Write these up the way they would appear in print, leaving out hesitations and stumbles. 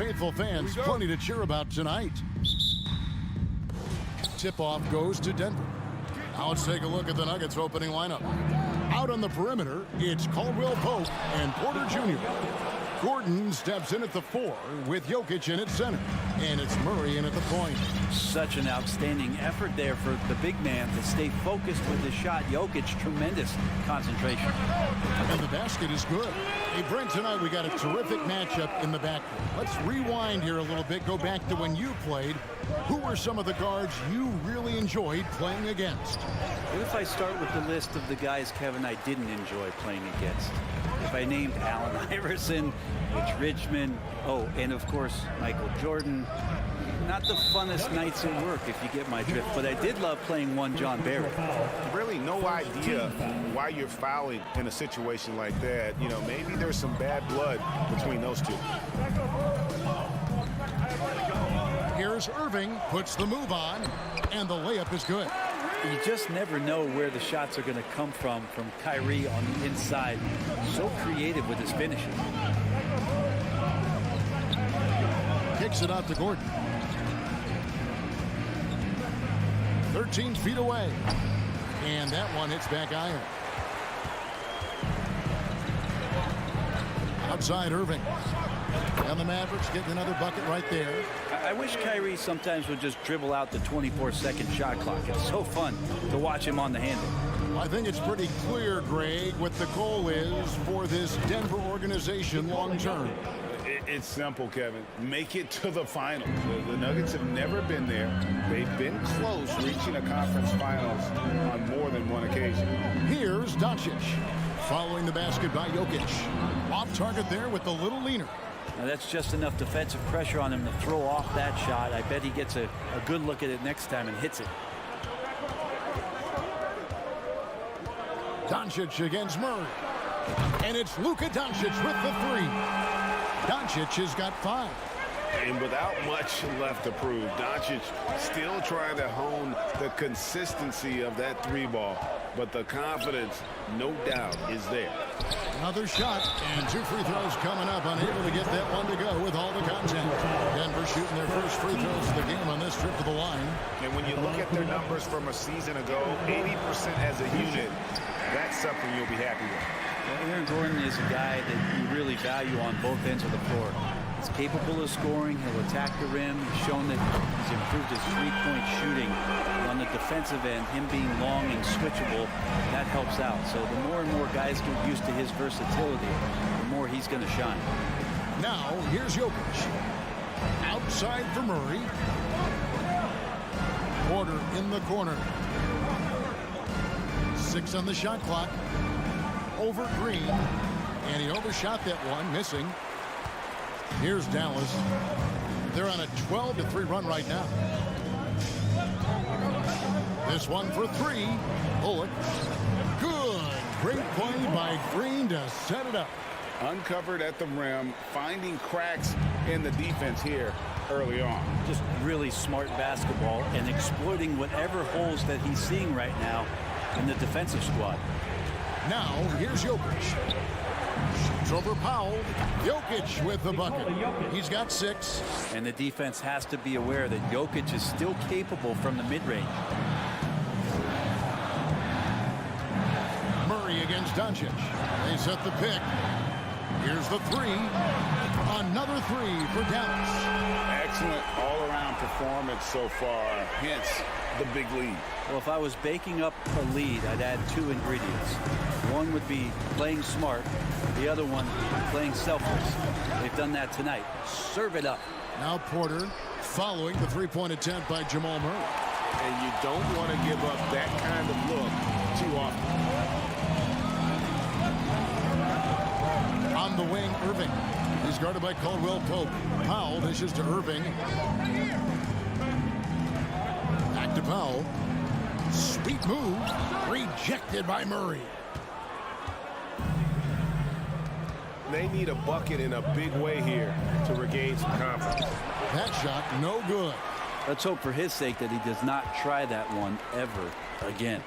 faithful fans, plenty to cheer about tonight. Tip-off goes to Denver. Now let's take a look at the Nuggets opening lineup. Out on the perimeter, it's Caldwell Pope and Porter Jr. Gordon steps in at the 4 with Jokic in at center. And it's Murray in at the point. Such an outstanding effort there for the big man to stay focused with his shot. Jokic, tremendous concentration. And the basket is good. Hey, Brent, tonight we got a terrific matchup in the backcourt. Let's rewind here a little bit. Go back to when you played. Who were some of the guards you really enjoyed playing against? What if I start with the list of the guys, Kevin, I didn't enjoy playing against? If I named Allen Iverson, Mitch Richmond, and of course, Michael Jordan. Not the funnest nights at work, if you get my drift, but I did love playing one John Barry. Really no idea why you're fouling in a situation like that. You know, maybe there's some bad blood between those two. Here's Irving, puts the move on, and the layup is good. You just never know where the shots are going to come from Kyrie on the inside. So creative with his finishing. Kicks it out to Gordon. 13 feet away. And that one hits back iron. Outside Irving. And the Mavericks getting another bucket right there. I wish Kyrie sometimes would just dribble out the 24-second shot clock. It's so fun to watch him on the handle. I think it's pretty clear, Greg, what the goal is for this Denver organization long term. It's simple, Kevin. Make it to the finals. The Nuggets have never been there. They've been close reaching a conference finals on more than one occasion. Here's Doncic. Following the basket by Jokic. Off target there with the little leaner. Now that's just enough defensive pressure on him to throw off that shot. I bet he gets a good look at it next time and hits it. Doncic against Murray. And it's Luka Doncic with the 3. Doncic has got 5. And without much left to prove, Doncic still trying to hone the consistency of that 3-ball. But the confidence, no doubt, is there. Another shot, and 2 free throws coming up. Unable to get that one to go with all the contact. Denver shooting their first free throws of the game on this trip to the line. And when you look at their numbers from a season ago, 80% as a unit, that's something you'll be happy with. Well, Aaron Gordon is a guy that you really value on both ends of the floor. He's capable of scoring. He'll attack the rim. He's shown that he's improved his three-point shooting. And on the defensive end, him being long and switchable, that helps out. So the more and more guys get used to his versatility, the more he's going to shine. Now, here's Jokic. Outside for Murray. Porter in the corner. 6 on the shot clock. Over Green. And he overshot that one, missing. Here's Dallas. They're on a 12-3 run right now. This one for 3. Bullock. Good. Great play by Green to set it up. Uncovered at the rim, finding cracks in the defense here early on. Just really smart basketball and exploiting whatever holes that he's seeing right now in the defensive squad. Now, here's Jokic. Shoots over Powell. Jokic with the bucket. He's got 6. And the defense has to be aware that Jokic is still capable from the mid-range. Murray against Doncic. They set the pick. Here's the 3. Another 3 for Dallas. Excellent all-around performance so far, hence the big lead. Well, if I was baking up a lead, I'd add 2 ingredients. One would be playing smart. The other one, playing selfless. They've done that tonight. Serve it up. Now Porter following the 3-point attempt by Jamal Murray. And you don't want to give up that kind of look too often. On the wing, Irving. He's guarded by Caldwell Pope. Powell dishes to Irving. Back to Powell. Sweet move. Rejected by Murray. They need a bucket in a big way here to regain some confidence. That shot, no good. Let's hope for his sake that he does not try that one ever again.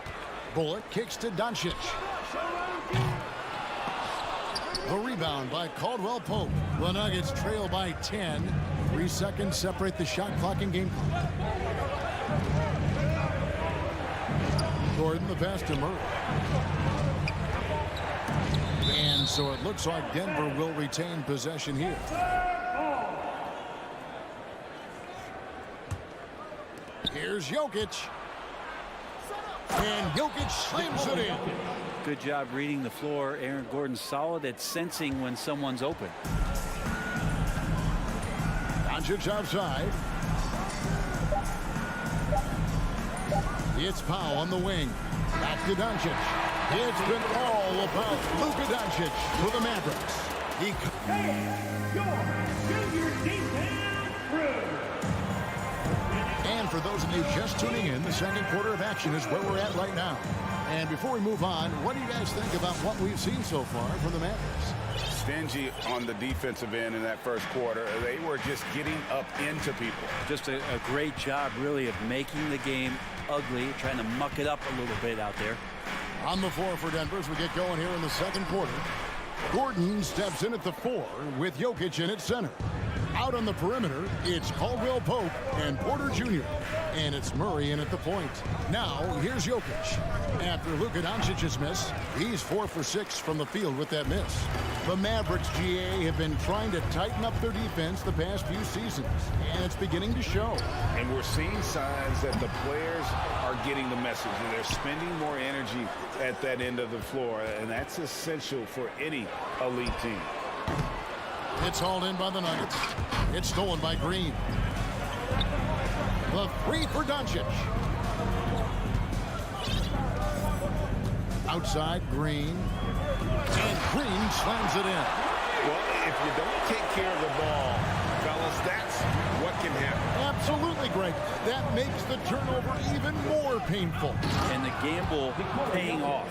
Bullock kicks to Doncic. The rebound by Caldwell Pope. The Nuggets trail by 10. 3 seconds separate the shot clock and game clock. Gordon, the pass to Murray. And so it looks like Denver will retain possession here. Here's Jokic. And Jokic slams it in. Good job reading the floor. Aaron Gordon's solid at sensing when someone's open. Doncic outside. It's Powell on the wing. Back to Doncic. It's been all about Luka Doncic for the Mavericks. And for those of you just tuning in, the second quarter of action is where we're at right now. And before we move on, what do you guys think about what we've seen so far from the Mavericks? Stingy on the defensive end in that first quarter. They were just getting up into people. Just a great job, really, of making the game ugly, trying to muck it up a little bit out there. On the floor for Denver as we get going here in the second quarter. Gordon steps in at the 4 with Jokic in at center. Out on the perimeter, it's Caldwell Pope and Porter Jr. And it's Murray in at the point. Now, here's Jokic. After Luka Doncic's miss, he's 4 for 6 from the field with that miss. The Mavericks, GA, have been trying to tighten up their defense the past few seasons, and it's beginning to show. And we're seeing signs that the players are getting the message, and they're spending more energy at that end of the floor, and that's essential for any elite team. It's hauled in by the Nuggets. It's stolen by Green. The 3 for Doncic. Outside, Green. And Green slams it in. Well, if you don't take care of the ball, fellas, that's what can happen. Absolutely, Greg. That makes the turnover even more painful. And the gamble paying off.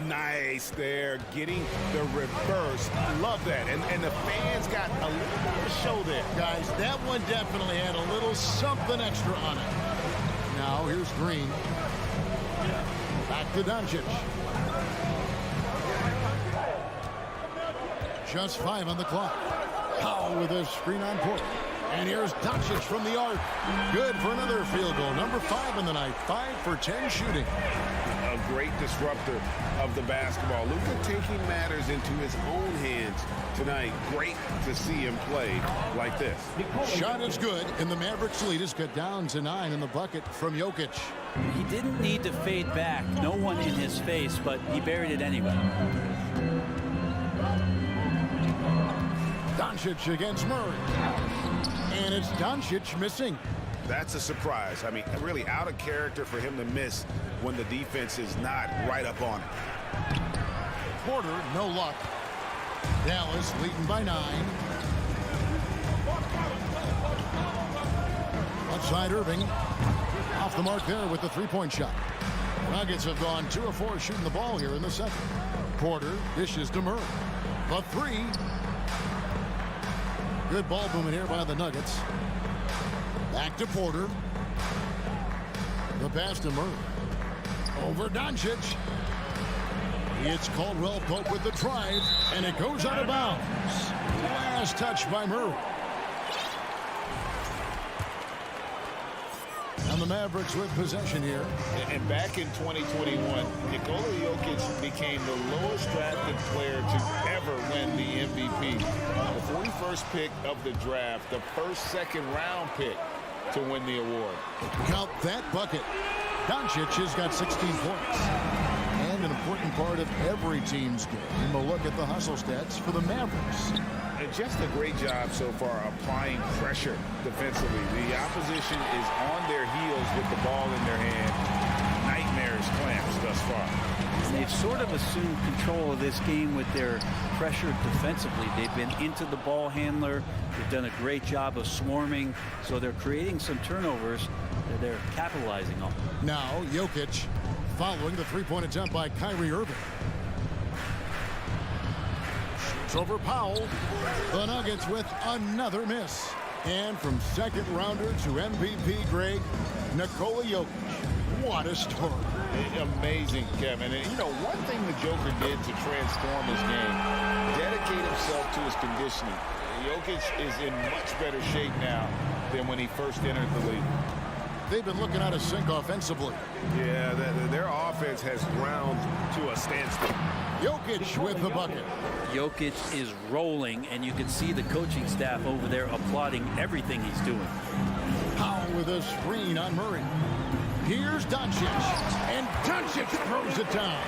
Nice there, getting the reverse. Love that. And the fans got a little bit of a show there. Guys, that one definitely had a little something extra on it. Now, here's Green. Back to Doncic. Just 5 on the clock. Powell with a screen on Porter. And here's Doncic from the arc. Good for another field goal. Number 5 in the night. 5 for 10 shooting. A great disruptor of the basketball. Luka taking matters into his own hands tonight. Great to see him play like this. Shot is good, and the Mavericks lead is cut down to 9 in the bucket from Jokic. He didn't need to fade back. No one in his face, but he buried it anyway. Doncic against Murray. And it's Doncic missing. That's a surprise. I mean, really out of character for him to miss when the defense is not right up on it. Porter, no luck. Dallas leading by 9. Outside Irving. Off the mark there with the 3-point shot. Nuggets have gone 2 of 4 shooting the ball here in the second. Porter dishes to Murray. The 3. Good ball movement here by the Nuggets. Back to Porter. The pass to Murray. Over Doncic. It's Caldwell Pope with the drive, and it goes out of bounds. Last touch by Murray. And the Mavericks with possession here. And back in 2021, Nikola Jokic became the lowest drafted player to ever win the MVP. The 41st pick of the draft, the first second-round pick to win the award. Count that bucket. Doncic has got 16 points. And an important part of every team's game. We'll look at the hustle stats for the Mavericks. And just a great job so far applying pressure defensively. The opposition is on their heels with the ball in their hand. Nightmares clamps thus far. And they've sort of assumed control of this game with their pressure defensively. They've been into the ball handler. They've done a great job of swarming. So they're creating some turnovers that they're capitalizing on. Now, Jokic following the 3-point attempt by Kyrie Irving. Shoots over Powell. The Nuggets with another miss. And from second rounder to MVP, Greg, Nikola Jokic. What a story. Amazing, Kevin. And, you know, one thing the Joker did to transform his game, dedicate himself to his conditioning. Jokic is in much better shape now than when he first entered the league. They've been looking out of sync offensively. Yeah, their offense has ground to a standstill. Jokic with the bucket. Jokic is rolling, and you can see the coaching staff over there applauding everything he's doing. Powell with a screen on Murray. Here's Doncic, and Doncic throws it down.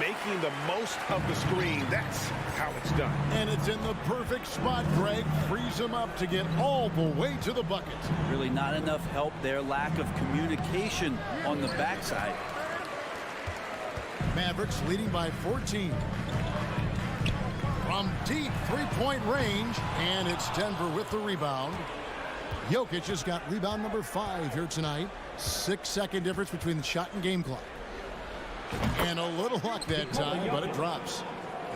Making the most of the screen, that's how it's done. And it's in the perfect spot. Greg frees him up to get all the way to the bucket. Really not enough help there. Lack of communication on the backside. Mavericks leading by 14. From deep three-point range, and it's Denver with the rebound. Jokic has got rebound number 5 here tonight. 6-second difference between the shot and game clock. And a little luck that time, but it drops.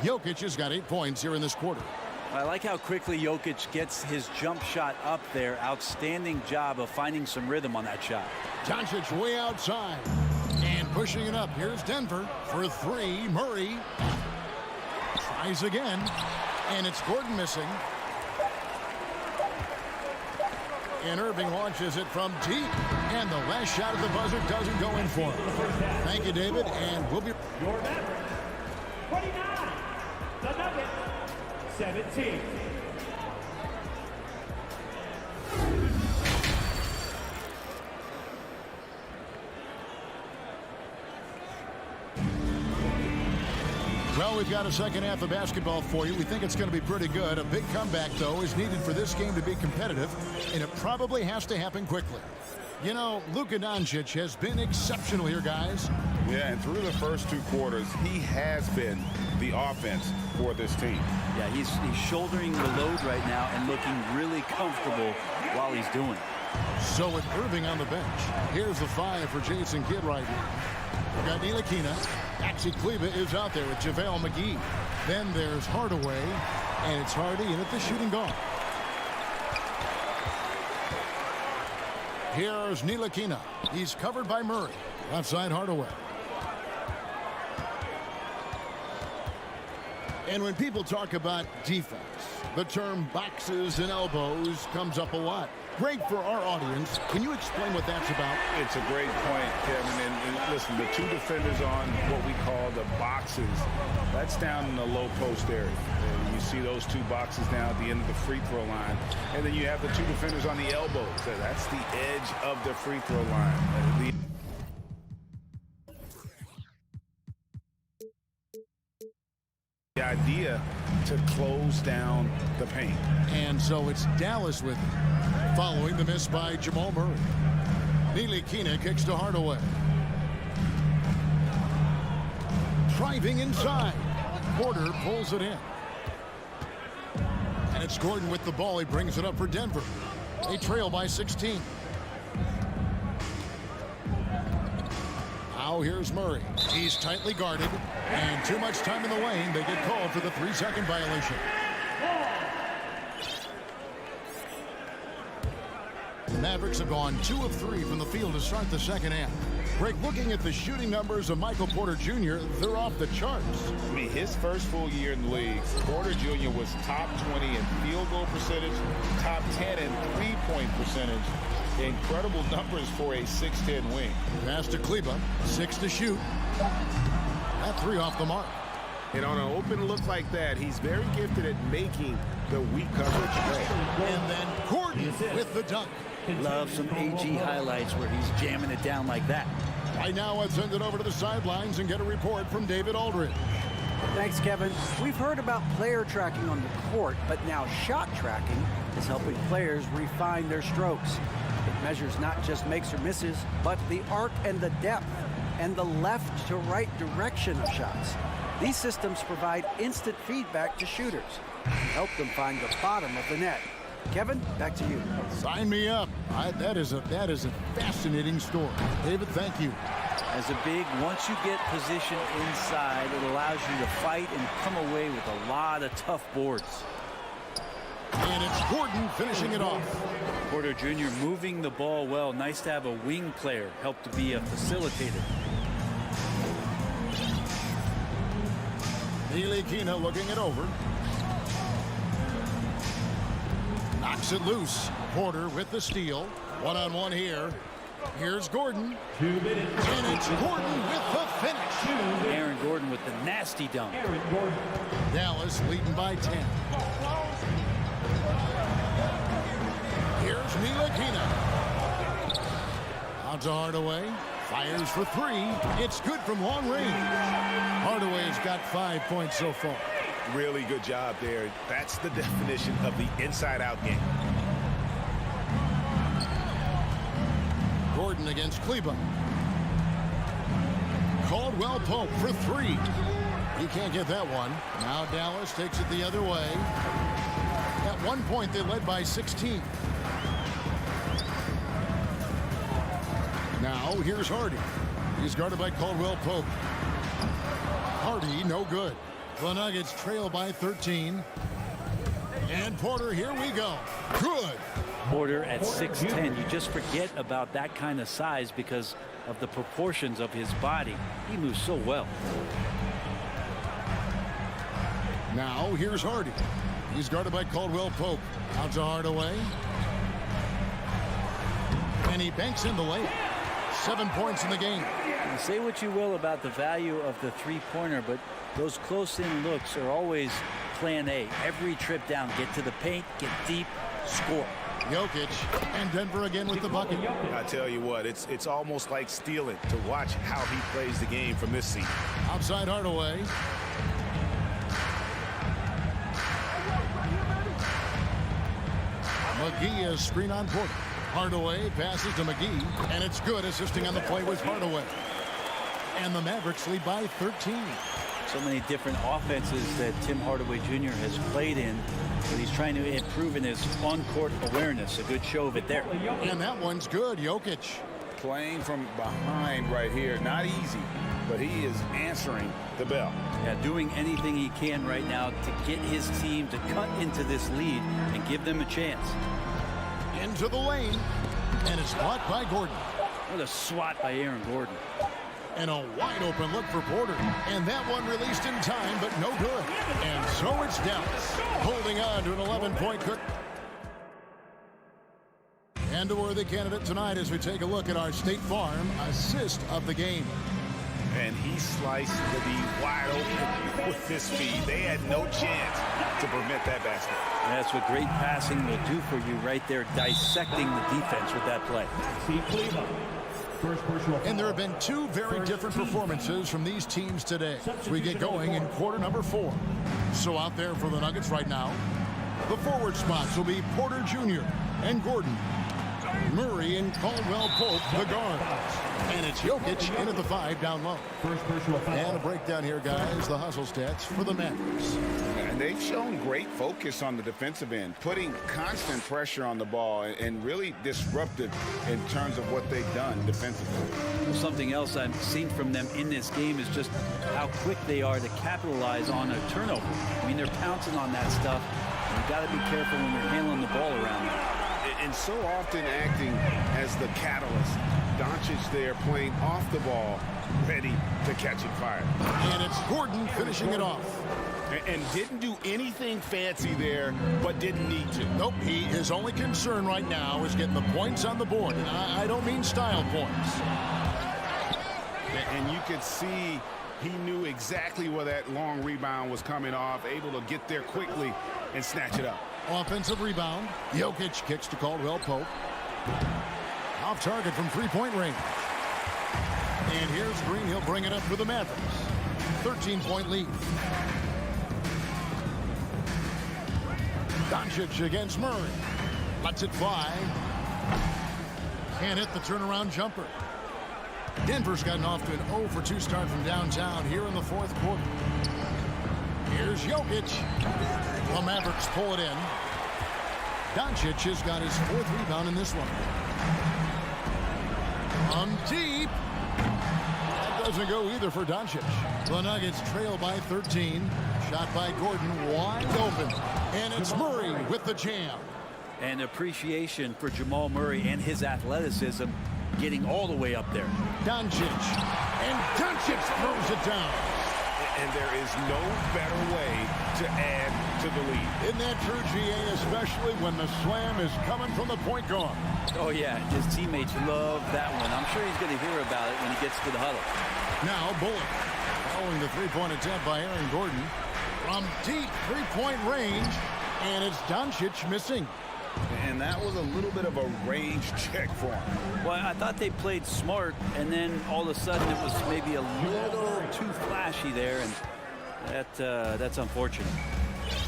Jokic has got 8 points here in this quarter. I like how quickly Jokic gets his jump shot up there. Outstanding job of finding some rhythm on that shot. Doncic way outside. And pushing it up. Here's Denver for 3. Murray tries again. And it's Gordon missing. And Irving launches it from deep. And the last shot at the buzzer doesn't go in for him. Thank you, David. And we'll be... Your Mavericks, 29. The Nuggets, 17. Well, we've got a second half of basketball for you. We think it's going to be pretty good. A big comeback, though, is needed for this game to be competitive, and it probably has to happen quickly. You know, Luka Doncic has been exceptional here, guys. Yeah, and through the first 2 quarters, he has been the offense for this team. Yeah, he's shouldering the load right now and looking really comfortable while he's doing it. So with Irving on the bench, here's the 5 for Jason Kidd right here. We've got Ntilikina. Maxi Kleber is out there with JaVale McGee. Then there's Hardaway, and it's Hardy in at the shooting guard. Here's Ntilikina. He's covered by Murray. Outside Hardaway. And when people talk about defense, the term boxes and elbows comes up a lot. Great for our audience. Can you explain what that's about? It's a great point, Kevin. And listen, the 2 defenders on what we call the boxes, that's down in the low post area. And you see those 2 boxes down at the end of the free throw line. And then you have the 2 defenders on the elbows. That's the edge of the free throw line. The idea to close down the paint. And so it's Dallas with it, following the miss by Jamal Murray. Ntilikina kicks to Hardaway. Driving inside. Porter pulls it in. And it's Gordon with the ball. He brings it up for Denver. They trail by 16. Now here's Murray. He's tightly guarded. And too much time in the lane. They get called for the 3-second violation. The Mavericks have gone 2 of 3 from the field to start the second half. Greg, looking at the shooting numbers of Michael Porter Jr., they're off the charts. I mean, his first full year in the league, Porter Jr. was top 20 in field goal percentage, top 10 in three-point percentage. Incredible numbers for a 6'10 wing. Pass to Kleber, 6 to shoot. That 3 off the mark. And on an open look like that, he's very gifted at making the weak coverage play. And then Gordon with the dunk. Love some AG highlights where he's jamming it down like that. Right now, let's send it over to the sidelines and get a report from David Aldridge. Thanks, Kevin. We've heard about player tracking on the court, but now shot tracking is helping players refine their strokes. It measures not just makes or misses, but the arc and the depth and the left to right direction of shots. These systems provide instant feedback to shooters and help them find the bottom of the net. Kevin, back to you. Sign me up. That is a fascinating story. David, thank you. As a big, once you get position inside, it allows you to fight and come away with a lot of tough boards. And it's Gordon finishing it off. Porter Jr. moving the ball well. Nice to have a wing player help to be a facilitator. Ntilikina looking it over. Knocks it loose. Porter with the steal. One-on-one here. Here's Gordon. 2 minutes. And it's Gordon with the finish. Aaron Gordon with the nasty dunk. Aaron Gordon. Dallas leading by 10. Here's Ntilikina. Out to Hardaway. Fires for 3. It's good from long range. Hardaway's got 5 points so far. Really good job there. That's the definition of the inside-out game. Gordon against Kleber. Caldwell Pope for 3. He can't get that one. Now Dallas takes it the other way. At one point they led by 16. Now here's Hardy. He's guarded by Caldwell Pope. Hardy no good. The Nuggets trail by 13. And Porter, here we go. Good. Porter at 6'10". You just forget about that kind of size because of the proportions of his body. He moves so well. Now here's Hardy. He's guarded by Caldwell Pope. Out to Hardaway. And he banks in the layup. 7 points in the game. You say what you will about the value of the three-pointer, but those close-in looks are always plan A. Every trip down, get to the paint, get deep, score. Jokic and Denver again with the bucket. I tell you what, it's almost like stealing to watch how he plays the game from this seat. Outside Hardaway. McGee is screen on Porter. Hardaway passes to McGee, and it's good. Assisting on the play was Hardaway. And the Mavericks lead by 13. So many different offenses that Tim Hardaway Jr. has played in, but he's trying to improve in his on-court awareness. A good show of it there. And that one's good. Jokic. Playing from behind right here, not easy, but he is answering the bell. Yeah, doing anything he can right now to get his team to cut into this lead and give them a chance. Into the lane, and it's blocked by Gordon. What a swat by Aaron Gordon. And a wide open look for Porter. And that one released in time, but no good. And so it's Dallas, holding on to an 11-point cook. And a worthy candidate tonight as we take a look at our State Farm assist of the game. And he sliced the D wide open with this speed. They had no chance to prevent that basket. That's what great passing will do for you right there, dissecting the defense with that play. Steve Kleber. First personal foul. And there have been two very different performances from these teams today as we get going in quarter number 4. So out there for the Nuggets right now, the forward spots will be Porter Jr. and Gordon. Murray and Caldwell Pope, the guards. And it's Jokic in at the 5 down low. First personal foul. And a breakdown here, guys. The hustle stats for the Mavericks. And they've shown great focus on the defensive end, putting constant pressure on the ball and really disruptive in terms of what they've done defensively. Something else I've seen from them in this game is just how quick they are to capitalize on a turnover. I mean, they're pouncing on that stuff. You've got to be careful when you're handling the ball around them. And so often acting as the catalyst. Doncic there playing off the ball, ready to catch it fired. And it's Gordon finishing it off. And didn't do anything fancy there, but didn't need to. Nope, his only concern right now is getting the points on the board. And I don't mean style points. And you could see he knew exactly where that long rebound was coming off, able to get there quickly and snatch it up. Offensive rebound. Jokic kicks to Caldwell Pope. Off target from three-point range. And here's Green. He'll bring it up for the Mavericks. 13-point lead. Doncic against Murray. Lets it fly. Can't hit the turnaround jumper. Denver's gotten off to an 0-for-2 start from downtown here in the fourth quarter. Here's Jokic. The Mavericks pull it in. Doncic has got his 4th rebound in this one. From deep. That doesn't go either for Doncic. The Nuggets trail by 13. Shot by Gordon, wide open. And it's Murray with the jam. And appreciation for Jamal Murray and his athleticism getting all the way up there. Doncic. And Doncic throws it down. And there is no better way to add to the lead. Isn't that true, GA, especially when the slam is coming from the point guard? Oh, yeah. His teammates love that one. I'm sure he's going to hear about it when he gets to the huddle. Now Bullock following the three-point attempt by Aaron Gordon from deep three-point range, and it's Doncic missing. And that was a little bit of a range check for him. Well, I thought they played smart, and then all of a sudden it was maybe a little too flashy there, and that's unfortunate.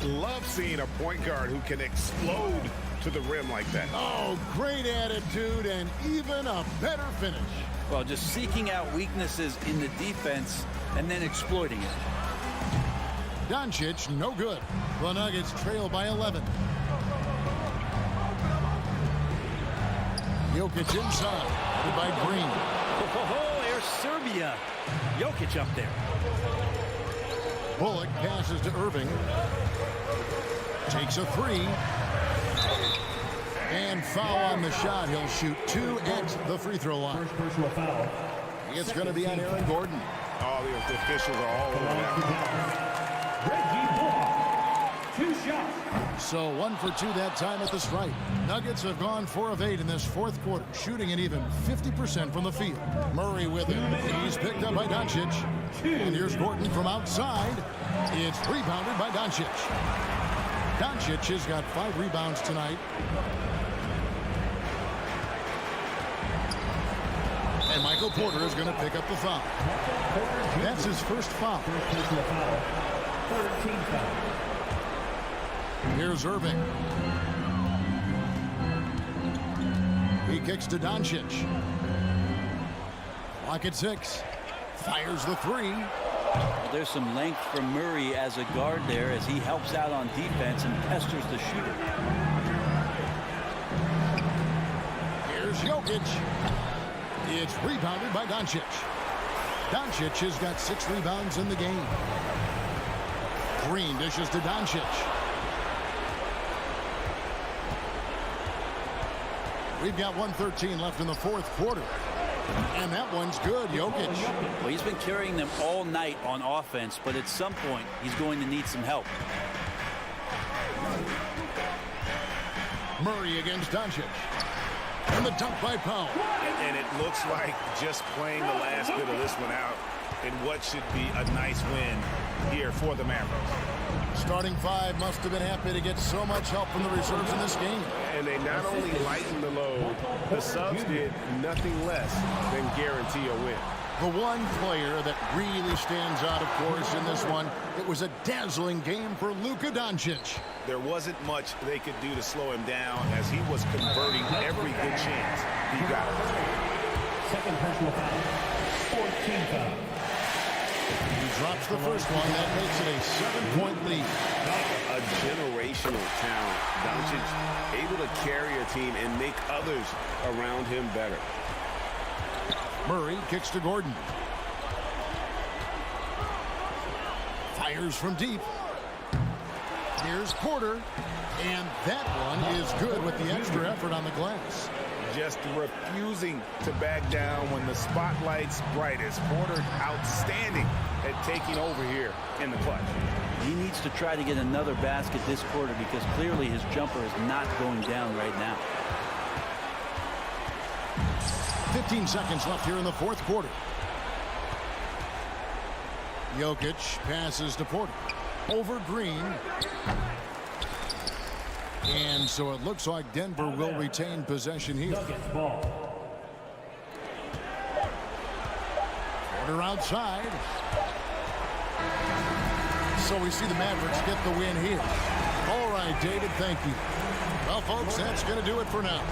Love seeing a point guard who can explode to the rim like that. Oh, great attitude and even a better finish. Well, just seeking out weaknesses in the defense and then exploiting it. Doncic, no good. The Nuggets trail by 11. Jokic inside, headed by Green. Oh, there's Serbia. Jokic up there. Bullock passes to Irving. Takes a three. And foul on the shot. He'll shoot 2 at the free throw line. First personal foul. It's going to be on Aaron Gordon. Oh, the officials are all over that. Reggie Bullock. 2 shots. So 1 for 2 that time at the stripe. Nuggets have gone 4 of 8 in this fourth quarter, shooting an even 50% from the field. Murray with it. He's picked up by Doncic. And here's Gordon from outside. It's rebounded by Doncic. Doncic has got 5 rebounds tonight. And Michael Porter is going to pick up the foul. That's his first foul. First personal foul. 13 foul. Here's Irving. He kicks to Doncic. Clock at 6. Fires the three. There's some length from Murray as a guard there as he helps out on defense and pesters the shooter. Here's Jokic. It's rebounded by Doncic. Doncic has got 6 rebounds in the game. Green dishes to Doncic. We've got 1:13 left in the fourth quarter. And that one's good, Jokic. Well, he's been carrying them all night on offense, but at some point, he's going to need some help. Murray against Doncic. And the dunk by Powell. And it looks like just playing the last bit of this one out in what should be a nice win here for the Mavericks. Starting 5 must have been happy to get so much help from the reserves in this game. And they not only lightened the load, the subs did nothing less than guarantee a win. The one player that really stands out, of course, in this one, it was a dazzling game for Luka Doncic. There wasn't much they could do to slow him down as he was converting every good chance he got. Second personal foul. 14 foul. He drops the first one. That makes it a 7-point lead. A generational talent. Doncic able to carry a team and make others around him better. Murray kicks to Gordon. Fires from deep. Here's Porter. And that one is good with the extra effort on the glass. Just refusing to back down when the spotlight's brightest. Porter outstanding at taking over here in the clutch. He needs to try to get another basket this quarter because clearly his jumper is not going down right now. 15 seconds left here in the fourth quarter. Jokic passes to Porter. Over Green. And so it looks like Denver will retain possession here. Nuggets ball. Porter outside. So we see the Mavericks get the win here. All right, David, thank you. Well, folks, that's going to do it for now.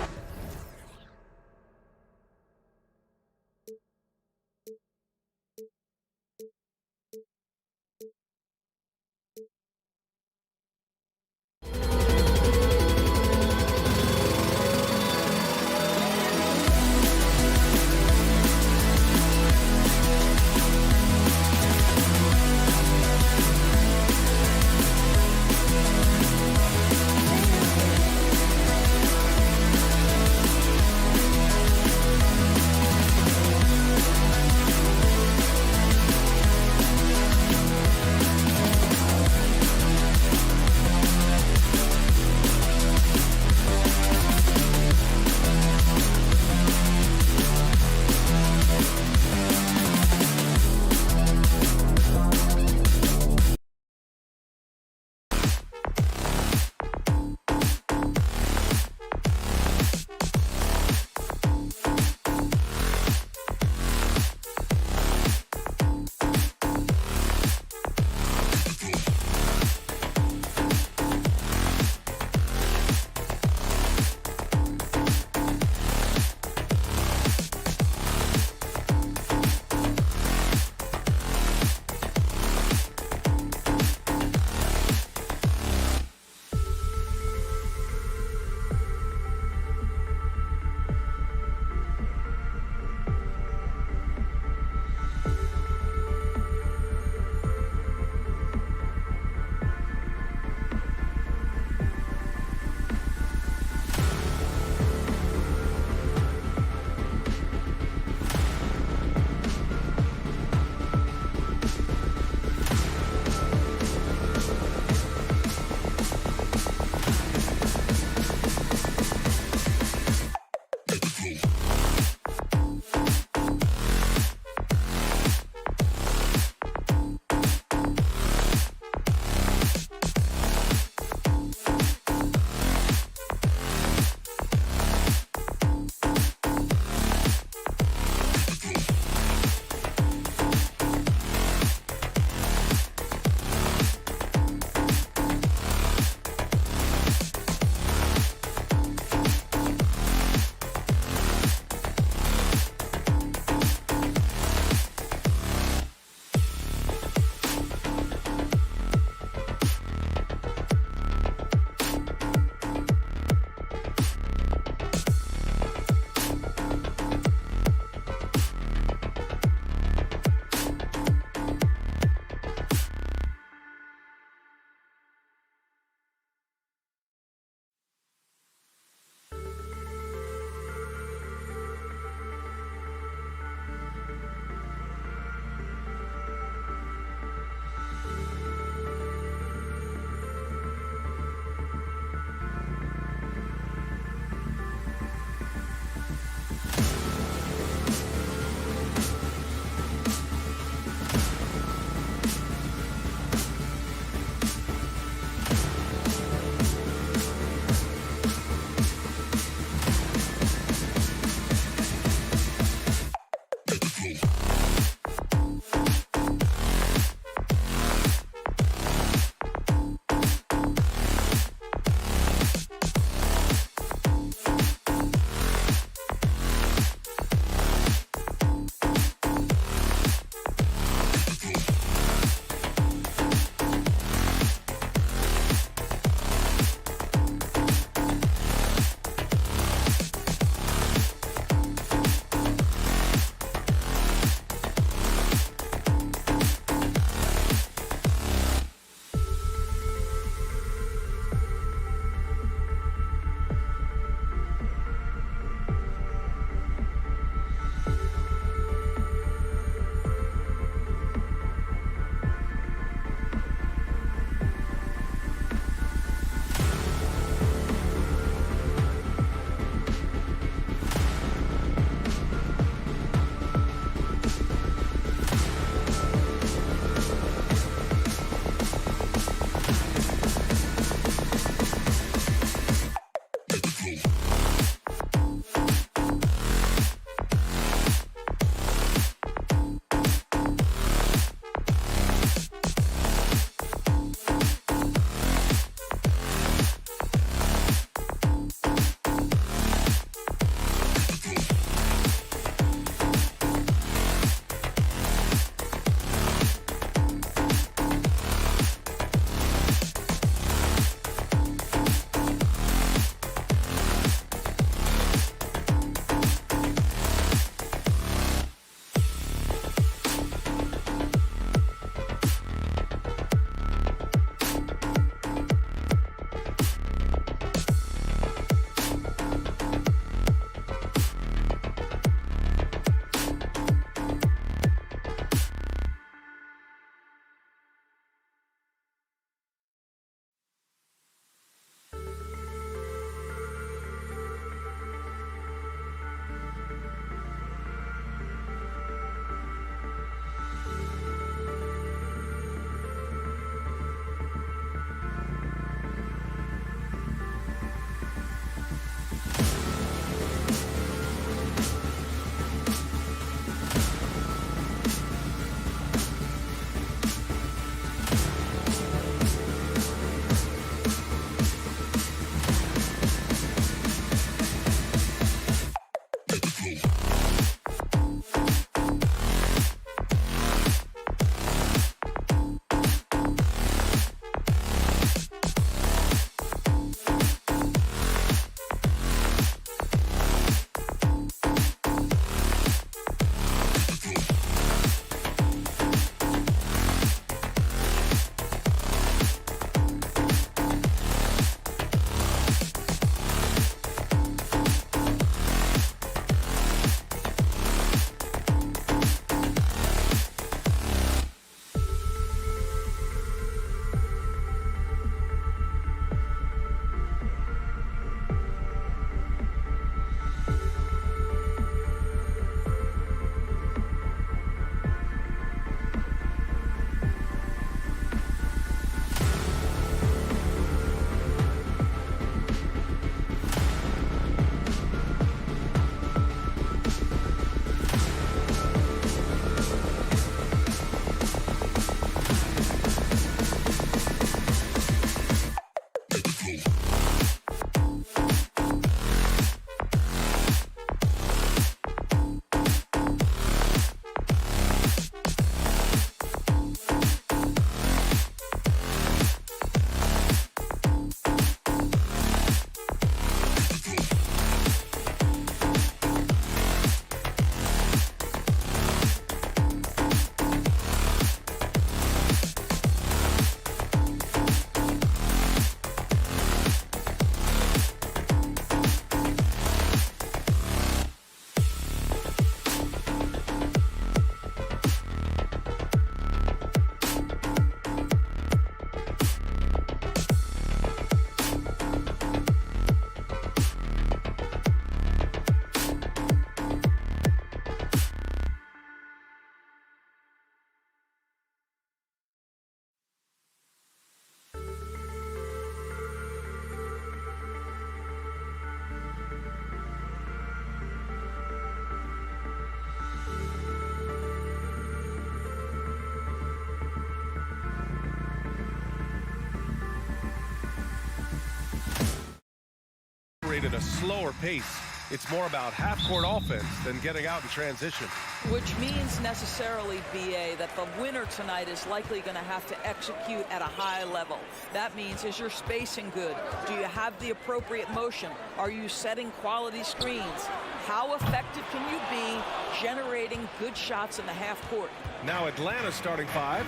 At a slower pace. It's more about half-court offense than getting out in transition. Which means necessarily, BA, that the winner tonight is likely going to have to execute at a high level. That means, is your spacing good? Do you have the appropriate motion? Are you setting quality screens? How effective can you be generating good shots in the half court? Now Atlanta starting 5.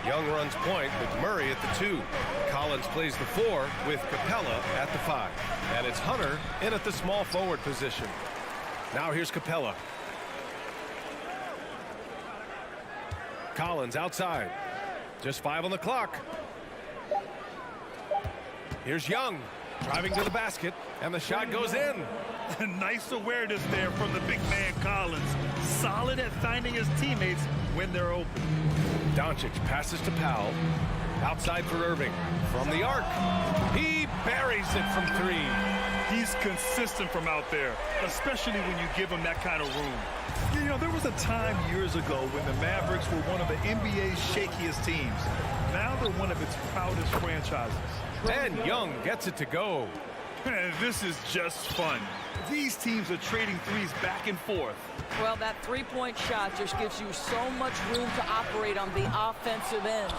Young runs point with Murray at the 2. Collins plays the 4 with Capella at the 5. And it's Hunter in at the small forward position. Now here's Capella. Collins outside. Just 5 on the clock. Here's Young driving to the basket, and the shot goes in. Nice awareness there from the big man Collins. Solid at finding his teammates when they're open. Doncic passes to Powell. Outside for Irving. From the arc. He buries it from 3. He's consistent from out there, especially when you give him that kind of room. You know, there was a time years ago when the Mavericks were one of the NBA's shakiest teams. Now they're one of its proudest franchises. And Young gets it to go. This is just fun. These teams are trading threes back and forth. Well, that three-point shot just gives you so much room to operate on the offensive end.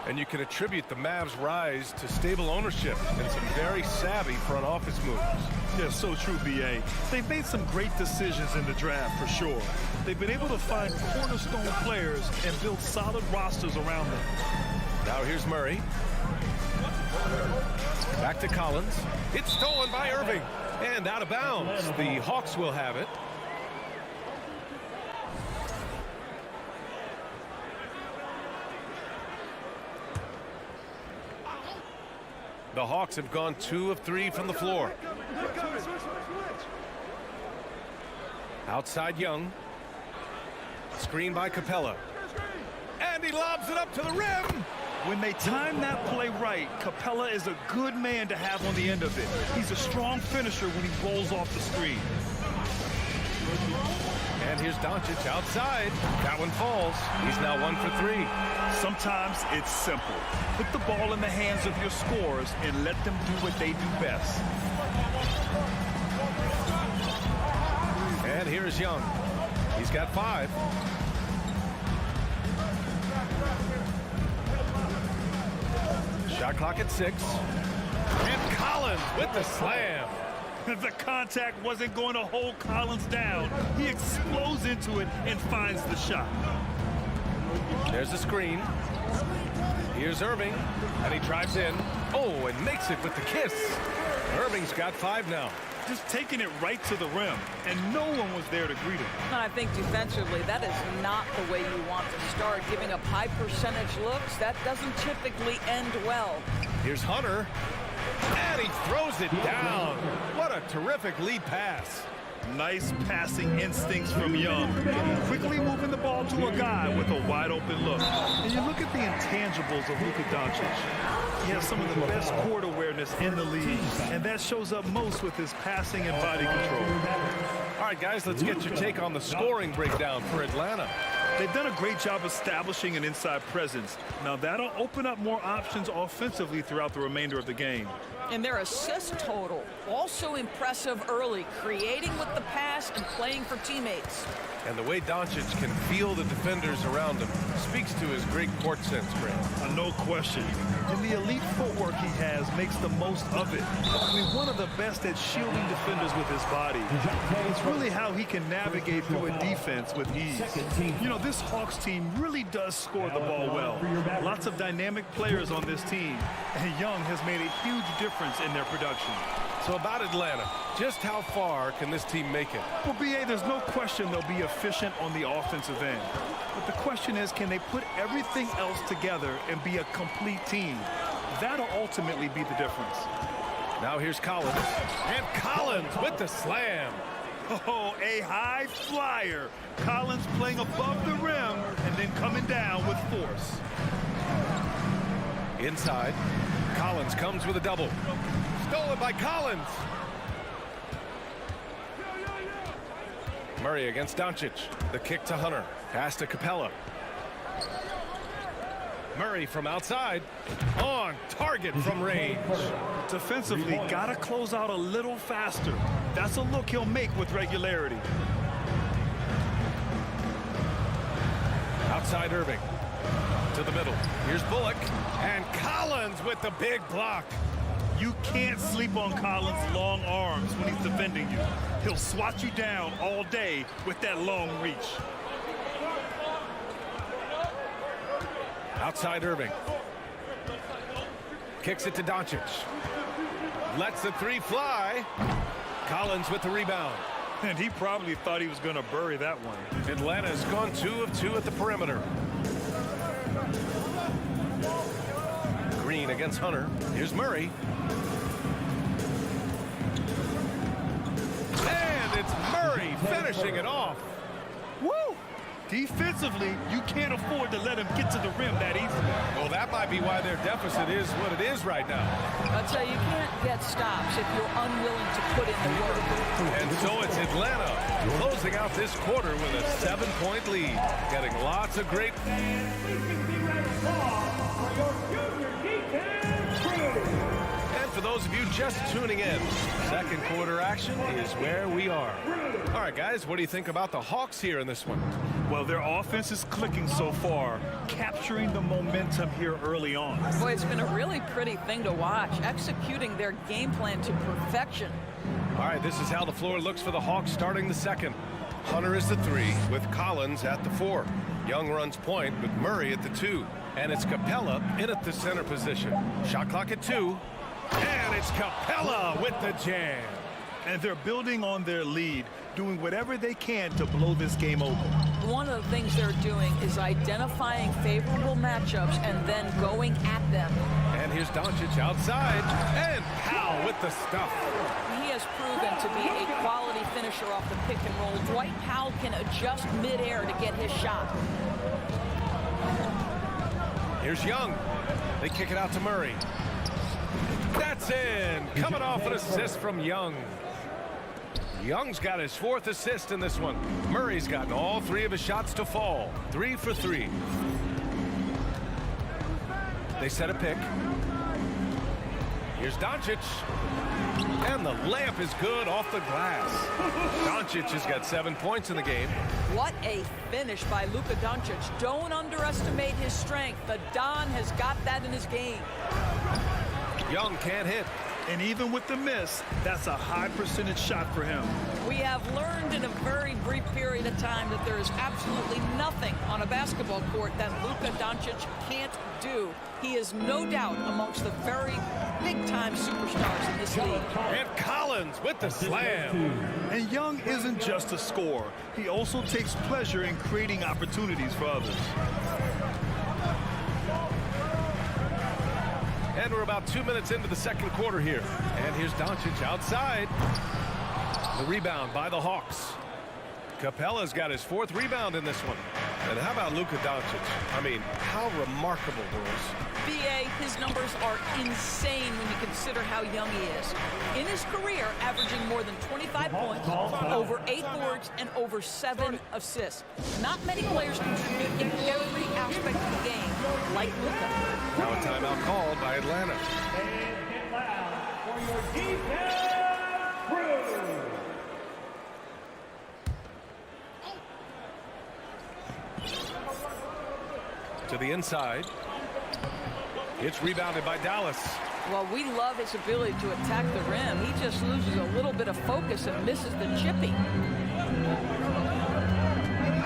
And you can attribute the Mavs' rise to stable ownership and some very savvy front office moves. Yeah, so true, BA. They've made some great decisions in the draft, for sure. They've been able to find cornerstone players and build solid rosters around them. Now here's Murray. Back to Collins. It's stolen by Irving. And out of bounds. The Hawks will have it. The Hawks have gone 2 of 3 from the floor. Outside Young. Screen by Capella. And he lobs it up to the rim. When they time that play right, Capella is a good man to have on the end of it. He's a strong finisher when he rolls off the screen. And here's Doncic outside. That one falls. He's now 1 for 3. Sometimes it's simple. Put the ball in the hands of your scorers and let them do what they do best. And And here's Young. He's got 5. Shot clock at 6. And Collins with the slam. The contact wasn't going to hold Collins down. He explodes into it and finds the shot. There's the screen. Here's Irving, and he drives in. Oh, and makes it with the kiss. Irving's got 5 now. Just taking it right to the rim, and no one was there to greet him. And I think defensively, that is not the way you want to start. Giving up high percentage looks, that doesn't typically end well. Here's Hunter, and he throws it down. What a terrific lead pass. Nice passing instincts from Young. Quickly moving the ball to a guy with a wide open look. And you look at the intangibles of Luka Doncic. He has some of the best court awareness in the league, and that shows up most with his passing and body control. All right, guys, let's get your take on the scoring breakdown for Atlanta. They've done a great job establishing an inside presence. Now that'll open up more options offensively throughout the remainder of the game. And their assist total, also impressive early, creating with the pass and playing for teammates. And the way Doncic can feel the defenders around him speaks to his great court sense, Grant. No question. And the elite footwork he has makes the most of it. I mean, one of the best at shielding defenders with his body. It's really how he can navigate through a defense with ease. You know, this Hawks team really does score the ball well. Lots of dynamic players on this team. And Young has made a huge difference in their production. So about Atlanta, just how far can this team make it? Well, B.A., there's no question they'll be efficient on the offensive end. But the question is, can they put everything else together and be a complete team? That'll ultimately be the difference. Now here's Collins. And Collins with the slam. Oh, a high flyer. Collins playing above the rim and then coming down with force. Inside, Collins comes with a double. Stolen by Collins. Murray against Doncic. The kick to Hunter. Pass to Capella. Murray from outside. On target from range. Defensively, gotta close out a little faster. That's a look he'll make with regularity. Outside Irving. To the middle. Here's Bullock. And Collins with the big block. You can't sleep on Collins' long arms when he's defending you. He'll swat you down all day with that long reach. Outside Irving. Kicks it to Doncic. Lets the 3 fly. Collins with the rebound. And he probably thought he was going to bury that one. Atlanta's gone 2 of 2 at the perimeter. Green against Hunter. Here's Murray. And it's Murray finishing it off. Woo! Defensively, you can't afford to let him get to the rim that easily. Well, that might be why their deficit is what it is right now. I'd say you can't get stops if you're unwilling to put in the work. And so it's Atlanta closing out this quarter with a 7-point lead. Getting lots of great... And for those of you just tuning in, second quarter action is where we are. All right, guys, what do you think about the Hawks here in this one? Well, their offense is clicking so far, capturing the momentum here early on. Boy, it's been a really pretty thing to watch, executing their game plan to perfection. All right, this is how the floor looks for the Hawks starting the second. Hunter is the 3 with Collins at the 4. Young runs point with Murray at the 2. And it's Capella in at the center position. Shot clock at 2. And it's Capella with the jam. And they're building on their lead, doing whatever they can to blow this game open. One of the things they're doing is identifying favorable matchups and then going at them. And here's Doncic outside. And Powell with the stuff. He has proven to be a quality finisher off the pick and roll. Dwight Powell can adjust midair to get his shot. Here's Young. They kick it out to Murray. That's in. Coming off an assist from Young. Young's got his 4th assist in this one. Murray's gotten all 3 of his shots to fall. 3 for 3. They set a pick. Here's Doncic. And the layup is good off the glass. Doncic has got 7 points in the game. What a finish by Luka Doncic. Don't underestimate his strength. The Don has got that in his game. Young can't hit. And even with the miss, that's a high percentage shot for him. We have learned in a very brief period of time that there is absolutely nothing on a basketball court that Luka Doncic can't do. He is no doubt amongst the very big-time superstars in this league. And Collins with the slam. And Young isn't just a scorer. He also takes pleasure in creating opportunities for others. And we're about 2 minutes into the second quarter here. And here's Doncic outside. The rebound by the Hawks. Capella's got his 4th rebound in this one. And how about Luka Doncic? I mean, how remarkable, girls. BA, his numbers are insane when you consider how young he is. In his career, averaging more than 25 points, over 8 boards, and over 7 assists. Not many players contribute in every aspect of the game like Luka. Now a timeout called by Atlanta. And get loud for your defense crew. To the inside. It's rebounded by Dallas. Well, we love his ability to attack the rim. He just loses a little bit of focus and misses the chipping.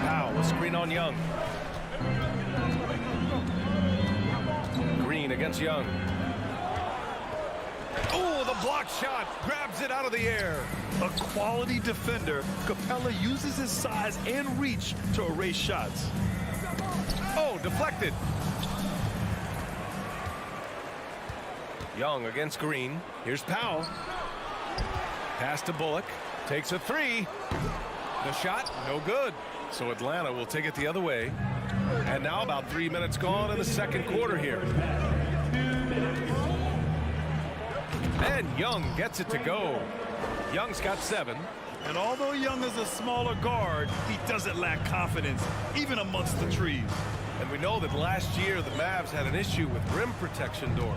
Now a screen on Young. Green against Young. Oh, the block shot grabs it out of the air. A quality defender, Capella uses his size and reach to erase shots. Oh, deflected. Young against Green. Here's Powell. Pass to Bullock. Takes a 3. The shot, no good. So Atlanta will take it the other way. And now about 3 minutes gone in the second quarter here. And Young gets it to go. Young's got 7. And although Young is a smaller guard, he doesn't lack confidence, even amongst the trees. And we know that last year the Mavs had an issue with rim protection doors.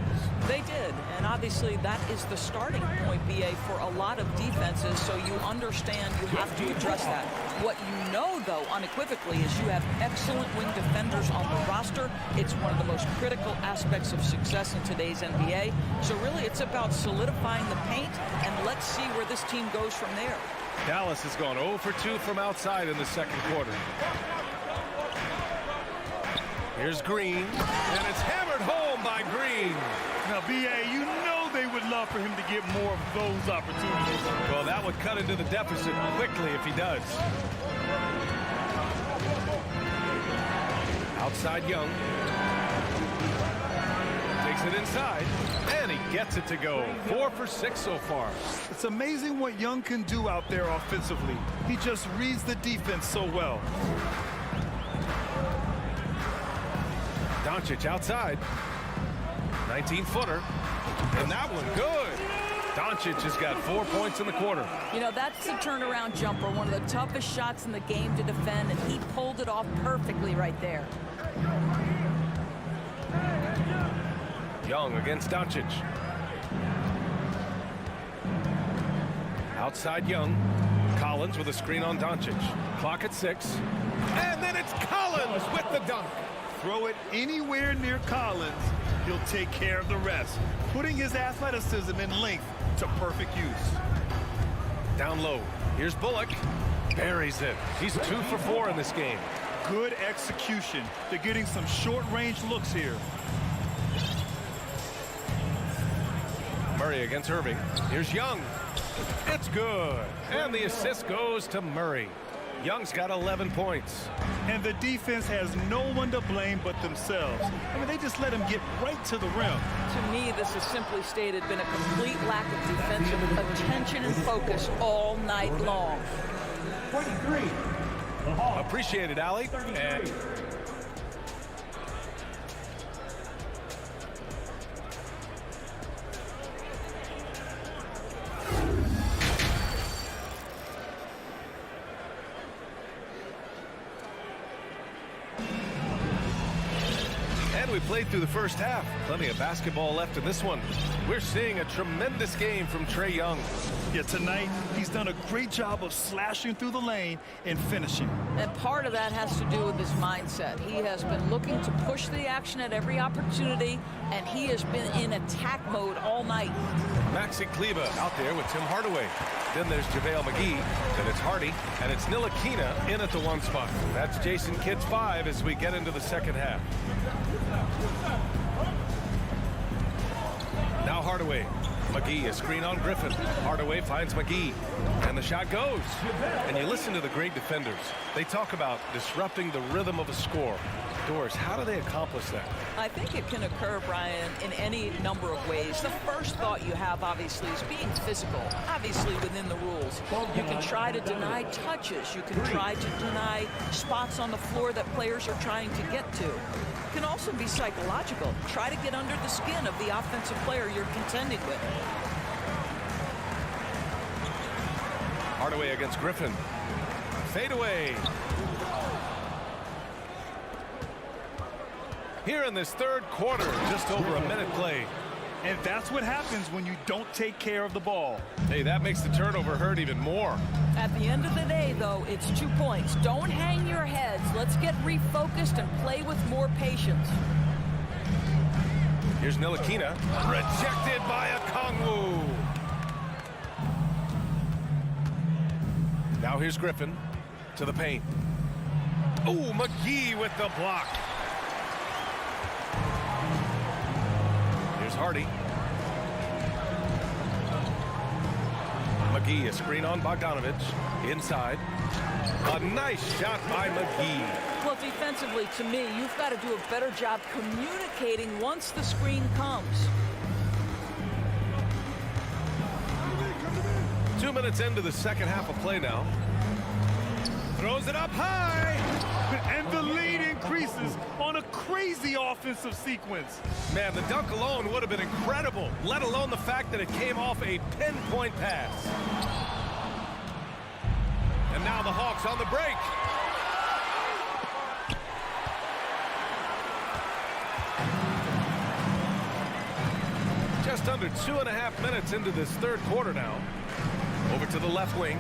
They did, and obviously that is the starting point, BA, for a lot of defenses, so you understand you have to address that. What you know, though, unequivocally, is you have excellent wing defenders on the roster. It's one of the most critical aspects of success in today's NBA. So really, it's about solidifying the paint, and let's see where this team goes from there. Dallas has gone 0 for 2 from outside in the second quarter. Here's Green, and it's hammered home by Green. Now, BA, you know they would love for him to get more of those opportunities. Well, that would cut into the deficit quickly if he does. Outside Young. Takes it inside, and he gets it to go. 4 for 6 so far. It's amazing what Young can do out there offensively. He just reads the defense so well. Doncic outside. 19-footer. And that one good. Doncic has got 4 points in the quarter. You know, that's the turnaround jumper, one of the toughest shots in the game to defend, and he pulled it off perfectly right there. Young against Doncic. Outside Young. Collins with a screen on Doncic. Clock at 6. And then it's Collins with the dunk. Throw it anywhere near Collins, he'll take care of the rest, putting his athleticism and length to perfect use. Down low. Here's Bullock. Buries it. He's 2 for 4 in this game. Good execution. They're getting some short-range looks here. Murray against Irving. Here's Young. It's good. And the assist goes to Murray. Young's got 11 points. And the defense has no one to blame but themselves. I mean, they just let him get right to the rim. To me, this has simply stated been a complete lack of defensive attention and focus all night long. 23. The Hawks. Appreciate it, Allie. And we played through the first half. Plenty of basketball left in this one. We're seeing a tremendous game from Trae Young. Yeah, tonight he's done a great job of slashing through the lane and finishing. And part of that has to do with his mindset. He has been looking to push the action at every opportunity, and he has been in attack mode all night. Maxi Kleber out there with Tim Hardaway. Then there's JaVale McGee. Then it's Hardy. And it's Ntilikina in at the 1 spot. That's Jason Kidd's 5 as we get into the second half. Now Hardaway. McGee, a screen on Griffin. Hardaway finds McGee. And the shot goes. And you listen to the great defenders. They talk about disrupting the rhythm of a score. Doris, how do they accomplish that? I think it can occur, Brian, in any number of ways. The first thought you have, obviously, is being physical, obviously within the rules. You can try to deny touches. You can try to deny spots on the floor that players are trying to get to. It can also be psychological. Try to get under the skin of the offensive player you're contending with. Hardaway against Griffin. Fade away. Here in this third quarter, just over a minute played. And that's what happens when you don't take care of the ball. Hey, that makes the turnover hurt even more. At the end of the day, though, it's 2 points. Don't hang your heads. Let's get refocused and play with more patience. Here's Ntilikina, rejected by Okongwu. Now here's Griffin to the paint. Oh, McGee with the block. Here's Hardy. McGee, a screen on Bogdanovich. Inside. A nice shot by McGee. Well, defensively, to me, you've got to do a better job communicating once the screen comes. 2 minutes into the second half of play now. Throws it up high. And the lead increases on a crazy offensive sequence. Man, the dunk alone would have been incredible, let alone the fact that it came off a pinpoint pass. And now the Hawks on the break. Just under 2.5 minutes into this third quarter now. Over to the left wing.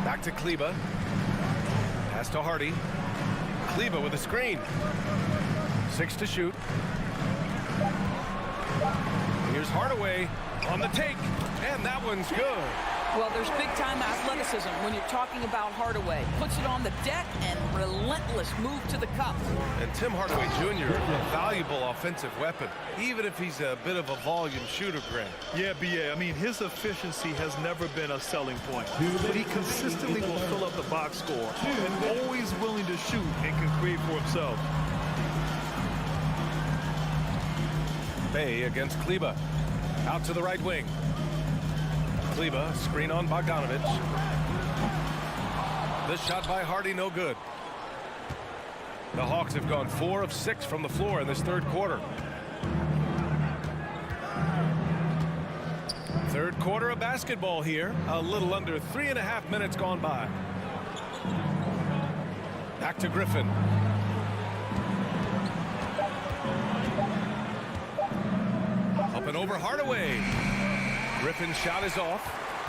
Back to Kleber. Pass to Hardy. Kleber with a screen. 6 to shoot. Here's Hardaway on the take. And that one's good. Well, there's big-time athleticism when you're talking about Hardaway. Puts it on the deck and relentless move to the cup. And Tim Hardaway Jr., a valuable offensive weapon, even if he's a bit of a volume shooter, Grant. Yeah, B.A. I mean, his efficiency has never been a selling point. But he consistently will fill up the box score and always willing to shoot and can create for himself. Bay against Kleber. Out to the right wing. Kleber, screen on Bogdanovich. This shot by Hardy, no good. The Hawks have gone 4 of 6 from the floor in this third quarter. Third quarter of basketball here. A little under 3.5 minutes gone by. Back to Griffin. Up and over Hardaway. Griffin's shot is off.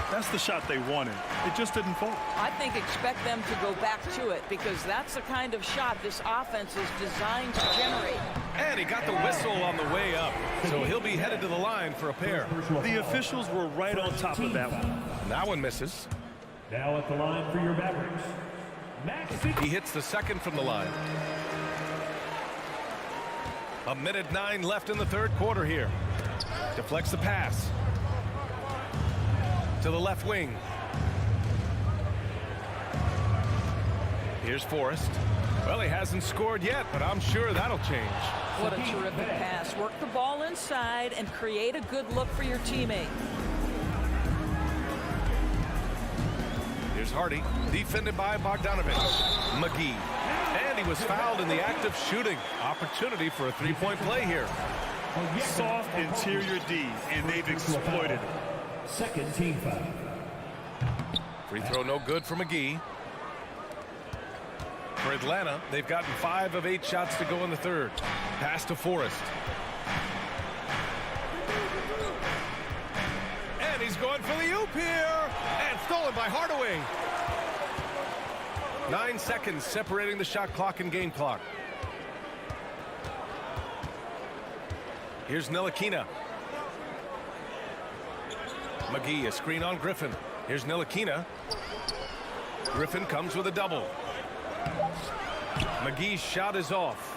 That's the shot they wanted. It just didn't fall. I think expect them to go back to it because that's the kind of shot this offense is designed to generate. And he got the whistle on the way up, so he'll be headed to the line for a pair. The officials were right on top of that one. That one misses. Now at the line for your Mavericks, He hits the second from the line. 1:09 left in the third quarter here. Deflects the pass. To the left wing. Here's Forrest. Well, he hasn't scored yet, but I'm sure that'll change. What a terrific pass. Work the ball inside and create a good look for your teammate. Here's Hardy, defended by Bogdanovich. McGee. And he was fouled in the act of shooting. Opportunity for a three-point play here. Soft interior D, and they've exploited it. second team foul. Free throw no good for McGee. For Atlanta, they've gotten 5 of 8 shots to go in the third. Pass to Forrest. And he's going for the oop here. And stolen by Hardaway. 9 seconds separating the shot clock and game clock. Here's Ntilikina. McGee, a screen on Griffin. Here's Ntilikina. Griffin comes with a double. McGee's shot is off.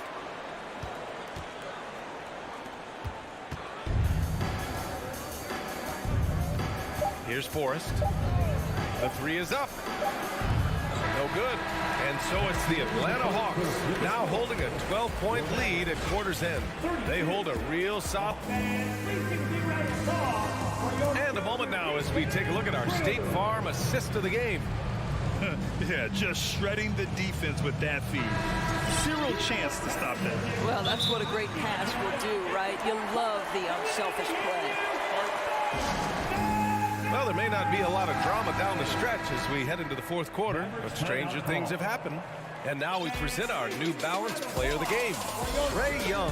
Here's Forrest. The 3 is up. No good. And so it's the Atlanta Hawks now holding a 12-point lead at quarter's end. They hold a real soft. And a moment now as we take a look at our State Farm assist of the game. Yeah, just shredding the defense with that feed. Zero chance to stop that. Well, that's what a great pass will do, right? You love the unselfish play. Well, there may not be a lot of drama down the stretch as we head into the fourth quarter, but stranger things have happened. And now we present our New Balance player of the game, Trae Young.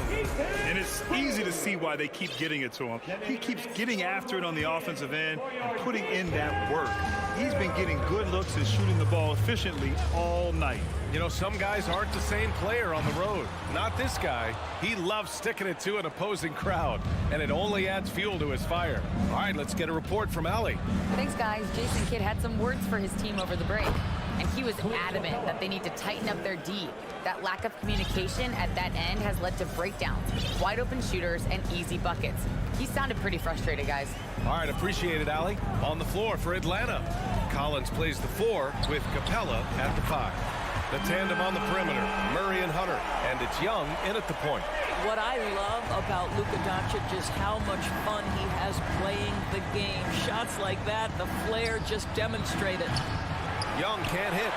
And it's easy to see why they keep getting it to him. He keeps getting after it on the offensive end and putting in that work. He's been getting good looks and shooting the ball efficiently all night. You know, some guys aren't the same player on the road. Not this guy. He loves sticking it to an opposing crowd, and it only adds fuel to his fire. All right, let's get a report from Allie. Thanks, guys. Jason Kidd had some words for his team over the break, and he was adamant that they need to tighten up their D. That lack of communication at that end has led to breakdowns, wide open shooters, and easy buckets. He sounded pretty frustrated, guys. All right, appreciate it, Allie. On the floor for Atlanta. Collins plays the 4 with Capella at the 5. The tandem on the perimeter, Murray and Hunter, and it's Young in at the point. What I love about Luka Doncic is how much fun he has playing the game. Shots like that, the flair just demonstrated. Young can't hit.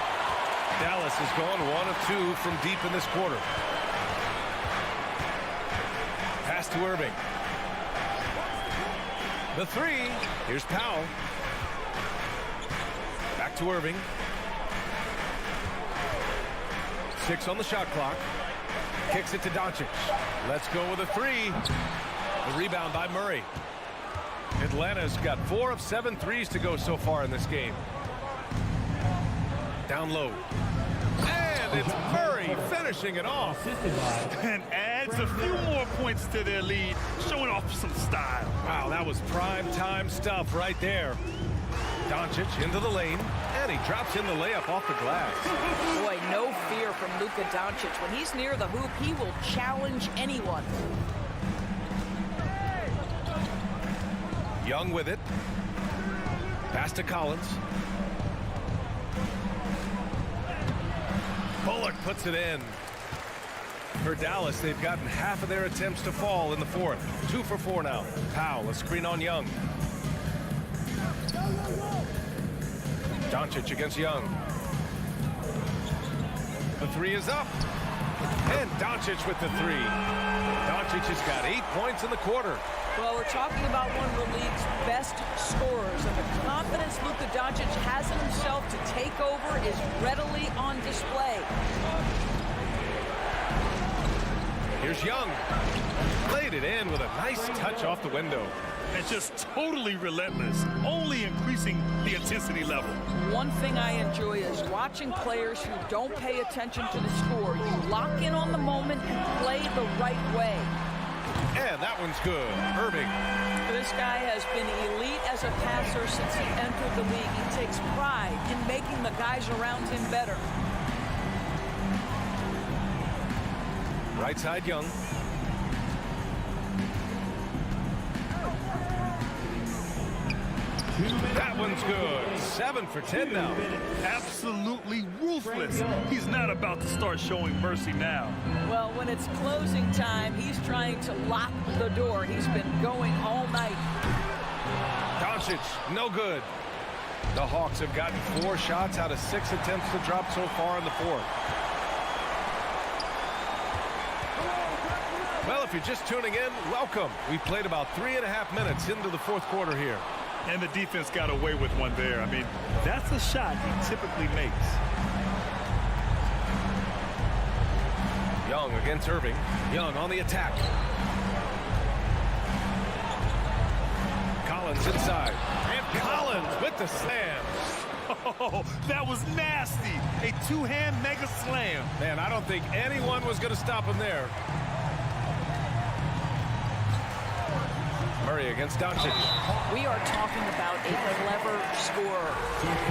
Dallas has gone 1 of 2 from deep in this quarter. Pass to Irving. The 3. Here's Powell. Back to Irving. 6 on the shot clock. Kicks it to Doncic. Let's go with a 3. The rebound by Murray. Atlanta's got 4 of 7 threes to go so far in this game. Down low. And it's Murray finishing it off. And adds a few more points to their lead, showing off some style. Wow, that was prime time stuff right there. Doncic into the lane, and he drops in the layup off the glass. Boy, no fear from Luka Doncic. When he's near the hoop, he will challenge anyone. Young with it. Pass to Collins. Bullock puts it in. For Dallas, they've gotten half of their attempts to fall in the fourth. 2 for 4 now. Powell, a screen on Young. Doncic against Young. The 3 is up. And Doncic with the 3. Doncic has got 8 points in the quarter. Well, we're talking about one of the league's best scorers, and the confidence Luka Doncic has in himself to take over is readily on display. Here's Young. Played it in with a nice touch off the window. And just totally relentless, only increasing the intensity level. One thing I enjoy is watching players who don't pay attention to the score. You lock in on the moment and play the right way. And that one's good. Irving. This guy has been elite as a passer since he entered the league. He takes pride in making the guys around him better. Right side, Young. That one's good. 7 for 10 now. Absolutely ruthless. He's not about to start showing mercy now. Well, when it's closing time, he's trying to lock the door. He's been going all night. Doncic, no good. The Hawks have gotten 4 shots out of 6 attempts to drop so far in the fourth. Well, if you're just tuning in, welcome. We've played about 3.5 minutes into the fourth quarter here. And the defense got away with one there. I mean, that's a shot he typically makes. Young against Irving. Young on the attack. Collins inside. And Collins with the slam. Oh, that was nasty. A two-hand mega slam. Man, I don't think anyone was going to stop him there. Murray against Doncic. We are talking about a clever scorer.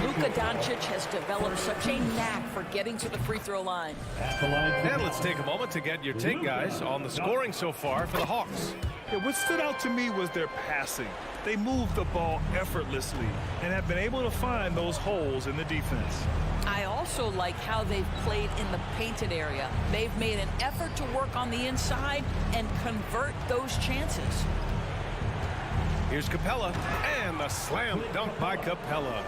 Luka Doncic has developed such a knack for getting to the free throw line. And let's take a moment to get your take, guys, on the scoring so far for the Hawks. Yeah, what stood out to me was their passing. They moved the ball effortlessly and have been able to find those holes in the defense. I also like how they've played in the painted area. They've made an effort to work on the inside and convert those chances. Here's Capella, and the slam dunk by Capella.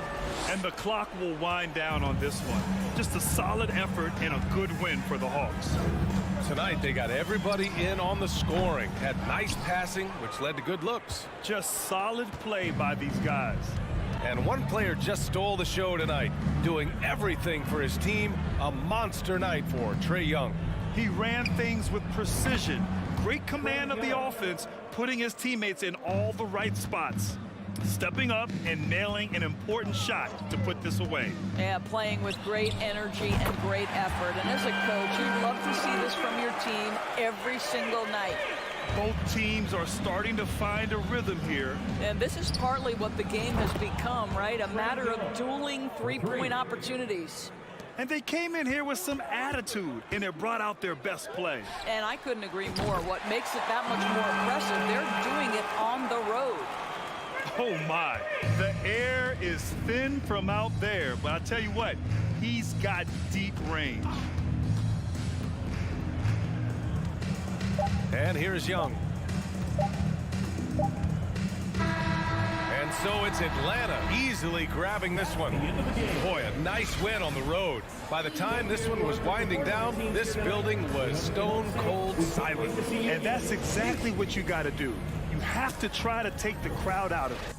And the clock will wind down on this one. Just a solid effort and a good win for the Hawks. Tonight, they got everybody in on the scoring. Had nice passing, which led to good looks. Just solid play by these guys. And one player just stole the show tonight, doing everything for his team. A monster night for Trae Young. He ran things with precision. Great command of the offense, putting his teammates in all the right spots. Stepping up and nailing an important shot to put this away. Yeah, playing with great energy and great effort. And as a coach, you'd love to see this from your team every single night. Both teams are starting to find a rhythm here. And this is partly what the game has become, right? A matter of dueling three-point opportunities. And they came in here with some attitude, and it brought out their best play. And I couldn't agree more. What makes it that much more impressive, they're doing it on the road. Oh, my. The air is thin from out there, but I tell you what, he's got deep range. And here's Young. And so it's Atlanta easily grabbing this one. Boy, a nice win on the road. By the time this one was winding down, this building was stone cold silent. And that's exactly what you got to do. You have to try to take the crowd out of it.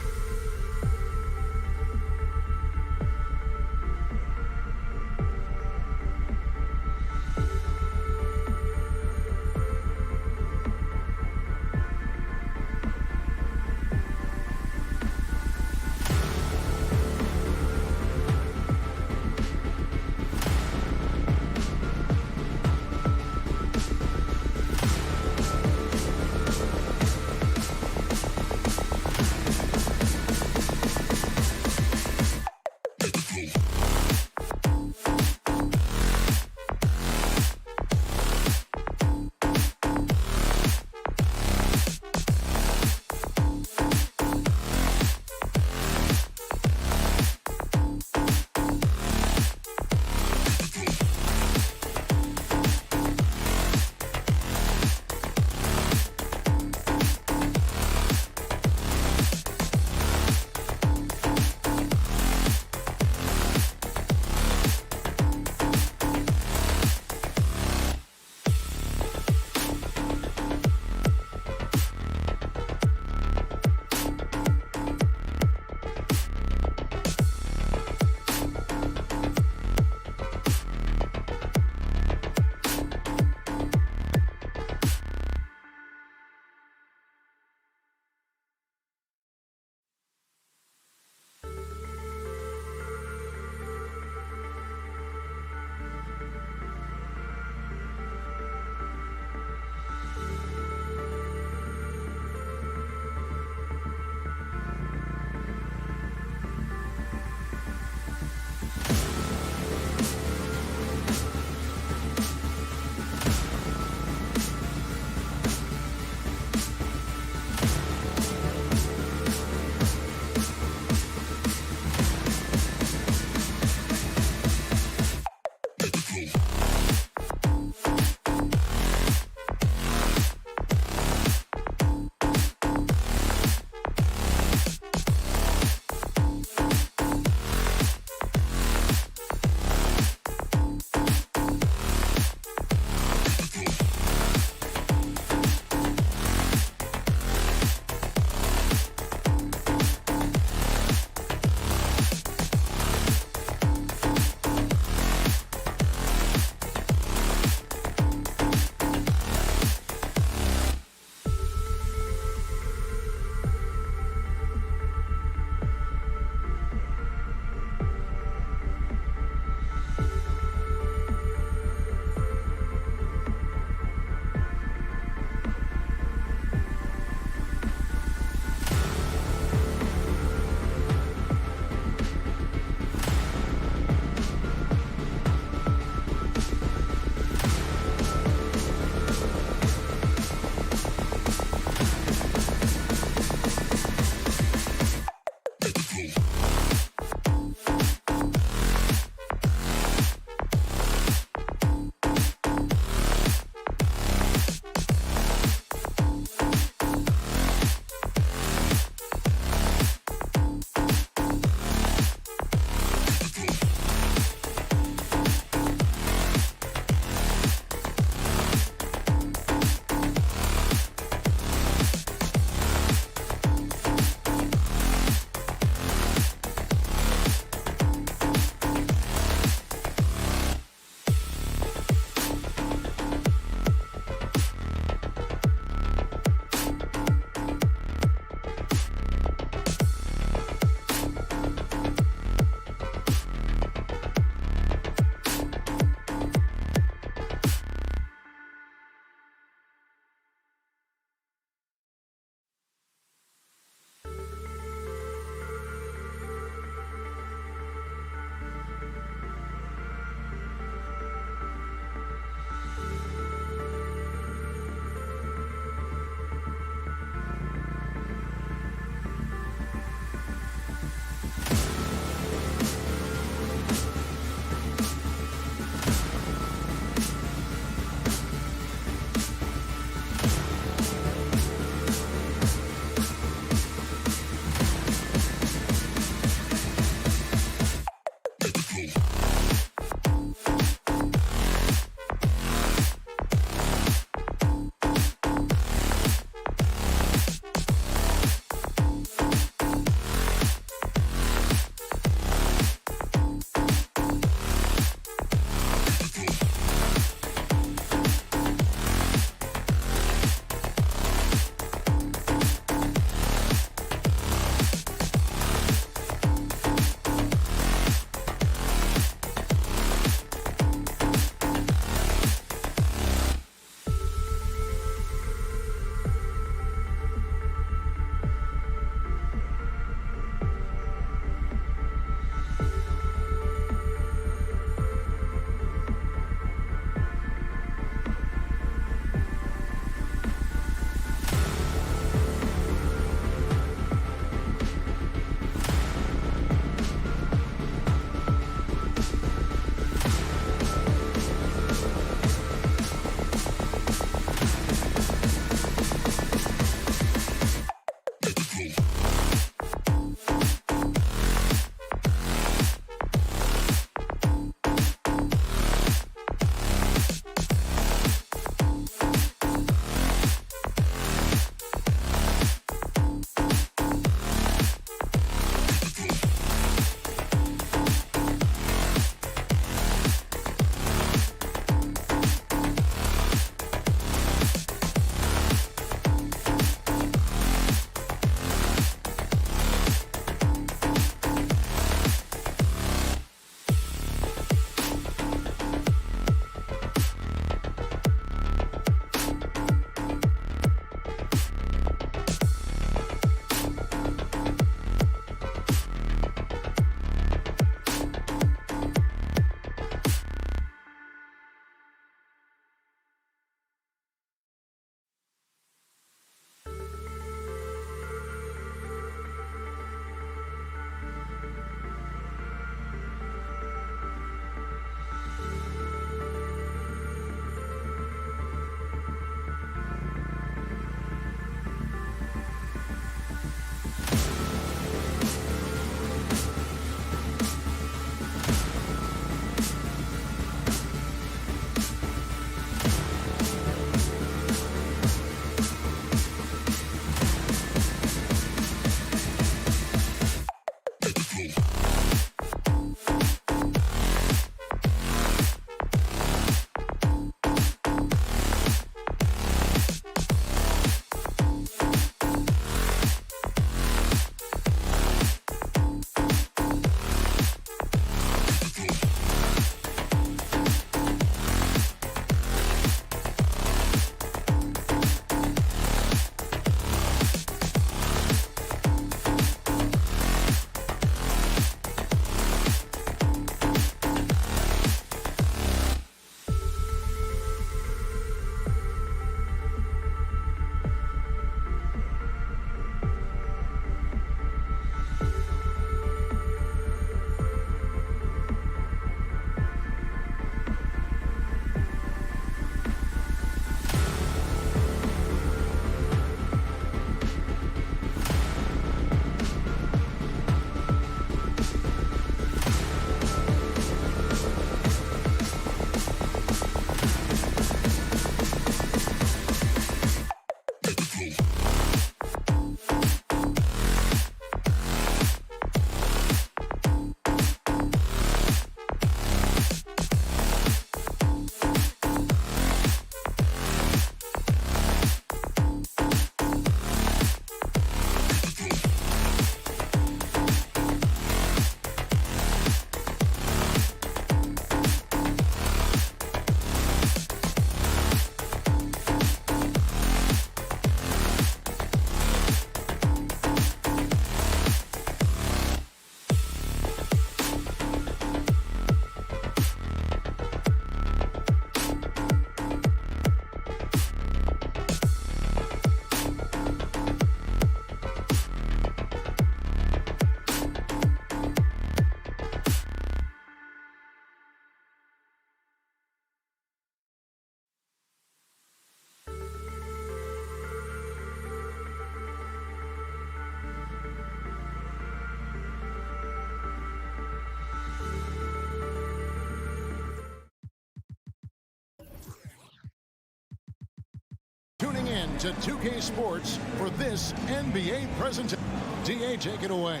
in to 2K Sports for this NBA presentation. DA, take it away.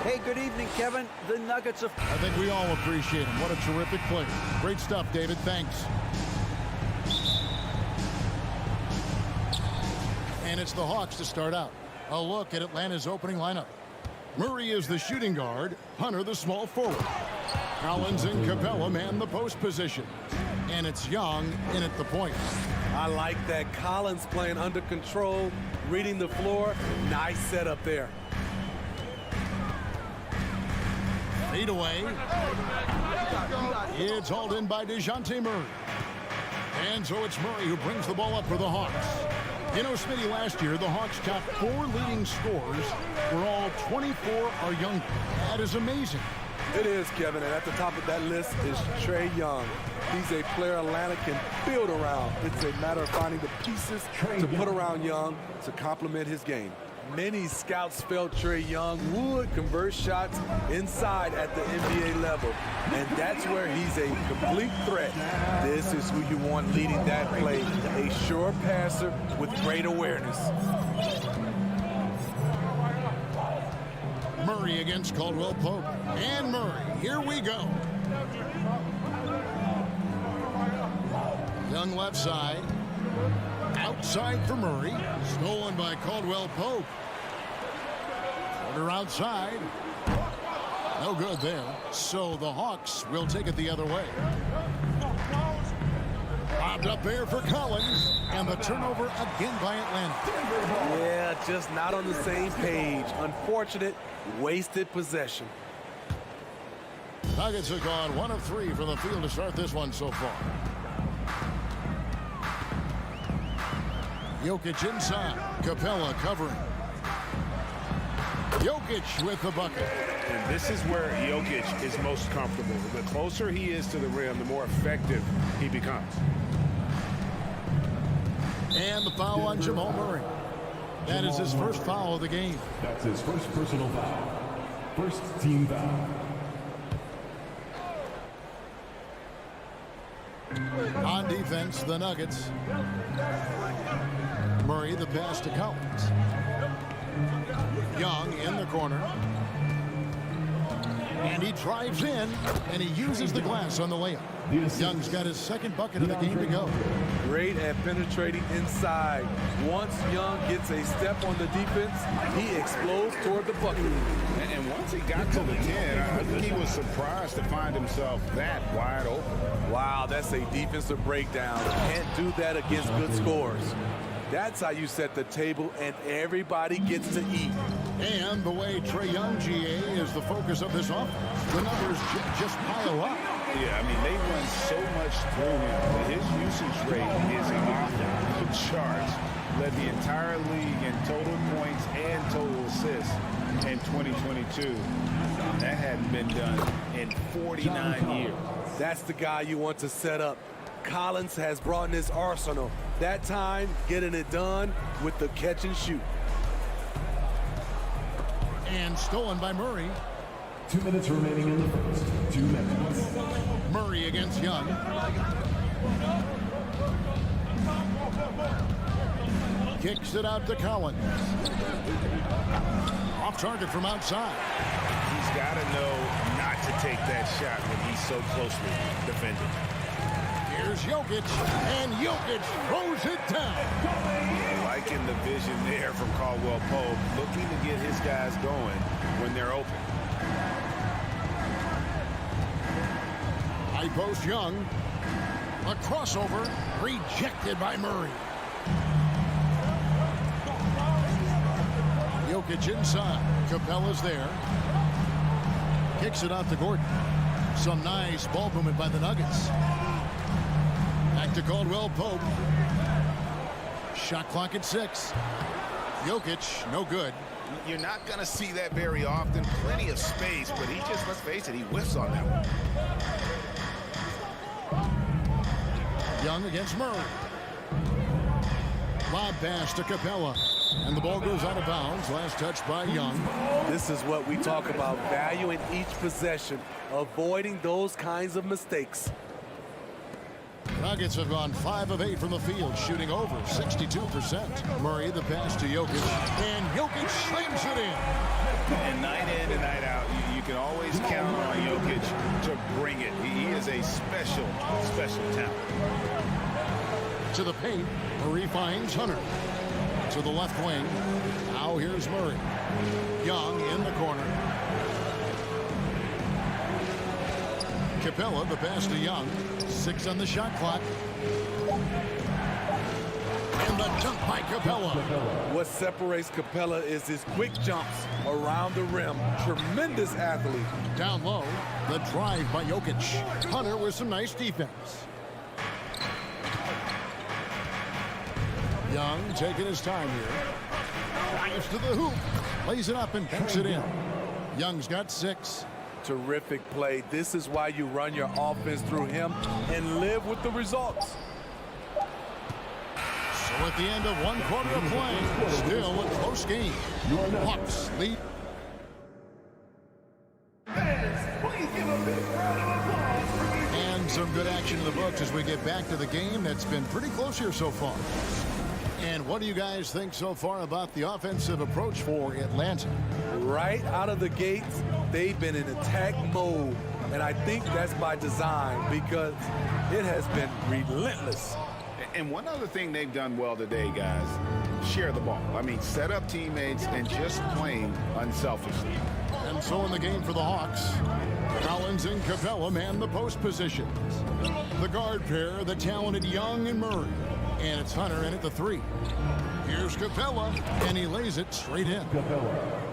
Hey, good evening, Kevin. The Nuggets of... I think we all appreciate him. What a terrific player. Great stuff, David. Thanks. And it's the Hawks to start out. A look at Atlanta's opening lineup. Murray is the shooting guard. Hunter the small forward. Collins and Capella man the post position. And it's Young in at the point. I like that. Collins playing under control, reading the floor. Nice setup there. Fade away. It's hauled in by DeJounte Murray. And so it's Murray who brings the ball up for the Hawks. You know, Smitty, last year, the Hawks' top 4 leading scorers were all 24 or younger. That is amazing. It is, Kevin, and at the top of that list is Trae Young. He's a player Atlanta can build around. It's a matter of finding the pieces to put around Young to complement his game. Many scouts felt Trae Young would convert shots inside at the NBA level, and that's where he's a complete threat. This is who you want leading that play, a sure passer with great awareness. Murray against Caldwell Pope. And Murray, here we go. Young left side. Outside for Murray. Stolen by Caldwell Pope. Quarter outside. No good there. So the Hawks will take it the other way. Popped up there for Collins. And the turnover again by Atlanta. Yeah, just not on the same page. Unfortunate, wasted possession. Nuggets have gone 1 of 3 from the field to start this one so far. Jokic inside. Capella covering. Jokic with the bucket. And this is where Jokic is most comfortable. The closer he is to the rim, the more effective he becomes. And the foul on Jamal Murray. That is his first foul of the game. That's his first personal foul. First team foul. On defense, the Nuggets. Murray the pass to Collins. Young in the corner. And he drives in, and he uses the glass on the layup. Young's got his second bucket of the game to go. Great at penetrating inside. Once Young gets a step on the defense, he explodes toward the bucket. And once he got to the 10, I think he was surprised to find himself that wide open. Wow, that's a defensive breakdown. Can't do that against good scorers. That's how you set the table, and everybody gets to eat. And the way Trae Young, GA, is the focus of this offense. The numbers just pile up. Yeah, I mean, they run so much through him, but his usage rate is off the charts. Led the entire league in total points and total assists in 2022. That hadn't been done in 49 years. That's the guy you want to set up. Collins has brought in his arsenal. That time, getting it done with the catch and shoot. And stolen by Murray. 2 minutes remaining in the first. 2 minutes. Murray against Young. Kicks it out to Collins. Off target from outside. He's got to know not to take that shot when he's so closely defended. Here's Jokic, and Jokic throws it down. Liking the vision there from Caldwell Pope, looking to get his guys going when they're open. High post Young. A crossover rejected by Murray. Jokic inside. Capella's there. Kicks it out to Gordon. Some nice ball movement by the Nuggets. Back to Caldwell Pope. Shot clock at 6. Jokic, no good. You're not going to see that very often. Plenty of space, but he just, let's face it, he whiffs on that one. Young against Murray. Lob pass to Capella. And the ball goes out of bounds. Last touch by Young. This is what we talk about, valuing each possession, avoiding those kinds of mistakes. Nuggets have gone 5 of 8 from the field, shooting over 62%. Murray, the pass to Jokic, and Jokic slams it in. And night in and night out, you can always count on Jokic to bring it. He is a special, special talent. To the paint, Murray finds Hunter. To the left wing, now here's Murray. Young in the corner. Capella, the pass to Young. 6 on the shot clock. And the dunk by Capella. What separates Capella is his quick jumps around the rim. Tremendous athlete. Down low, the drive by Jokic. Hunter with some nice defense. Young taking his time here. Drives to the hoop. Lays it up and dunks it in. Young's got 6. Terrific play. This is why you run your offense through him and live with the results. So at the end of 1 quarter of play, still a close game. Hawks lead. And some good action in the books as we get back to the game that's been pretty close here so far. And what do you guys think so far about the offensive approach for Atlanta? Right out of the gates, they've been in attack mode. And I think that's by design because it has been relentless. And one other thing they've done well today, guys, share the ball. I mean, set up teammates and just playing unselfishly. And so in the game for the Hawks, Collins and Capella man the post positions. The guard pair, the talented Young and Murray. And it's Hunter in at the 3. Here's Capella, and he lays it straight in.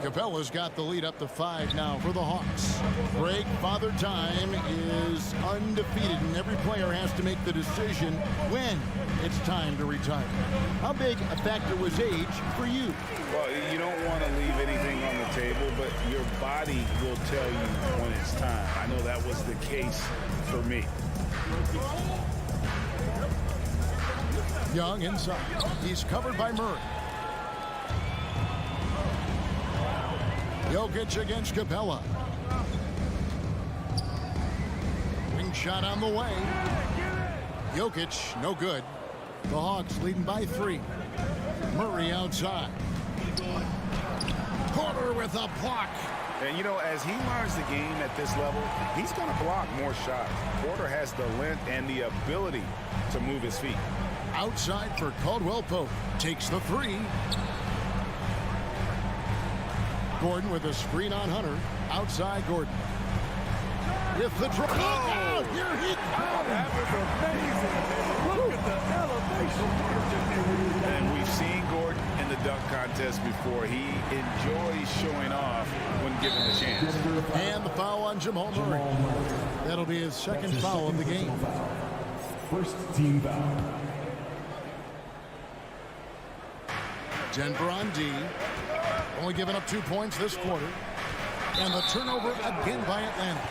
Capella's got the lead up to 5 now for the Hawks. Greg, Father Time is undefeated, and every player has to make the decision when it's time to retire. How big a factor was age for you? Well, you don't want to leave anything on the table, but your body will tell you when it's time. I know that was the case for me. Young inside. He's covered by Murray. Jokic against Capella. Wing shot on the way. Jokic, no good. The Hawks leading by 3. Murray outside. Porter with a block. And, you know, as he learns the game at this level, he's going to block more shots. Porter has the length and the ability to move his feet. Outside for Caldwell Pope. Takes the 3. Gordon with a screen on Hunter. Outside Gordon. With the draw. Oh, here he comes. That was amazing. Look at the elevation. And we've seen Gordon in the dunk contest before. He enjoys showing off when given the chance. And the foul on Jamal Murray. That'll be his second foul of the game. First team foul. Denver on D. Only giving up 2 points this quarter. And the turnover again by Atlanta.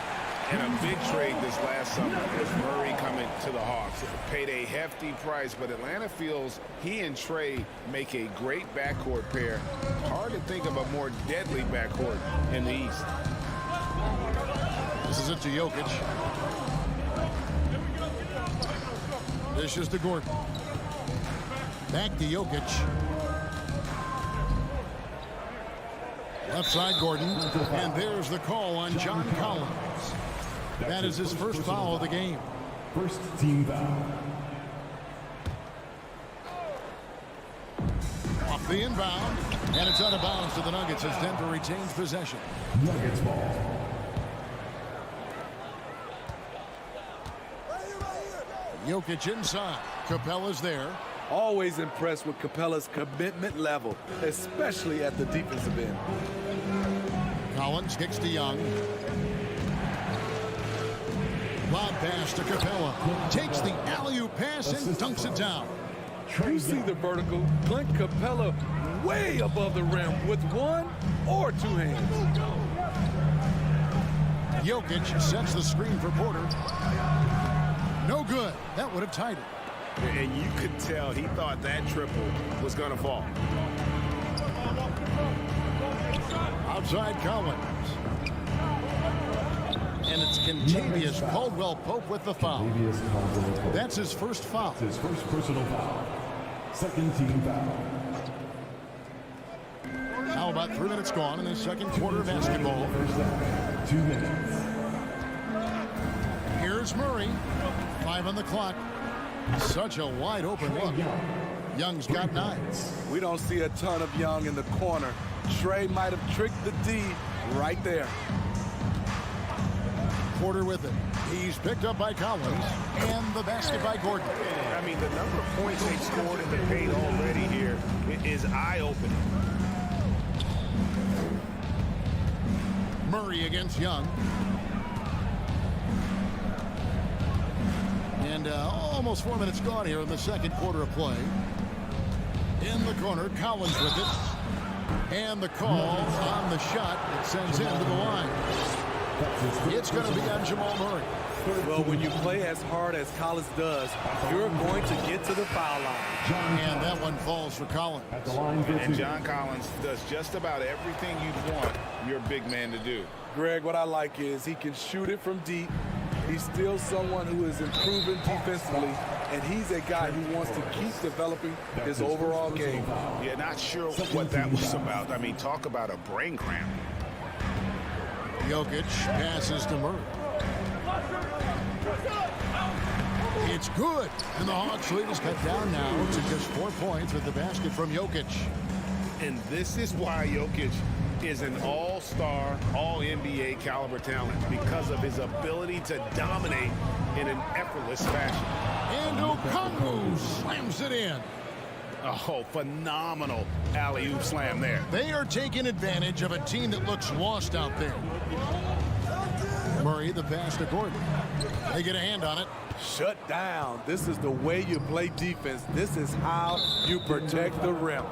And a big trade this last summer with Murray coming to the Hawks. Paid a hefty price, but Atlanta feels he and Trey make a great backcourt pair. Hard to think of a more deadly backcourt in the East. This is it to Jokic. This is to Gordon. Back to Jokic. Left side Gordon. And there's the call on John Collins. That is his first foul of the game. First team foul. Off the inbound. And it's out of bounds to the Nuggets as Denver retains possession. Nuggets ball. Jokic inside. Capella's there. Always impressed with Capella's commitment level, especially at the defensive end. Collins kicks to Young. Lob pass to Capella. Takes the alley-oop pass and dunks it down. You see the vertical. Clint Capella way above the rim with 1 or 2 hands. Jokic sets the screen for Porter. No good. That would have tied it. And you could tell he thought that triple was going to fall. Outside Collins. And it's Contavious Caldwell-Pope with the foul. That's his first foul. His first personal foul. Second team foul. Now about 3 minutes gone in the second quarter of basketball. 2 minutes. Here's Murray. 5 on the clock. Such a wide open look. Young's got 9. We don't see a ton of Young in the corner. Trey might have tricked the D right there. Porter with it. He's picked up by Collins. And the basket by Gordon. I mean, the number of points they've scored in the paint already here is eye-opening. Murray against Young. And almost 4 minutes gone here in the second quarter of play. In the corner, Collins with it. And the call on the shot. It sends him to the line. It's going to be on Jamal Murray. Well, when you play as hard as Collins does, you're going to get to the foul line. And that one falls for Collins. And John Collins does just about everything you'd want your big man to do. Greg, what I like is he can shoot it from deep. He's still someone who is improving defensively, and he's a guy who wants to keep developing his overall game. Yeah, not sure what that was about. I mean, talk about a brain cramp. Jokic passes to Murray. It's good. And the Hawks lead is cut down now to just 4 points with the basket from Jokic. And this is why Jokic is an all-star, all-NBA caliber talent, because of his ability to dominate in an effortless fashion. And Okongwu slams it in. Oh, phenomenal alley-oop slam there. They are taking advantage of a team that looks lost out there. Murray, the pass to Gordon. They get a hand on it. Shut down. This is the way you play defense. This is how you protect the rim.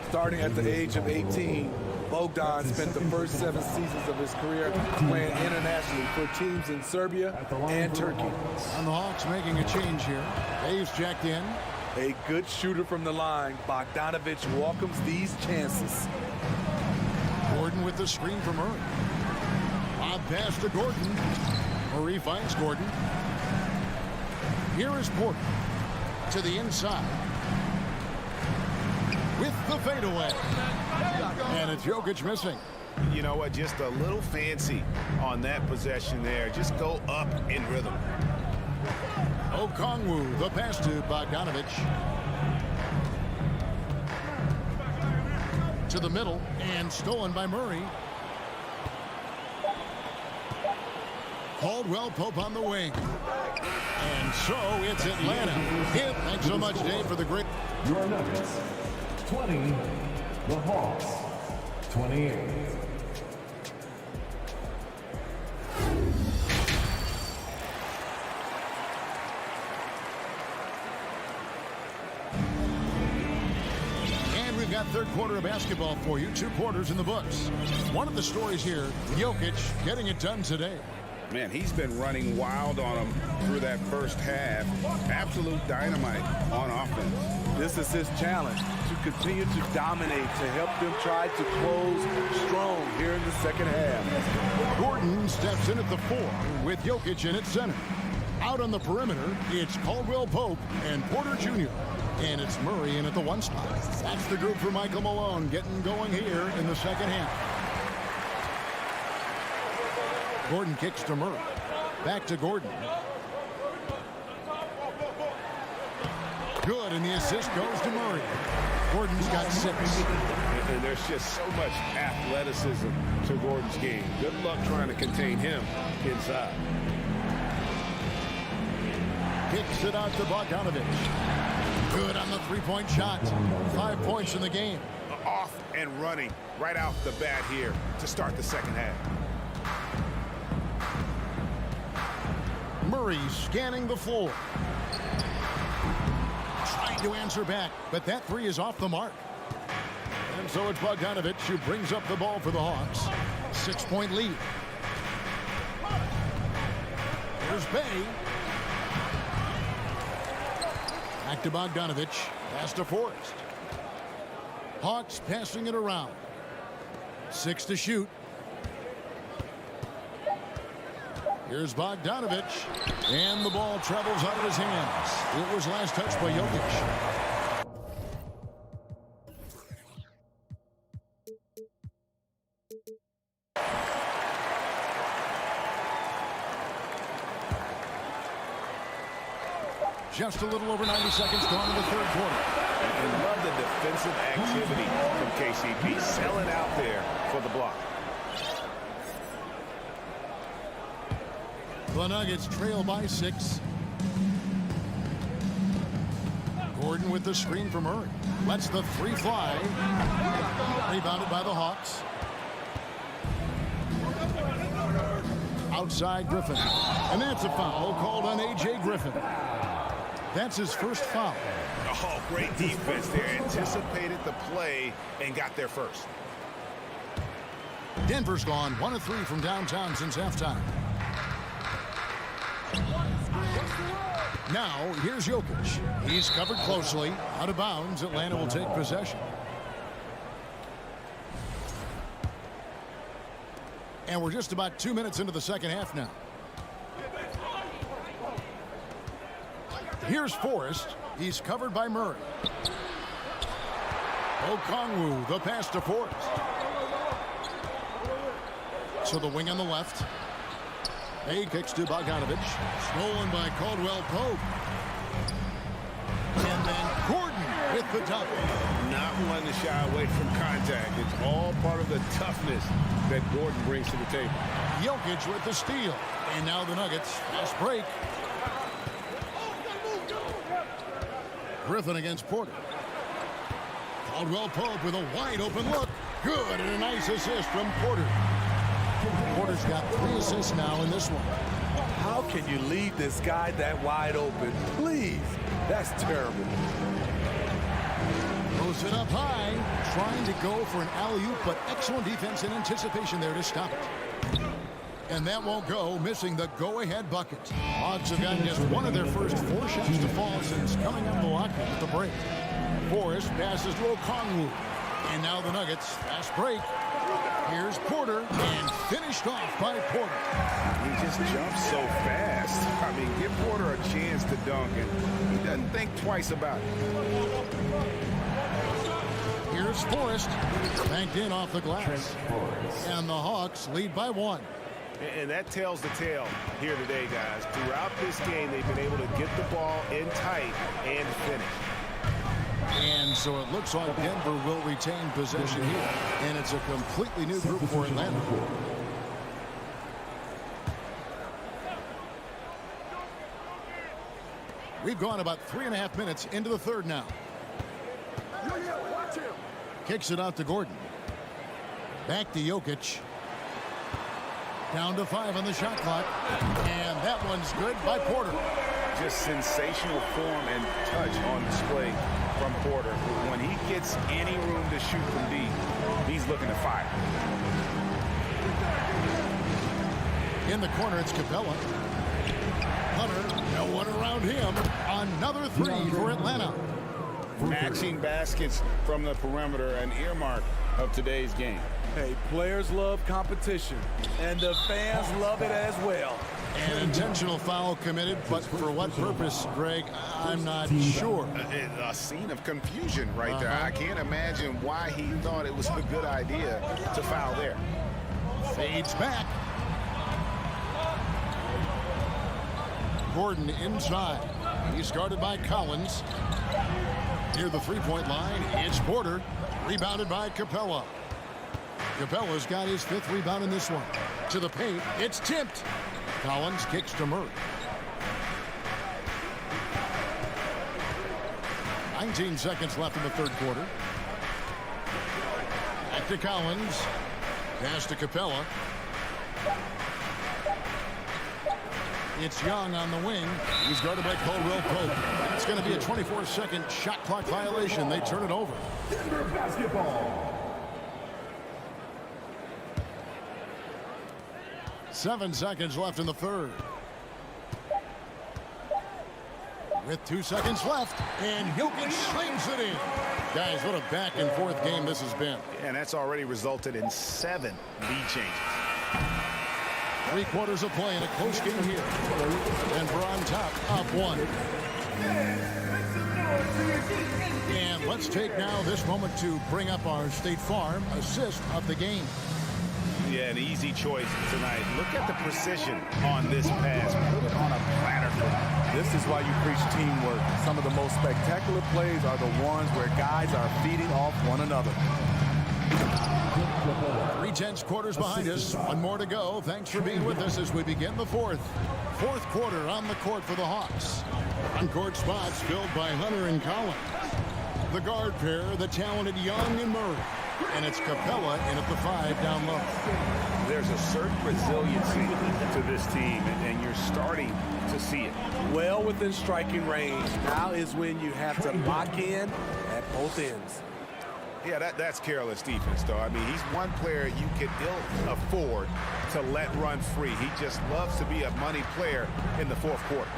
Starting at the age of 18, Bogdan spent the first 7 seasons of his career playing internationally for teams in Serbia and Turkey. And the Hawks making a change here. Dave's jacked in. A good shooter from the line. Bogdanovich welcomes these chances. Gordon with the screen for Murray. Lob pass to Gordon. Murray finds Gordon. Here is Porter to the inside with the fadeaway. And it's Jokic missing. You know what? Just a little fancy on that possession there. Just go up in rhythm. Okongwu, the pass to Bogdanovich. To the middle and stolen by Murray. Caldwell-Pope on the wing. And so it's Atlanta. Thanks so much, Dave, for the great. Your Nuggets, 20. The Hawks, 28. And we've got third quarter of basketball for you. 2 quarters in the books. One of the stories here, Jokic getting it done today. Man, he's been running wild on him through that first half. Absolute dynamite on offense. This is his challenge, to continue to dominate, to help them try to close strong here in the second half. Gordon steps in at the 4 with Jokic in at center. Out on the perimeter, it's Caldwell-Pope and Porter Jr. And it's Murray in at the 1 spot. That's the group for Michael Malone getting going here in the second half. Gordon kicks to Murray. Back to Gordon. Good, and the assist goes to Murray. Gordon's got 6. And there's just so much athleticism to Gordon's game. Good luck trying to contain him inside. Kicks it out to Bogdanovich. Good on the 3-point shot. 5 points in the game. Off and running right out the bat here to start the second half. Murray scanning the floor. Trying to answer back, but that 3 is off the mark. And so it's Bogdanovich who brings up the ball for the Hawks. 6-point lead. Here's Bay. Back to Bogdanovich. Pass to Forrest. Hawks passing it around. 6 to shoot. Here's Bogdanovich. And the ball travels out of his hands. It was last touched by Jokic. Just a little over 90 seconds gone in the third quarter. And love the defensive activity from KCP. Selling out there for the block. The Nuggets trail by 6. Gordon with the screen from Murray. Lets the three fly. Rebounded by the Hawks. Outside Griffin. And that's a foul called on A.J. Griffin. That's his first foul. Oh, great defense there. Anticipated the play and got there first. Denver's gone 1 of 3 from downtown since halftime. Now, here's Jokic. He's covered closely. Out of bounds, Atlanta will take possession. And we're just about 2 minutes into the second half now. Here's Forrest. He's covered by Murray. Okongwu, the pass to Forrest. So the wing on the left. A kicks to Bogdanovich. Stolen by Caldwell Pope. And then Gordon with the dunk. Not one to shy away from contact. It's all part of the toughness that Gordon brings to the table. Jokic with the steal. And now the Nuggets. Fast break. Griffin against Porter. Caldwell Pope with a wide open look. Good, and a nice assist from Porter. Porter's got 3 assists now in this one. How can you leave this guy that wide open? Please. That's terrible. Throws it up high. Trying to go for an alley-oop, but excellent defense and anticipation there to stop it. And that won't go, missing the go-ahead bucket. Hawks have gotten just one of their first 4 shots to fall since coming out of the locker at the break. Forrest passes to Okongwu. And now the Nuggets, fast break. Here's Porter, and finished off by Porter. He just jumps so fast. I mean, give Porter a chance to dunk, and he doesn't think twice about it. Here's Forrest, banked in off the glass. And the Hawks lead by 1. And that tells the tale here today, guys. Throughout this game, they've been able to get the ball in tight and finish. And so it looks like Denver will retain possession here. And it's a completely new group for Atlanta. We've gone about 3.5 minutes into the third now. Kicks it out to Gordon. Back to Jokic. Down to 5 on the shot clock. And that one's good by Porter. Just sensational form and touch on display from Porter. When he gets any room to shoot from deep, he's looking to fire. In the corner, it's Capella. Hunter, no one around him. Another 3 for Atlanta. Matching baskets from the perimeter, an earmark of today's game. Hey, players love competition, and the fans love it as well. An intentional foul committed, but for what purpose, Greg, I'm not sure. A scene of confusion right there. I can't imagine why he thought it was a good idea to foul there. Fades back. Gordon inside. He's guarded by Collins. Near the three-point line, it's Porter. Rebounded by Capella. Capella's got his 5th rebound in this one. To the paint, it's tipped. Collins kicks to Murray. 19 seconds left in the third quarter. Back to Collins. Pass to Capella. It's Young on the wing. He's guarded by Caldwell Pope. It's going to be a 24-second shot clock violation. They turn it over. Denver basketball. 7 seconds left in the third. With 2 seconds left, and Jokic slings it in. Guys, what a back-and-forth game this has been. And that's already resulted in 7 lead changes. 3/4 of play in a close game here. And we're on top, up 1. And let's take now this moment to bring up our State Farm assist of the game. Yeah, an easy choice tonight. Look at the precision on this pass. Put it on a platter. This is why you preach teamwork. Some of the most spectacular plays are the ones where guys are feeding off one another. 3/10 quarters behind us. 1 more to go. Thanks for being with us as we begin the fourth. Fourth quarter on the court for the Hawks. On-court spots filled by Hunter and Collins. The guard pair, the talented Young and Murray. And it's Capella in at the 5 down low. There's a certain resiliency to this team, and you're starting to see it. Well within striking range. Now is when you have to lock in at both ends. Yeah, that's careless defense, though. I mean, he's one player you can ill afford to let run free. He just loves to be a money player in the fourth quarter.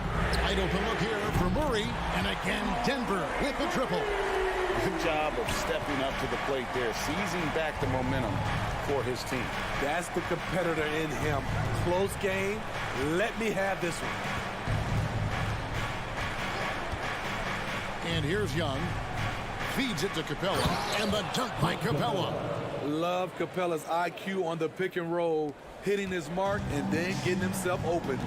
Wide open look here for Murray. And again, Denver with the triple. Good job of stepping up to the plate there, seizing back the momentum for his team. That's the competitor in him. Close game. Let me have this one. And here's Young. Feeds it to Capella. And the dunk by Capella. Love Capella's IQ on the pick and roll, hitting his mark and then getting himself open.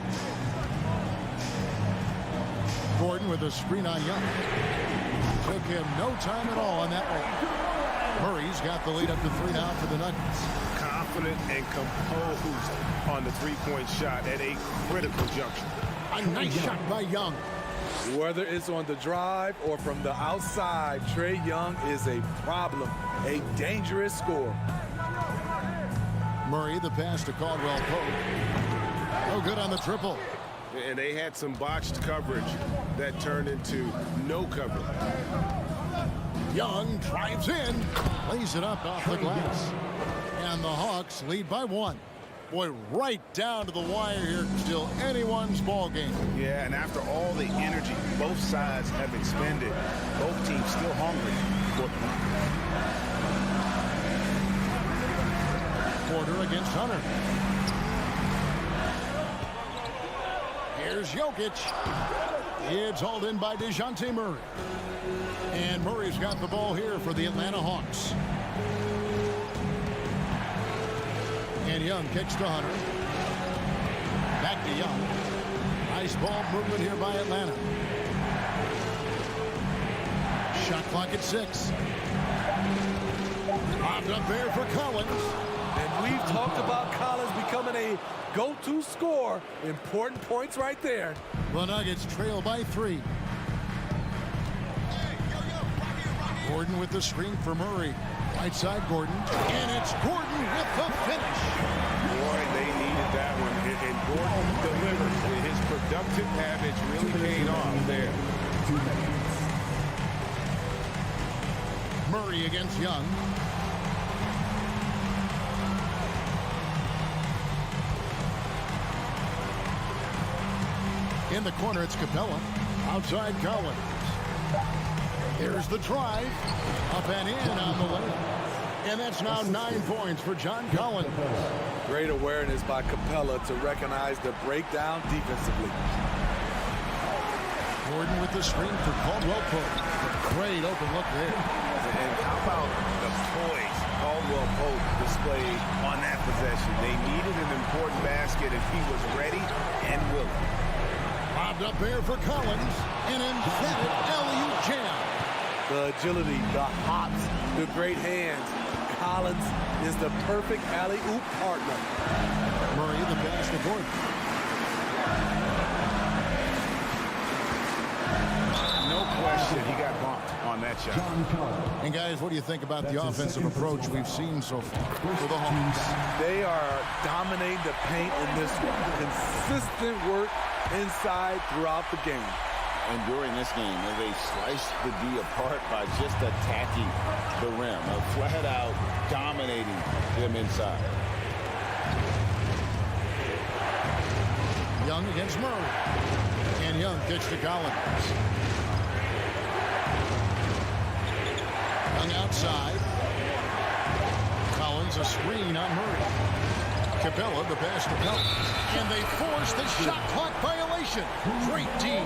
Gordon with a screen on Young. Took him no time at all on that one. Murray's got the lead up to 3 now for the Nuggets. Confident and composed on the three-point shot at a critical juncture. A nice shot by Young. Whether it's on the drive or from the outside, Trae Young is a problem, a dangerous scorer. Murray, the pass to Caldwell Pope. No good on the triple. And they had some botched coverage that turned into no coverage. Young drives in, lays it up off the glass. And the Hawks lead by 1. Boy, right down to the wire here. Still anyone's ball game. Yeah, and after all the energy both sides have expended, both teams still hungry for the Porter against Hunter. Here's Jokic. It's hauled in by DeJounte Murray. And Murray's got the ball here for the Atlanta Hawks. And Young kicks to Hunter. Back to Young. Nice ball movement here by Atlanta. Shot clock at 6. Popped up there for Collins. And we've talked about Collins becoming a go-to scorer. Important points right there. The Nuggets trail by 3. Gordon with the screen for Murray. Right side Gordon. And it's Gordon with the finish. Boy, they needed that one. And Gordon delivered. His productive habits really paid off there. Murray against Young. In the corner, it's Capella. Outside Collins. Here's the drive. Up and in on the layup. And that's now 9 points for John Collins. Great awareness by Capella to recognize the breakdown defensively. Gordon with the screen for Caldwell Pope. Great open look there. And how about the poise Caldwell Pope displayed on that possession? They needed an important basket and he was ready and willing. Lobbed up there for Collins. An emphatic alley-oop jam. The agility, the hops, the great hands. Collins is the perfect alley-oop partner. Murray the pass to Gordon. No question he got bumped on that shot. And guys, what do you think about the offensive approach we've seen so far for the Hawks? They are dominating the paint in this consistent work inside throughout the game. And during this game, they sliced the D apart by just attacking the rim, flat out dominating them inside. Young against Murray. And Young kicks to Collins. Young outside. Collins a screen on Murray. Capella, the pass to Pelt. And they force the shot clock violation. Great team.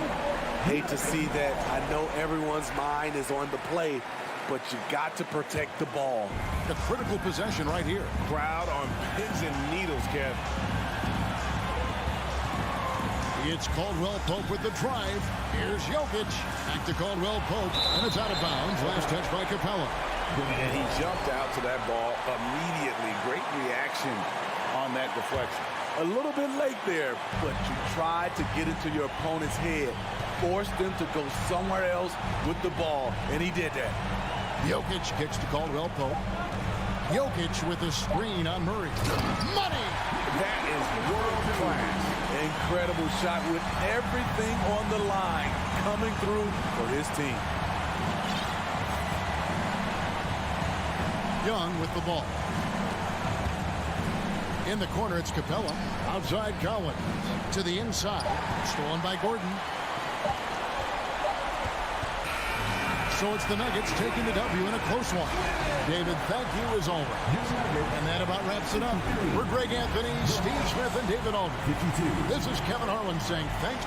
Hate to see that. I know everyone's mind is on the play, but you got to protect the ball. The critical possession right here. Crowd on pins and needles, Kev. It's Caldwell Pope with the drive. Here's Jokic. Back to Caldwell Pope, and it's out of bounds. Last touch by Capella. And he jumped out to that ball immediately. Great reaction on that deflection. A little bit late there, but you tried to get into your opponent's head. Forced them to go somewhere else with the ball, and he did that. Jokic kicks to Caldwell Pope. Jokic with the screen on Murray. Money! That is world class. Incredible shot with everything on the line coming through for his team. Young with the ball. In the corner, it's Capella. Outside, Cowan. To the inside. Stolen by Gordon. So it's the Nuggets taking the W in a close one. David, thank you as always. And that about wraps it up. For Greg Anthony, Steve Smith, and David Aldridge. This is Kevin Harlan saying thanks.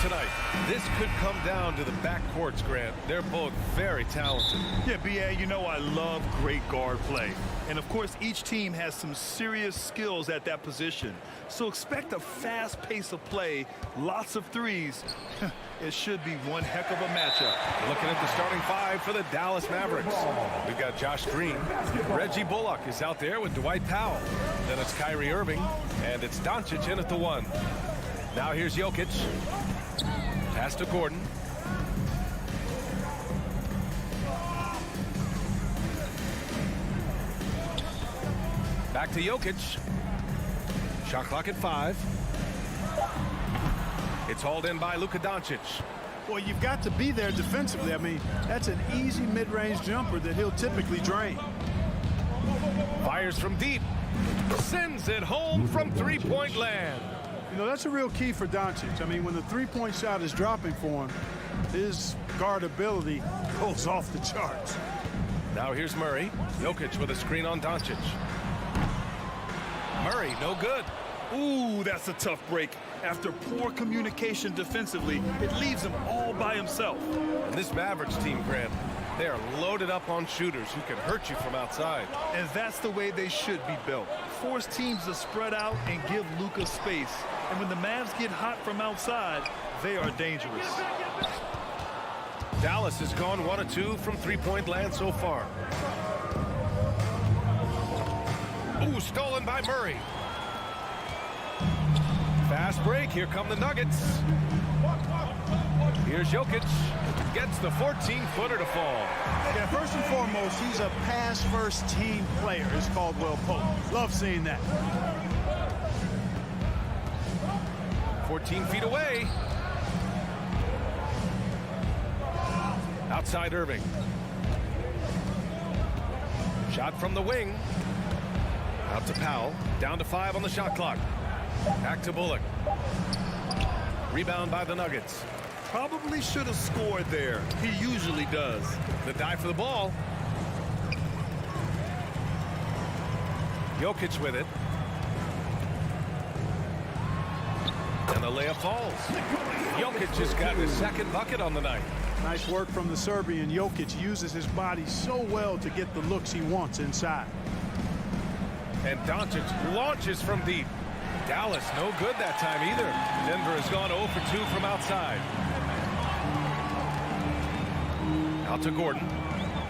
tonight. This could come down to the backcourts, Grant. They're both very talented. Yeah, B.A., you know I love great guard play. And, of course, each team has some serious skills at that position. So expect a fast pace of play, lots of threes. It should be one heck of a matchup. Looking at the starting five for the Dallas Mavericks. We've got Josh Green. Reggie Bullock is out there with Dwight Powell. Then it's Kyrie Irving. And it's Doncic in at the 1. Now here's Jokic. Pass to Gordon. Back to Jokic. Shot clock at 5. It's hauled in by Luka Doncic. Well, you've got to be there defensively. I mean, that's an easy mid-range jumper that he'll typically drain. Fires from deep. Sends it home from three-point land. You know, that's a real key for Doncic. I mean, when the three-point shot is dropping for him, his guard ability goes off the charts. Now here's Murray. Jokic with a screen on Doncic. Murray, no good. Ooh, that's a tough break. After poor communication defensively, it leaves him all by himself. And this Mavericks team, Grant, they are loaded up on shooters who can hurt you from outside. And that's the way they should be built. Force teams to spread out and give Luka space. And when the Mavs get hot from outside, they are dangerous. Dallas has gone 1 of 2 from three-point land so far. Ooh, stolen by Murray. Fast break. Here come the Nuggets. Here's Jokic. Gets the 14-footer to fall. Yeah, first and foremost, he's a pass-first team player, as Caldwell Pope. Love seeing that. 14 feet away. Outside Irving. Shot from the wing. Out to Powell. Down to 5 on the shot clock. Back to Bullock. Rebound by the Nuggets. Probably should have scored there. He usually does. The dive for the ball. Jokic with it. And the layup falls. Jokic has got his second bucket on the night. Nice work from the Serbian. Jokic uses his body so well to get the looks he wants inside. And Doncic launches from deep. Dallas no good that time either. Denver has gone 0 for 2 from outside. Out to Gordon.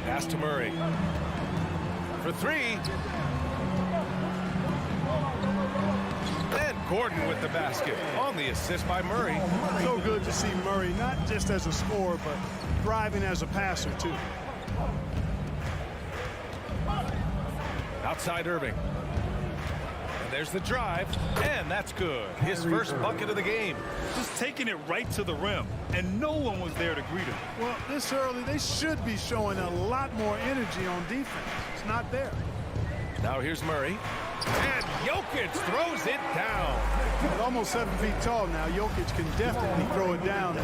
Pass to Murray. For 3. And Gordon with the basket on the assist by Murray. So good to see Murray, not just as a scorer, but thriving as a passer, too. Outside Irving. There's the drive, and that's good. His first bucket of the game. Just taking it right to the rim, and no one was there to greet him. Well, this early, they should be showing a lot more energy on defense. It's not there. Now here's Murray. And Jokic throws it down. At almost 7 feet tall now, Jokic can definitely throw it down.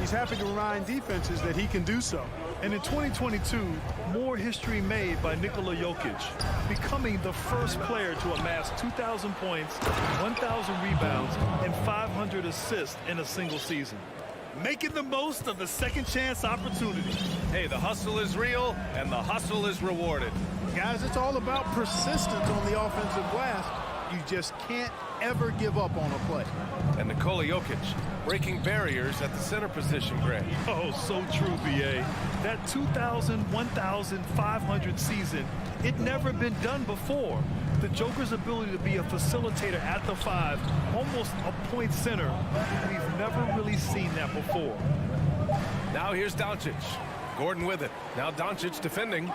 He's happy to remind defenses that he can do so. And in 2022, more history made by Nikola Jokic, becoming the first player to amass 2,000 points, 1,000 rebounds, and 500 assists in a single season. Making the most of the second chance opportunity. Hey, the hustle is real, and the hustle is rewarded. Guys, it's all about persistence on the offensive glass. You just can't ever give up on a play. And Nikola Jokic breaking barriers at the center position, Greg. Oh, so true, B.A. That 2,000, 1,500 season, it never been done before. The Joker's ability to be a facilitator at the 5, almost a point center, we've never really seen that before. Now here's Doncic. Gordon with it. Now Doncic defending.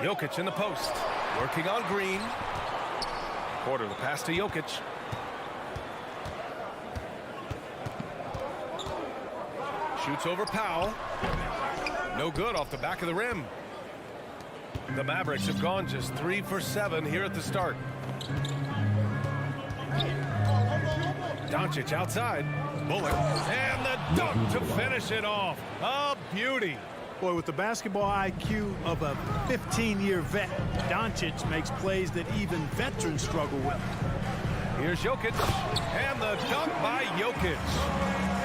Jokic in the post. Working on Green. Porter the pass to Jokic. Shoots over Powell. No good off the back of the rim. The Mavericks have gone just 3 for 7 here at the start. Doncic outside. Bullock. And the dunk to finish it off. A beauty. Boy, with the basketball IQ of a 15-year vet, Doncic makes plays that even veterans struggle with. Here's Jokic, and the dunk by Jokic.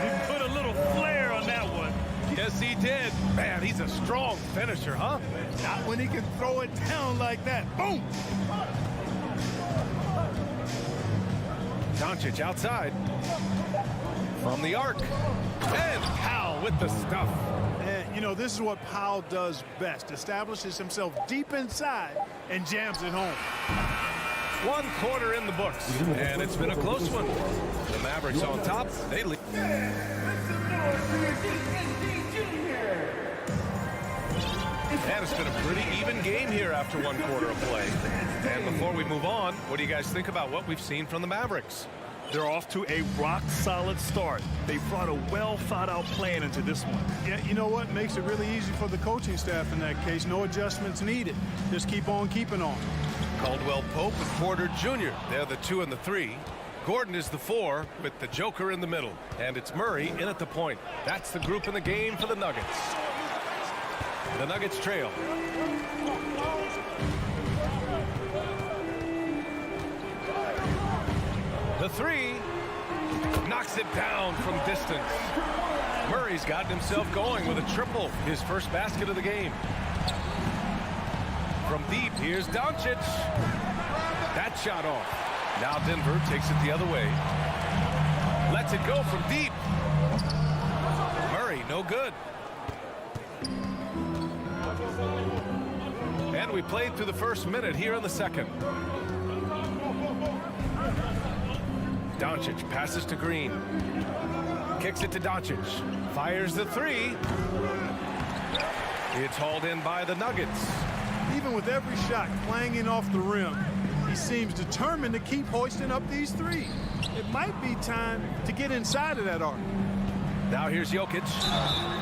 He put a little flair on that one. Yes, he did. Man, he's a strong finisher, huh? Not when he can throw it down like that. Boom! Doncic outside. From the arc. And Powell with the stuff. And, you know, this is what Powell does best. Establishes himself deep inside and jams it home. 1 quarter in the books. And it's been a close one. The Mavericks on top. They lead. And it's been a pretty even game here after 1 quarter of play. And before we move on, what do you guys think about what we've seen from the Mavericks? They're off to a rock-solid start. They brought a well-thought-out plan into this one. Yeah, you know what? Makes it really easy for the coaching staff in that case. No adjustments needed. Just keep on keeping on. Caldwell Pope and Porter Jr. They're the 2 and the 3. Gordon is the 4 with the Joker in the middle. And it's Murray in at the point. That's the group in the game for the Nuggets. The Nuggets trail. The 3 knocks it down from distance. Murray's gotten himself going with a triple, his first basket of the game. From deep, here's Doncic. That shot off. Now Denver takes it the other way. Lets it go from deep. Murray, no good. And we played through the first minute here in the second. Doncic passes to Green. Kicks it to Doncic. Fires the 3. It's hauled in by the Nuggets. Even with every shot clanging off the rim, he seems determined to keep hoisting up these threes. It might be time to get inside of that arc. Now here's Jokic.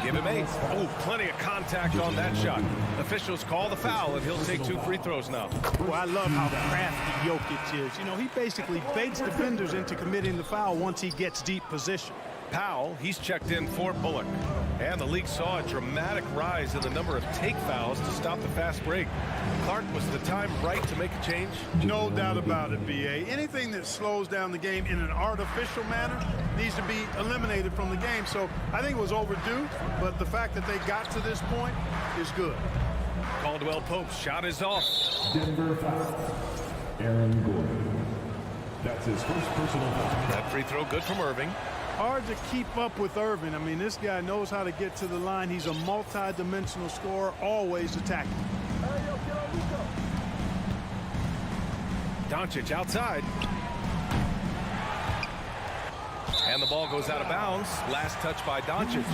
Give him 8. Oh, plenty of contact on that shot. Officials call the foul, and he'll take 2 free throws now. Well, I love how crafty Jokic is. You know, he basically baits defenders into committing the foul once he gets deep position. Powell, he's checked in for Bullock. And the league saw a dramatic rise in the number of take fouls to stop the fast break. Clark, was the time right to make a change? No doubt about it, B.A. Anything that slows down the game in an artificial manner needs to be eliminated from the game. So I think it was overdue, but the fact that they got to this point is good. Caldwell Pope's shot is off. Denver foul. Aaron Gordon. That's his first personal foul. That free throw good from Irving. Hard to keep up with Irving. I mean, this guy knows how to get to the line. He's a multi-dimensional scorer, always attacking. Doncic outside. And the ball goes out of bounds. Last touch by Doncic.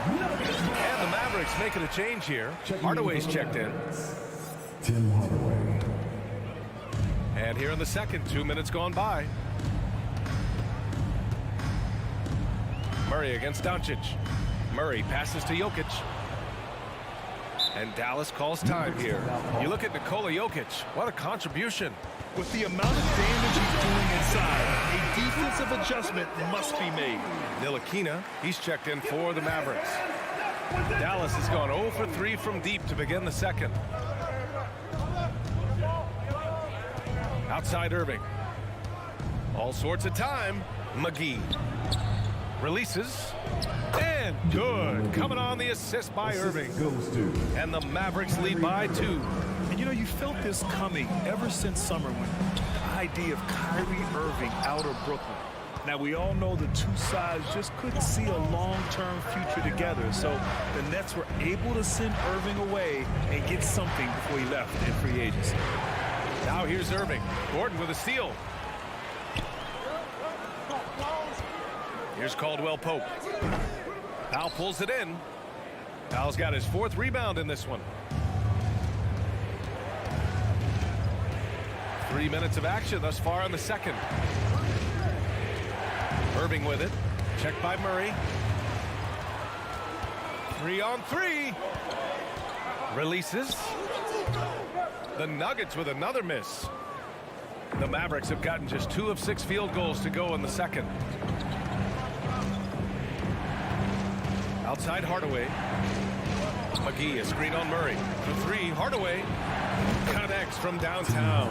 And the Mavericks making a change here. Hardaway's checked in. Tim Hardaway. And here in the second, 2 minutes gone by. Murray against Doncic. Murray passes to Jokic. And Dallas calls time here. You look at Nikola Jokic. What a contribution. With the amount of damage he's doing inside, a defensive adjustment must be made. Ntilikina, he's checked in for the Mavericks. Dallas has gone 0 for 3 from deep to begin the second. Outside Irving. All sorts of time. McGee. Releases. And good. Coming on the assist by Irving. And the Mavericks lead by 2. And you know, you felt this coming ever since summer when the idea of Kyrie Irving out of Brooklyn. Now, we all know the two sides just couldn't see a long-term future together. So the Nets were able to send Irving away and get something before he left in free agency. Now here's Irving. Gordon with a steal. Here's Caldwell Pope. Powell pulls it in. Powell's got his 4th rebound in this one. 3 minutes of action thus far in the second. Irving with it. Checked by Murray. 3 on 3. Releases. The Nuggets with another miss. The Mavericks have gotten just 2 of 6 field goals to go in the second. Outside Hardaway. McGee, a screen on Murray. For 3, Hardaway. Connects from downtown.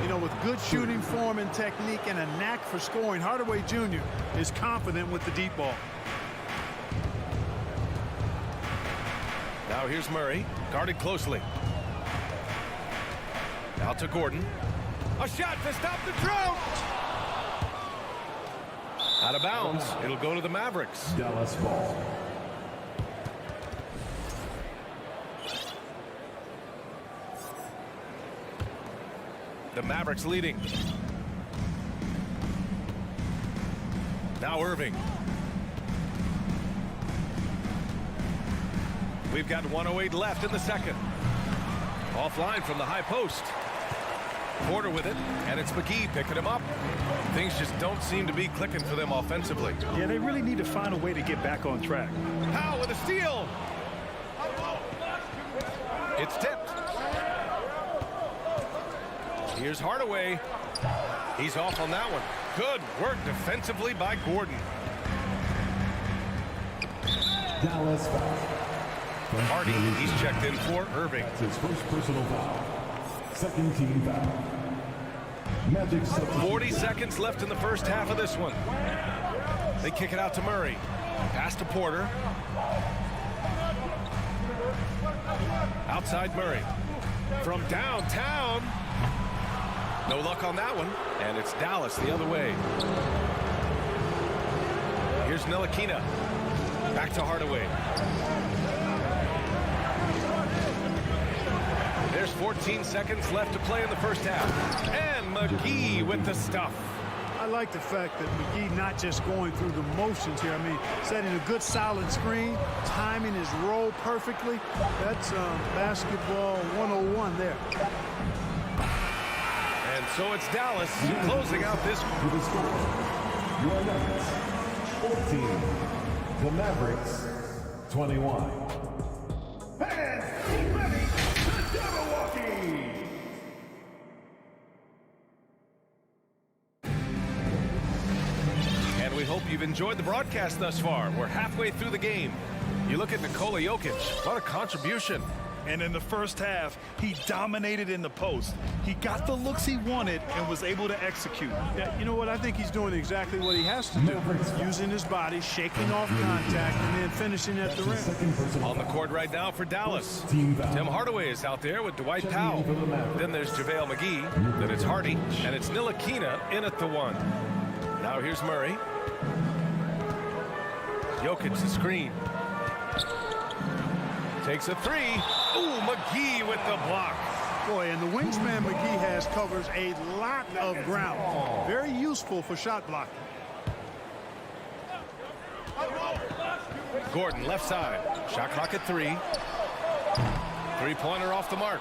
You know, with good shooting form and technique and a knack for scoring, Hardaway Jr. is confident with the deep ball. Now here's Murray, guarded closely. Out to Gordon. A shot to stop the drought. Out of bounds. It'll go to the Mavericks. Dallas ball. The Mavericks leading. Now Irving. We've got 1:08 left in the second. Offline from the high post. Porter with it, and it's McGee picking him up. Things just don't seem to be clicking for them offensively. Yeah, they really need to find a way to get back on track. Powell with a steal. It's tipped. Here's Hardaway. He's off on that one. Good work defensively by Gordon. Dallas foul. Hardy, he's checked in for Irving. That's his first personal foul. Second team foul. Magic 40 seconds left in the first half of this one. They kick it out to Murray. Pass to Porter. Outside Murray. From downtown. No luck on that one. And it's Dallas the other way. Here's Ntilikina. Back to Hardaway. There's 14 seconds left to play in the first half. And McGee with the stuff. I like the fact that McGee not just going through the motions here. I mean, setting a good solid screen, timing his roll perfectly. That's basketball 101 there. And so it's Dallas closing out this. With a score. Your Nuggets 14. The Mavericks 21. And get ready to Jabberwocky! And we hope you've enjoyed the broadcast thus far. We're halfway through the game. You look at Nikola Jokic. What a contribution. And in the first half, he dominated in the post. He got the looks he wanted and was able to execute. Yeah, you know what? I think he's doing exactly what he has to do. Using his body, shaking off contact, and then finishing at the rim. On the court right now for Dallas. Tim Hardaway is out there with Dwight Powell. Then there's JaVale McGee. Then it's Hardy. And it's Ntilikina in at the one. Now here's Murray. Jokic the screen. Takes a three. Ooh, McGee with the block. Boy, and the wingspan McGee has covers a lot of ground. Very useful for shot blocking. Gordon left side. Shot clock at 3. Three-pointer off the mark.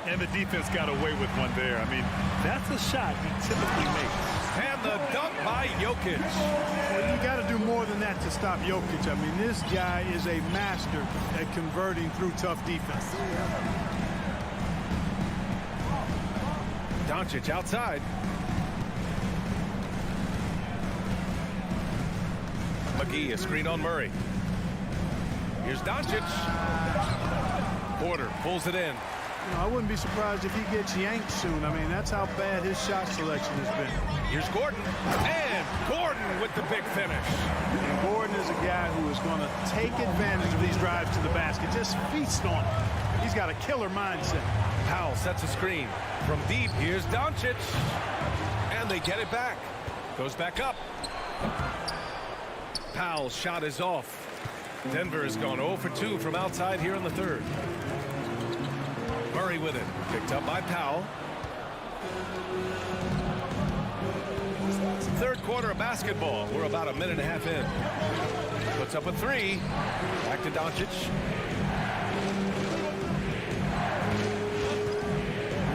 And the defense got away with one there. I mean, that's a shot he typically makes. And the dunk by Jokic. Well, you got to do more than that to stop Jokic. I mean, this guy is a master at converting through tough defense. Doncic outside. McGee, a screen on Murray. Here's Doncic. Porter pulls it in. You know, I wouldn't be surprised if he gets yanked soon. I mean, that's how bad his shot selection has been. Here's Gordon. And Gordon with the big finish. And Gordon is a guy who is going to take advantage of these drives to the basket. Just feast on it. He's got a killer mindset. Powell sets a screen. From deep, here's Doncic. And they get it back. Goes back up. Powell's shot is off. Denver has gone 0 for 2 from outside here in the third. Murray with it. Picked up by Powell. Third quarter of basketball. We're about a minute and a half in. Puts up a 3. Back to Doncic.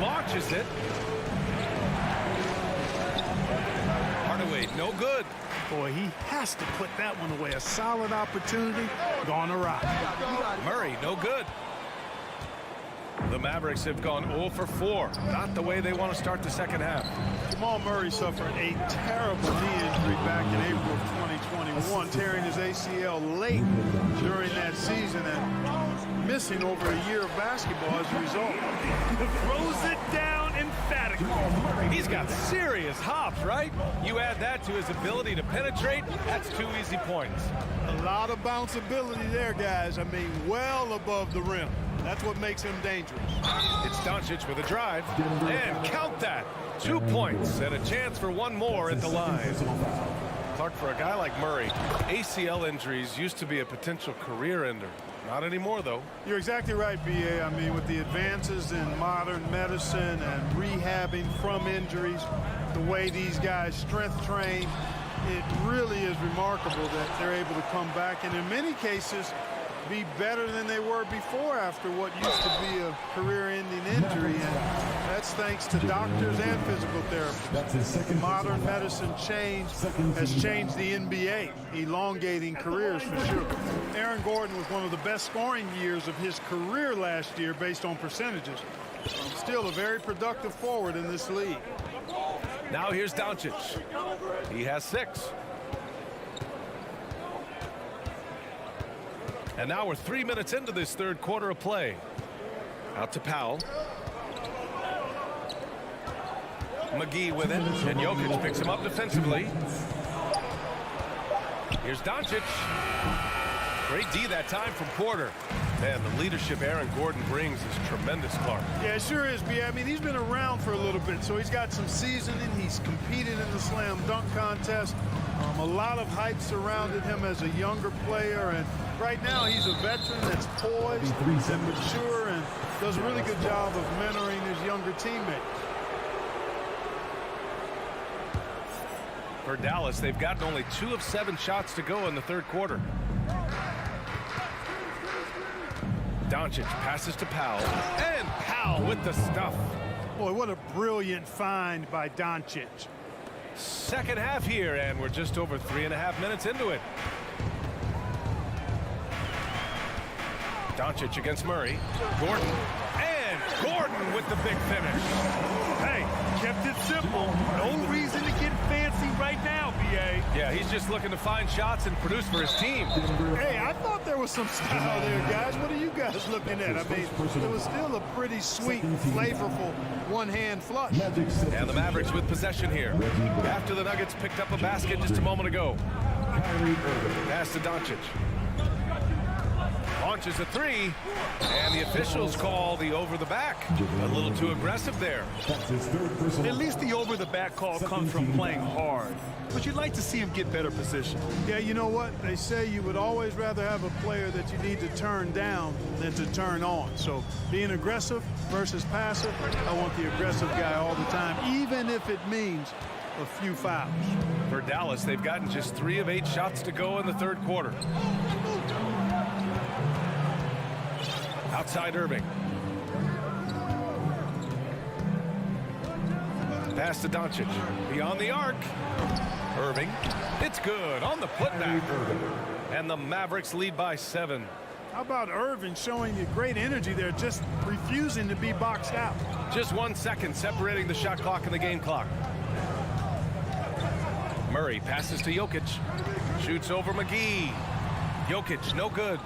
Launches it. Hardaway, no good. Boy, he has to put that one away. A solid opportunity, gone awry. Murray, no good. The Mavericks have gone 0 for 4. Not the way they want to start the second half. Jamal Murray suffered a terrible knee injury back in April of 2021, tearing his ACL late during that season and missing over a year of basketball as a result. Throws it down emphatically. He's got serious hops, right? You add that to his ability to penetrate, that's 2 easy points. A lot of bounceability there, guys. I mean, well above the rim. That's what makes him dangerous. It's Doncic with a drive, and count that. 2 points and a chance for one more at the line. Clark, for a guy like Murray, ACL injuries used to be a potential career ender. Not anymore, though. You're exactly right, B.A. I mean, with the advances in modern medicine and rehabbing from injuries, the way these guys strength train, it really is remarkable that they're able to come back and in many cases be better than they were before after what used to be a career-ending injury, and that's thanks to doctors and physical therapists. Modern medicine has changed the NBA, elongating careers for sure. Aaron Gordon was one of the best scoring years of his career last year based on percentages. Still a very productive forward in this league. Now here's Doncic. He has 6. And now we're 3 minutes into this third quarter of play. Out to Powell. McGee with it, and Jokic picks him up defensively. Here's Doncic. Great D that time from Porter. Man, the leadership Aaron Gordon brings is tremendous, Clark. Yeah, it sure is, B. I mean, he's been around for a little bit, so he's got some seasoning. He's competed in the slam dunk contest. A lot of hype surrounded him as a younger player, and right now he's a veteran that's poised and mature and does a really good job of mentoring his younger teammates. For Dallas, they've gotten only 2 of 7 shots to go in the third quarter. Doncic passes to Powell, and Powell with the stuff. Boy, what a brilliant find by Doncic. Second half here, and we're just over 3.5 minutes into it. Doncic against Murray. Gordon, and Gordon with the big finish. Hey, kept it simple. No reason to get fancy right now, B.A. Yeah, he's just looking to find shots and produce for his team. Hey, I thought there was some style there, guys. What are you guys looking at? I mean, it was still a pretty sweet, flavorful one-hand flush. And the Mavericks with possession here. After the Nuggets picked up a basket just a moment ago. Pass to Doncic. Launches a 3, and the officials call the over-the-back. A little too aggressive there. At least the over-the-back call comes from playing hard, but you'd like to see him get better position. Yeah, you know what? They say you would always rather have a player that you need to turn down than to turn on. So being aggressive versus passive, I want the aggressive guy all the time, even if it means a few fouls. For Dallas, they've gotten just 3 of 8 shots to go in the third quarter. Outside Irving. Pass to Doncic. Beyond the arc. Irving. It's good on the putback. And the Mavericks lead by 7. How about Irving showing you great energy there, just refusing to be boxed out. Just 1 second separating the shot clock and the game clock. Murray passes to Jokic. Shoots over McGee. Jokic, no good.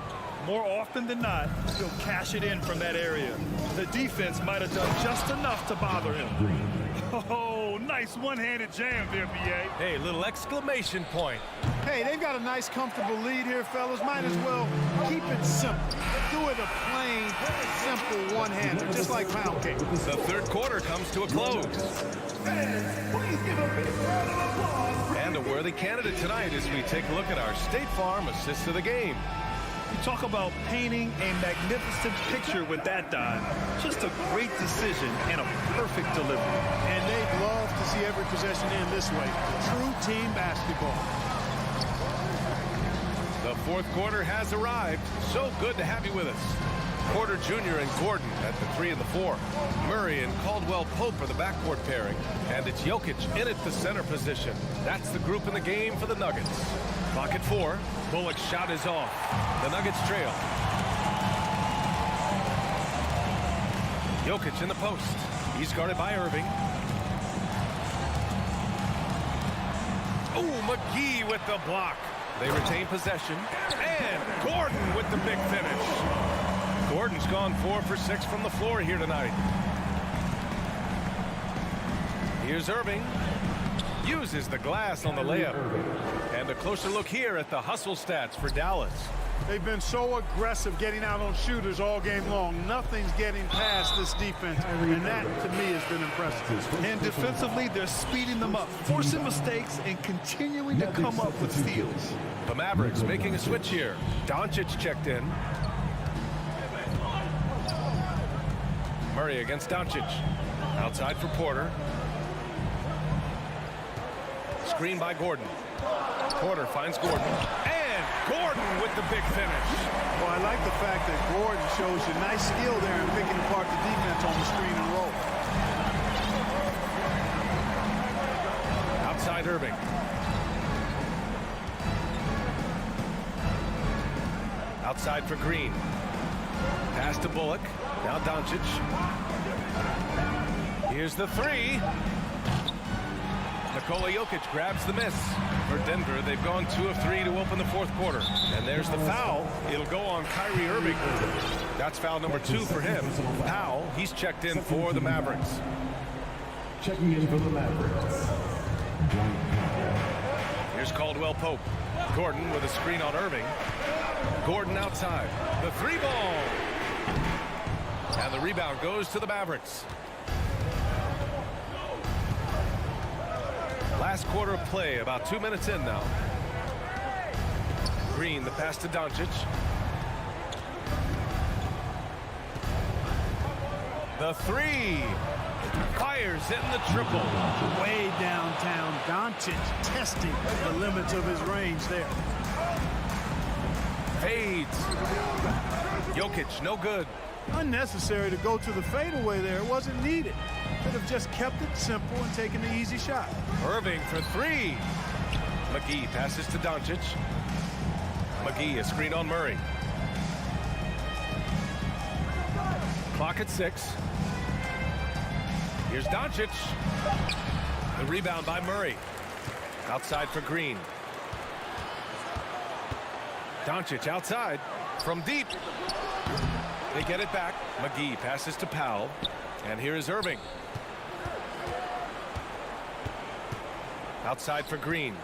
More often than not, he'll cash it in from that area. The defense might have done just enough to bother him. Oh, nice one-handed jam there, B.A. Hey, little exclamation point. Hey, they've got a nice, comfortable lead here, fellas. Might as well keep it simple. Do it a plain, simple one-hander, just like pound cake. The third quarter comes to a close. And a worthy candidate tonight as we take a look at our State Farm assist of the game. You talk about painting a magnificent picture with that dive. Just a great decision and a perfect delivery. And they'd love to see every possession end this way. True team basketball. The fourth quarter has arrived. So good to have you with us. Porter Jr. and Gordon at the 3 and the 4. Murray and Caldwell Pope are the backcourt pairing. And it's Jokic in at the center position. That's the group in the game for the Nuggets. Clock at 4. Bullock's shot is off. The Nuggets trail. Jokic in the post. He's guarded by Irving. Ooh, McGee with the block. They retain possession. And Gordon with the big finish. Gordon's gone 4 for 6 from the floor here tonight. Here's Irving. Uses the glass on the layup. And a closer look here at the hustle stats for Dallas. They've been so aggressive getting out on shooters all game long. Nothing's getting past this defense, and that, to me, has been impressive. And defensively, they're speeding them up, forcing mistakes, and continuing to come up with steals. The Mavericks making a switch here. Doncic checked in. Murray against Doncic. Outside for Porter. Screen by Gordon. Porter finds Gordon. And Gordon with the big finish. Well, I like the fact that Gordon shows you nice skill there in picking apart the defense on the screen and roll. Outside Irving. Outside for Green. Pass to Bullock. Now Doncic. Here's the three. Nikola Jokic grabs the miss. For Denver, they've gone 2 of 3 to open the fourth quarter. And there's the foul. It'll go on Kyrie Irving. That's foul number 2 for him. Powell, he's checked in for the Mavericks. Checking in for the Mavericks. Here's Caldwell Pope. Gordon with a screen on Irving. Gordon outside. The 3-ball. And the rebound goes to the Mavericks. Last quarter of play, about 2 minutes in now. Green, the pass to Doncic. The 3. Fires in the triple. Way downtown, Doncic testing the limits of his range there. Fades. Jokic, no good. Unnecessary to go to the fadeaway there. It wasn't needed. Could have just kept it simple and taken the easy shot. Irving for 3. McGee passes to Doncic. McGee, a screen on Murray. Clock at 6. Here's Doncic. The rebound by Murray. Outside for Green. Doncic outside from deep. They get it back. McGee passes to Powell. And here is Irving. Outside for Green.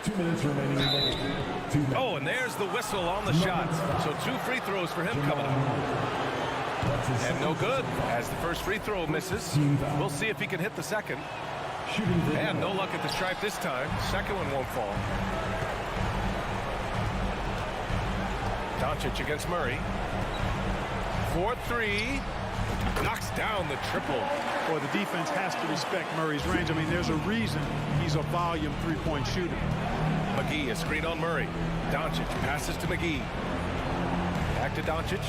2 minutes remaining in the game. Oh, and there's the whistle on the shot. So 2 free throws for him coming up. And no good as the first free throw misses. We'll see if he can hit the second. And no luck at the stripe this time. Second one won't fall. Doncic against Murray. 4-3. Knocks down the triple. Boy, the defense has to respect Murray's range. I mean, there's a reason he's a volume three-point shooter. McGee, a screen on Murray. Doncic passes to McGee. Back to Doncic.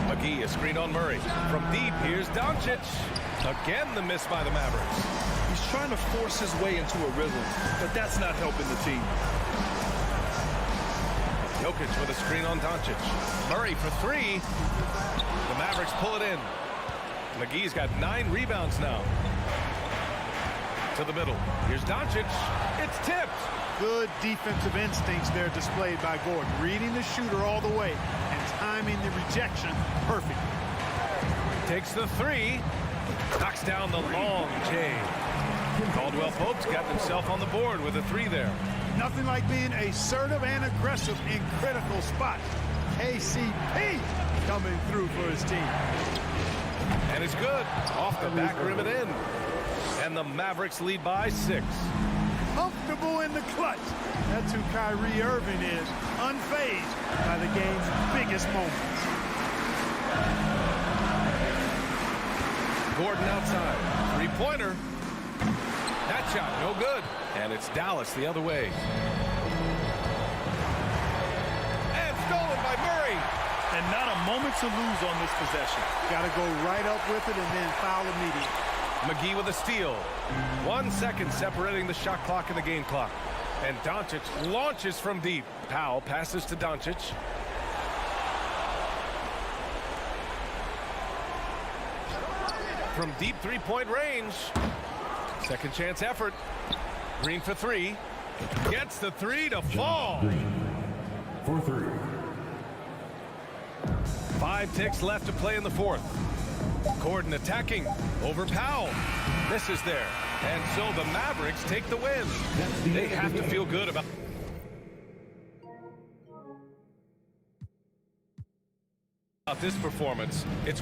McGee, a screen on Murray. From deep, here's Doncic. Again, the miss by the Mavericks. He's trying to force his way into a rhythm, but that's not helping the team. Jokic with a screen on Doncic. Murray for 3. The Mavericks pull it in. McGee's got 9 rebounds now. To the middle. Here's Doncic. It's tipped. Good defensive instincts there displayed by Gordon. Reading the shooter all the way and timing the rejection perfect. Takes the 3. Knocks down the long J. Caldwell Pope's got himself on the board with a 3 there. Nothing like being assertive and aggressive in critical spots. KCP coming through for his team. And it's good. Off the back rim and in. And the Mavericks lead by 6. Comfortable in the clutch. That's who Kyrie Irving is. Unfazed by the game's biggest moments. Gordon outside. 3-pointer. That shot no good. And it's Dallas the other way. And stolen by Murray. And not a moment to lose on this possession. Got to go right up with it and then foul immediately. McGee with a steal. 1 second separating the shot clock and the game clock. And Doncic launches from deep. Powell passes to Doncic. From deep 3-point range. Second chance effort. Green for three. Gets the three to fall. For three. 5 ticks left to play in the fourth. Gordon attacking over Powell. Misses there. And so the Mavericks take the win. They have to feel good about this performance. It's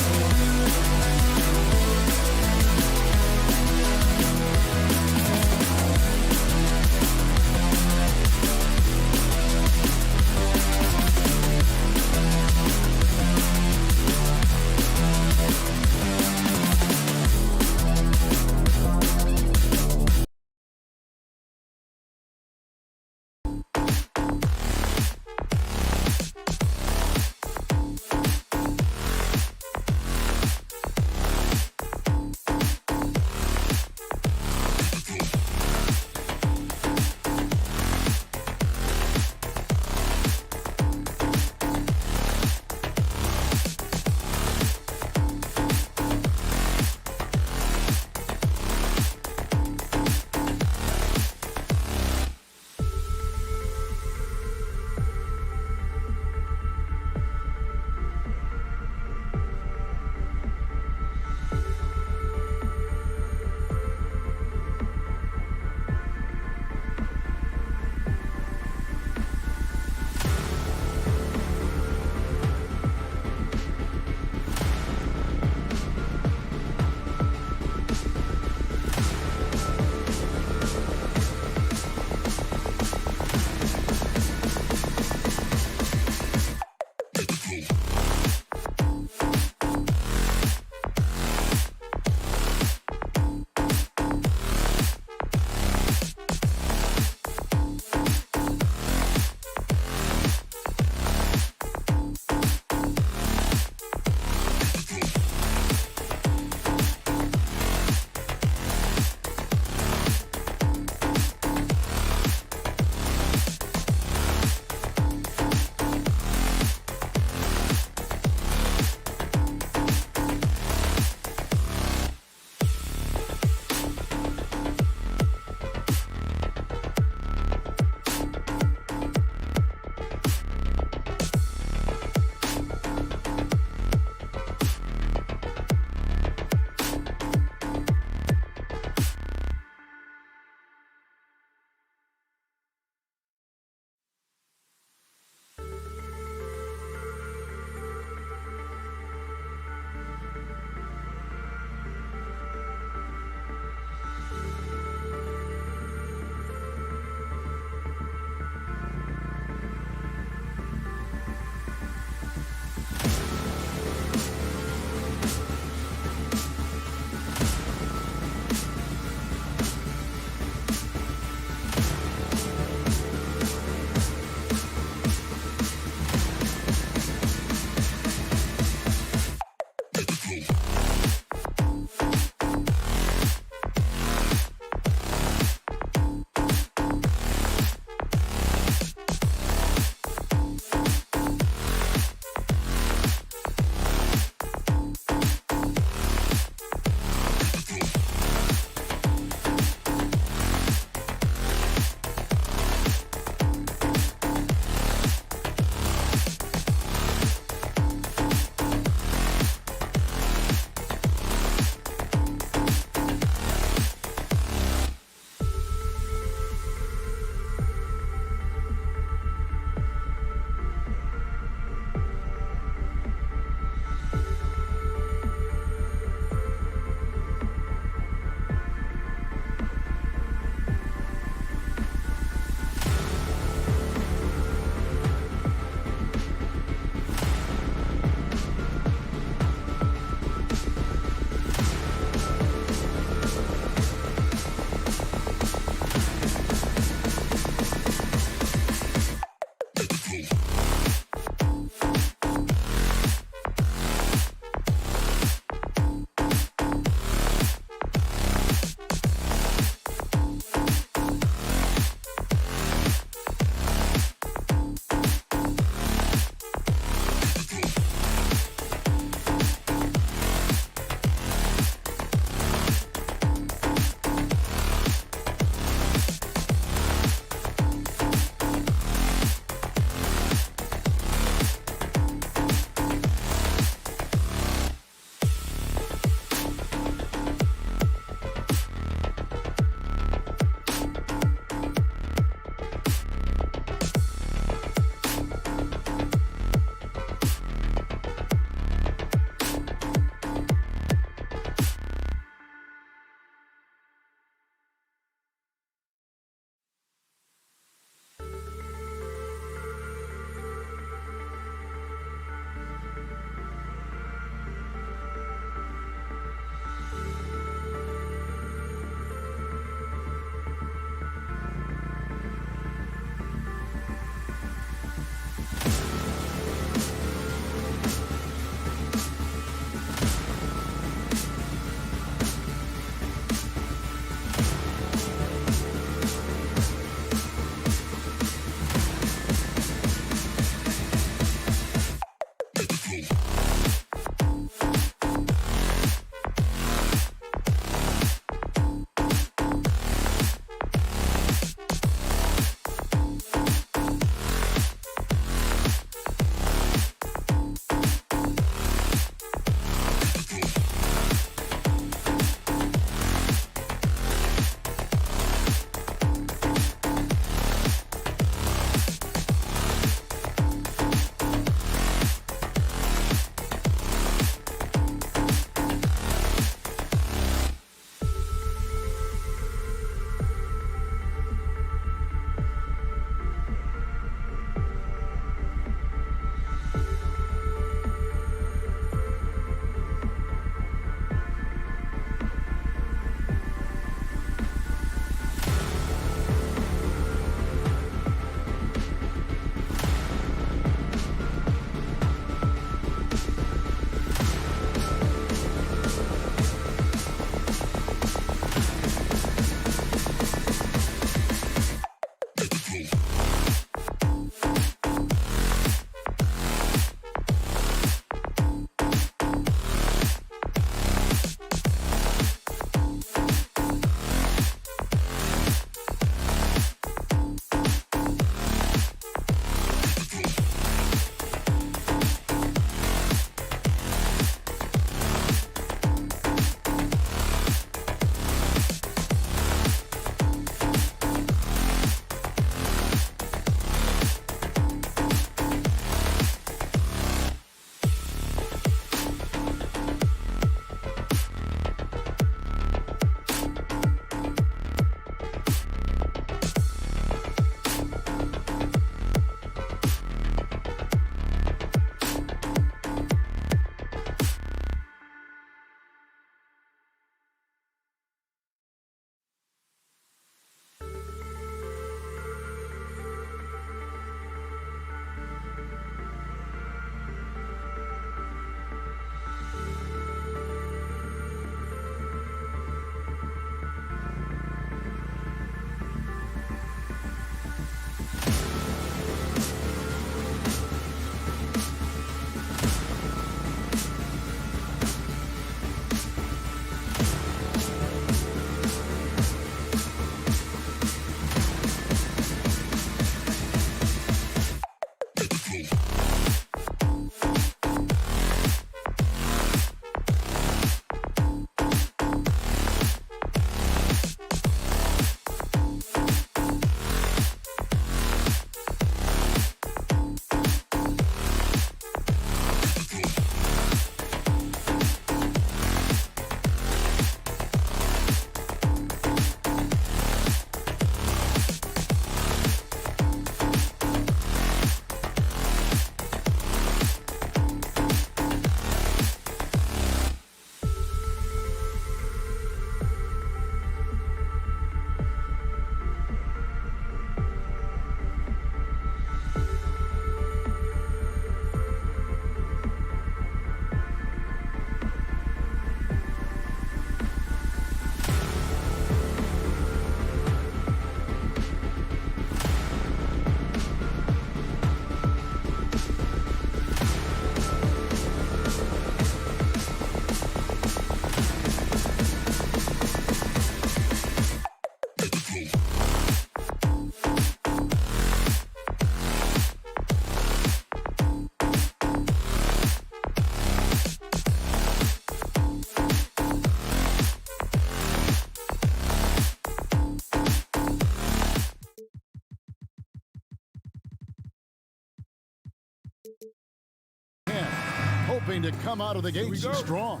Hoping to come out of the gates strong.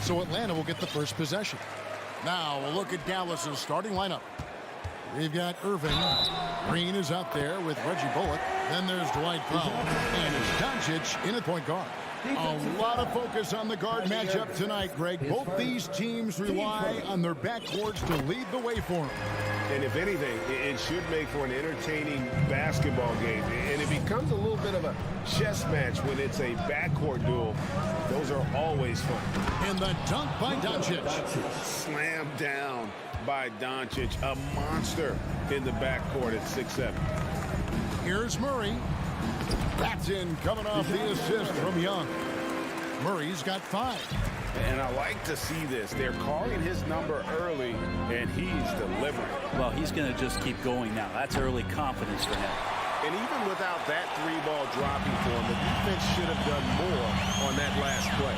So Atlanta will get the first possession. Now we'll look at Dallas's starting lineup. We've got Irving. Green is out there with Reggie Bullock. Then there's Dwight Powell. And it's Doncic in at point guard. A lot of focus on the guard matchup tonight, Greg. Both these teams rely on their backcourts to lead the way for them. And if anything, it should make for an entertaining basketball game. And it becomes a little bit of a chess match when it's a backcourt duel. Those are always fun. And the dunk by Doncic. Slammed down by Doncic. A monster in the backcourt at 6'7". Here's Murray. That's in, coming off the assist from Young. Murray's got 5. And I like to see this. They're calling his number early, and he's delivering. Well, he's going to just keep going now. That's early confidence for him. And even without that 3-ball dropping for him, the defense should have done more on that last play.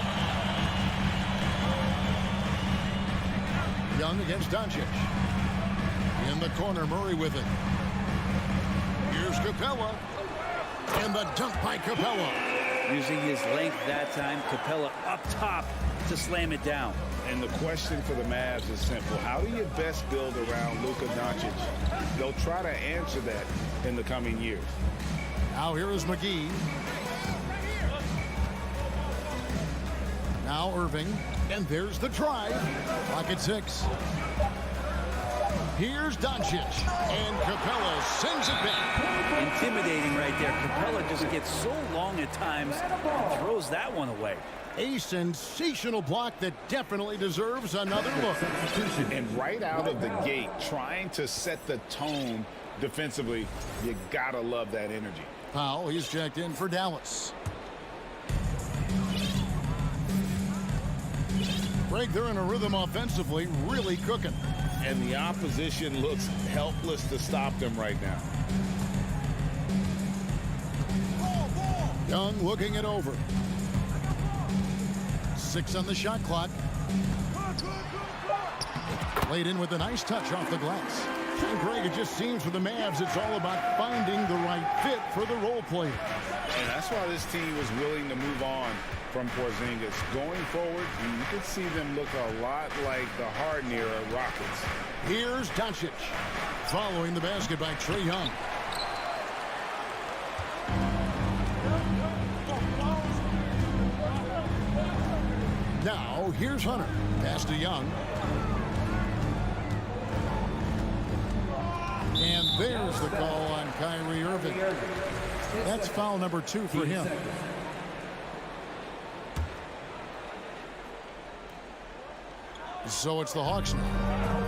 Young against Doncic. In the corner, Murray with it. Here's Capella. And the dunk by Capella. Using his length that time, Capella up top to slam it down. And the question for the Mavs is simple. How do you best build around Luka Doncic? They'll try to answer that in the coming years. Now here is McGee. Now Irving. And there's the drive. Clock at 6. Here's Doncic. And Capella sends it back. Intimidating right there. Capella just gets so long at times and throws that one away. A sensational block that definitely deserves another look. And right out of the gate, trying to set the tone defensively, you gotta love that energy. Powell, he's checked in for Dallas. Greg, they're in a rhythm offensively, really cooking. And the opposition looks helpless to stop them right now. Young looking it over. 6 on the shot clock. Played in with a nice touch off the glass. And Greg, it just seems for the Mavs, it's all about finding the right fit for the role players. And that's why this team was willing to move on from Porzingis. Going forward, you could see them look a lot like the Harden-era Rockets. Here's Doncic. Following the basket by Trae Young. Now, here's Hunter. Pass to Young. And there's the call on Kyrie Irving. That's foul number 2 for him. So it's the Hawks now.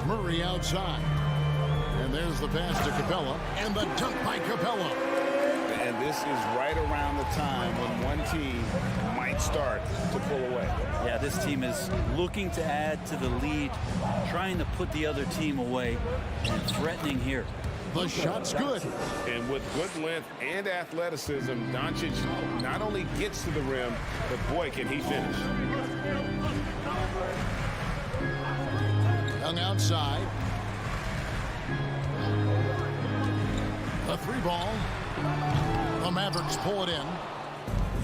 Murray outside. And there's the pass to Capella. And the dunk by Capella. And this is right around the time when one team might start to pull away. Yeah, this team is looking to add to the lead, trying to put the other team away, and threatening here. The shot's good. And with good length and athleticism, Doncic not only gets to the rim, but boy, can he finish. Young outside. The 3-ball. The Mavericks pull it in.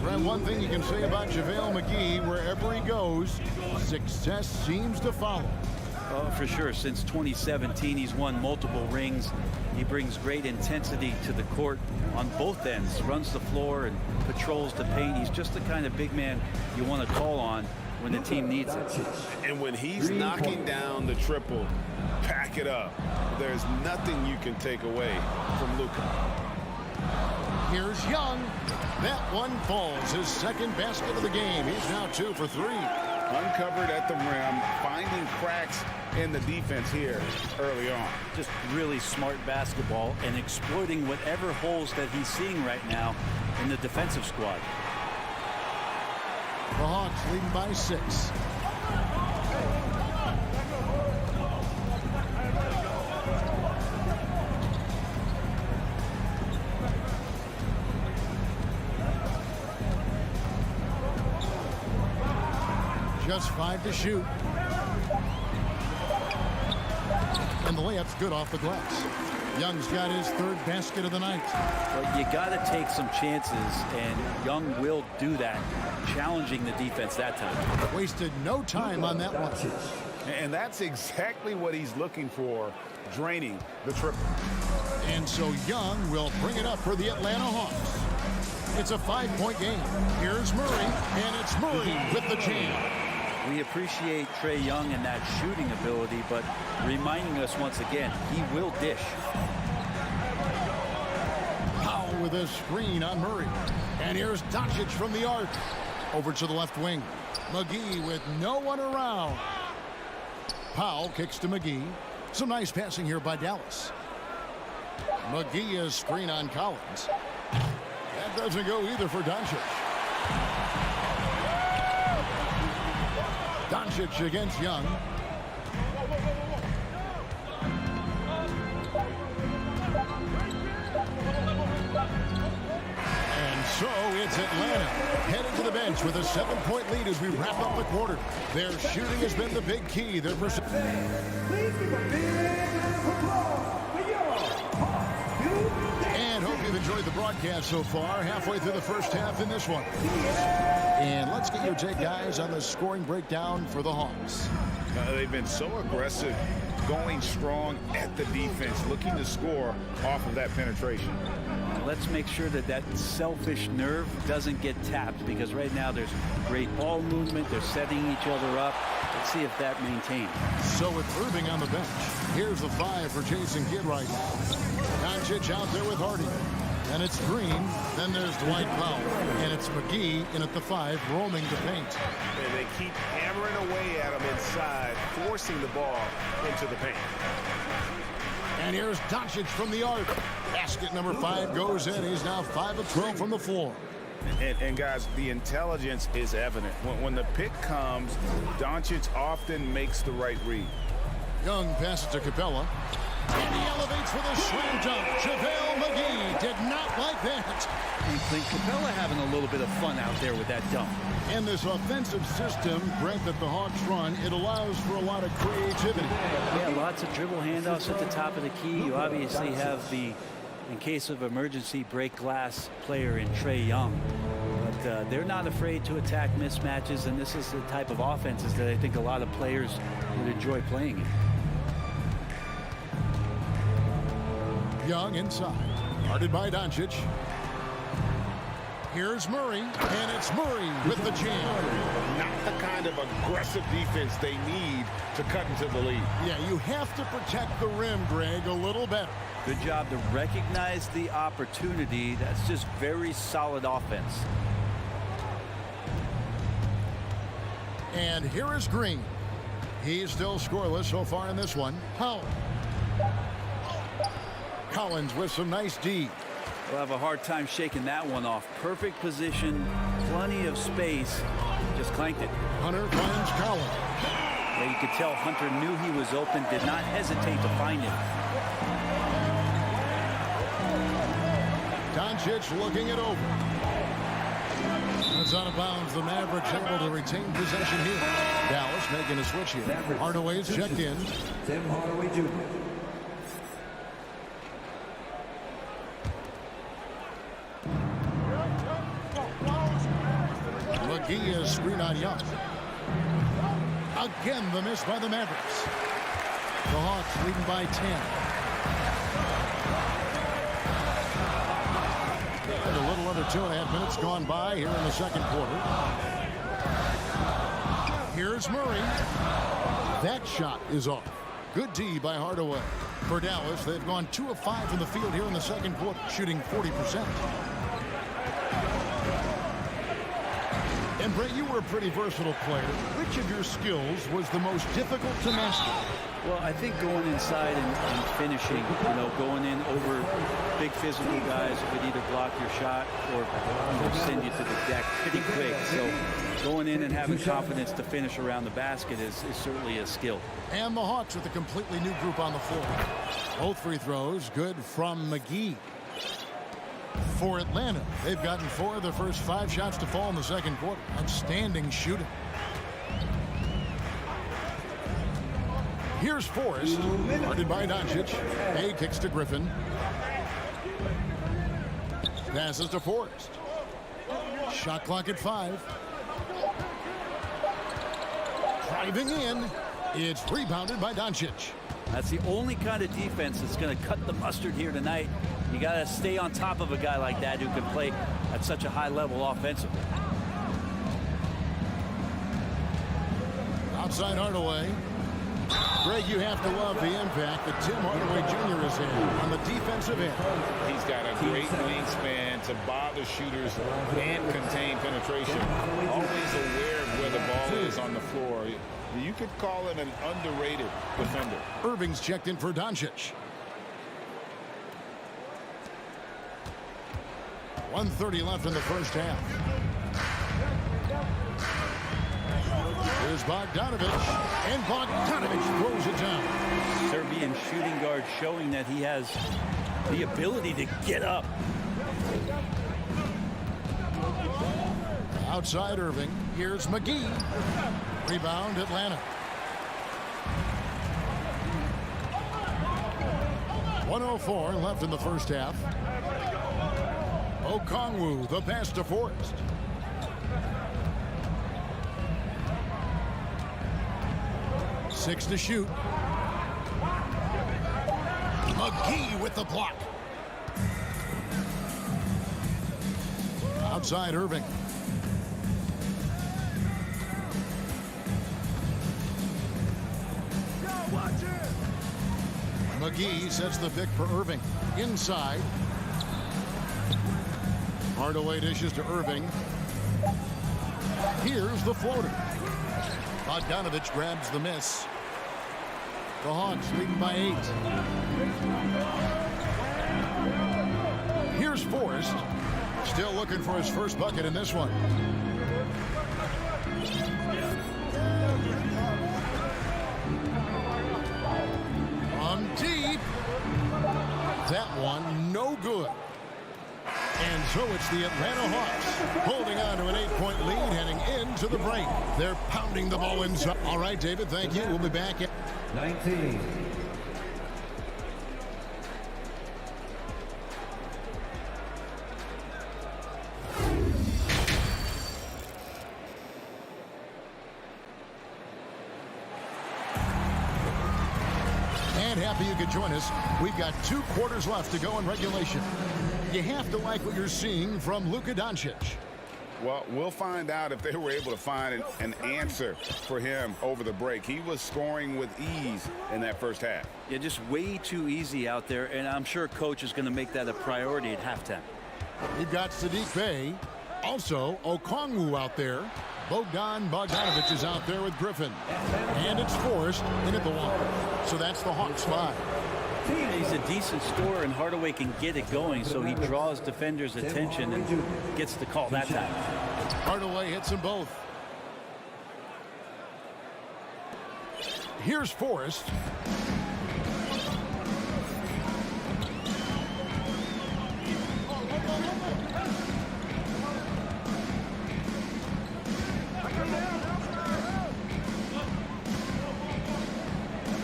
And one thing you can say about JaVale McGee, wherever he goes, success seems to follow. Oh, for sure. Since 2017, he's won multiple rings. He brings great intensity to the court on both ends, runs the floor and patrols the paint. He's just the kind of big man you want to call on when the team needs it. And when he's knocking down the triple, pack it up. There's nothing you can take away from Luka. Here's Young. That one falls. His second basket of the game. He's now 2 for 3. Uncovered at the rim, finding cracks in the defense here early on. Just really smart basketball and exploiting whatever holes that he's seeing right now in the defensive squad. The Hawks leading by 6. Just 5 to shoot. And the layup's good off the glass. Young's got his third basket of the night. But you got to take some chances, and Young will do that, challenging the defense that time. Wasted no time on that one. And that's exactly what he's looking for, draining the triple. And so Young will bring it up for the Atlanta Hawks. It's a 5-point game. Here's Murray, and it's Murray with the jam. We appreciate Trae Young and that shooting ability, but reminding us once again, he will dish. Powell with a screen on Murray. And here's Doncic from the arc. Over to the left wing. McGee with no one around. Powell kicks to McGee. Some nice passing here by Dallas. McGee is screen on Collins. That doesn't go either for Doncic. Doncic against Young. And so it's Atlanta headed to the bench with a 7-point lead as we wrap up the quarter. Their shooting has been the big key. Their Please give a big applause for your And hope you've enjoyed the broadcast so far. Halfway through the first half in this one. And let's get your take, guys, on the scoring breakdown for the Hawks. They've been so aggressive, going strong at the defense, looking to score off of that penetration. Let's make sure that that selfish nerve doesn't get tapped, because right now there's great ball movement. They're setting each other up. Let's see if that maintains. So with Irving on the bench, here's the 5 for Jason Kidd right now. Doncic out there with Hardy. And it's Green. Then there's Dwight Powell. And it's McGee in at the 5, roaming the paint. And they keep hammering away at him inside, forcing the ball into the paint. And here's Doncic from the arc. Basket number 5 goes in. He's now 5 of 12 from the floor. And guys, the intelligence is evident. When the pick comes, Doncic often makes the right read. Young passes to Capella. And he elevates with a slam dunk. JaVale McGee did not like that. You think Capella having a little bit of fun out there with that dunk. And this offensive system, Brent, that the Hawks run, it allows for a lot of creativity. Yeah, lots of dribble handoffs at the top of the key. You obviously have the, in case of emergency, break glass player in Trae Young. But they're not afraid to attack mismatches, and this is the type of offenses that I think a lot of players would enjoy playing in. Young inside, guarded by Doncic. Here's Murray, and it's Murray with the jam. Not the kind of aggressive defense they need to cut into the lead. Yeah, you have to protect the rim, Greg, a little better. Good job to recognize the opportunity. That's just very solid offense. And here is Green. He's still scoreless so far in this one. Powell. Collins with some nice D. We'll have a hard time shaking that one off. Perfect position, plenty of space. Just clanked it. Hunter finds Collins. Yeah, you could tell Hunter knew he was open, did not hesitate to find him. Doncic looking it over. It's out of bounds. The Mavericks able to retain possession here. Dallas making a switch here. Hardaway's checked in. Tim Hardaway Jr. McGee is screen on Young. Again, the miss by the Mavericks. The Hawks leading by 10. And a little under 2.5 minutes gone by here in the second quarter. Here's Murray. That shot is off. Good D by Hardaway. For Dallas, they've gone 2 of 5 from the field here in the second quarter, shooting 40%. And Brett, you were a pretty versatile player. Which of your skills was the most difficult to master? Well, I think going inside and finishing, you know, going in over big physical guys who could either block your shot or send you to the deck pretty quick. So going in and having confidence to finish around the basket is certainly a skill. And the Hawks with a completely new group on the floor. Both free throws good from McGee. For Atlanta, they've gotten 4 of their first 5 shots to fall in the second quarter. Outstanding shooting. Here's Forrest, guarded by Doncic. A kicks to Griffin. Passes to Forrest. Shot clock at 5. Driving in. It's rebounded by Doncic. That's the only kind of defense that's going to cut the mustard here tonight. You got to stay on top of a guy like that who can play at such a high level offensively. Outside Hardaway. Greg, you have to love the impact that Tim Hardaway Jr. has had on the defensive end. He's got a great wingspan to bother shooters and contain penetration. Always aware of where the ball is on the floor. You could call it an underrated defender. Irving's checked in for Doncic. 1:30 left in the first half. Here's Bogdanovic, and Bogdanovic throws it down. Serbian shooting guard showing that he has the ability to get up. Outside Irving, here's McGee. Rebound Atlanta. 1:04 left in the first half. Okongwu, the pass to Forrest. Six to shoot. McGee with the block. Outside Irving. McGee sets the pick for Irving. Inside. Hardaway dishes to Irving. Here's the floater. Bogdanovic grabs the miss. The Hawks leading by 8. Here's Forrest. Still looking for his first bucket in this one. On deep. That one no good. And so it's the Atlanta Hawks holding on to an 8-point lead heading into the break. They're pounding the ball inside. All right, David, thank you. We'll be back at 19. And happy you could join us. We've got 2 quarters left to go in regulation. You have to like what you're seeing from Luka Doncic. Well, we'll find out if they were able to find an answer for him over the break. He was scoring with ease in that first half. Yeah, just way too easy out there, and I'm sure coach is going to make that a priority at halftime. You've got Sadiq Bey. Also, Okongwu out there. Bogdanovic is out there with Griffin. And it's Forrest in at the one. So that's the Hawks 5. He's a decent scorer, and Hardaway can get it going, so he draws defenders' attention and gets the call that time. Hardaway hits them both. Here's Forrest.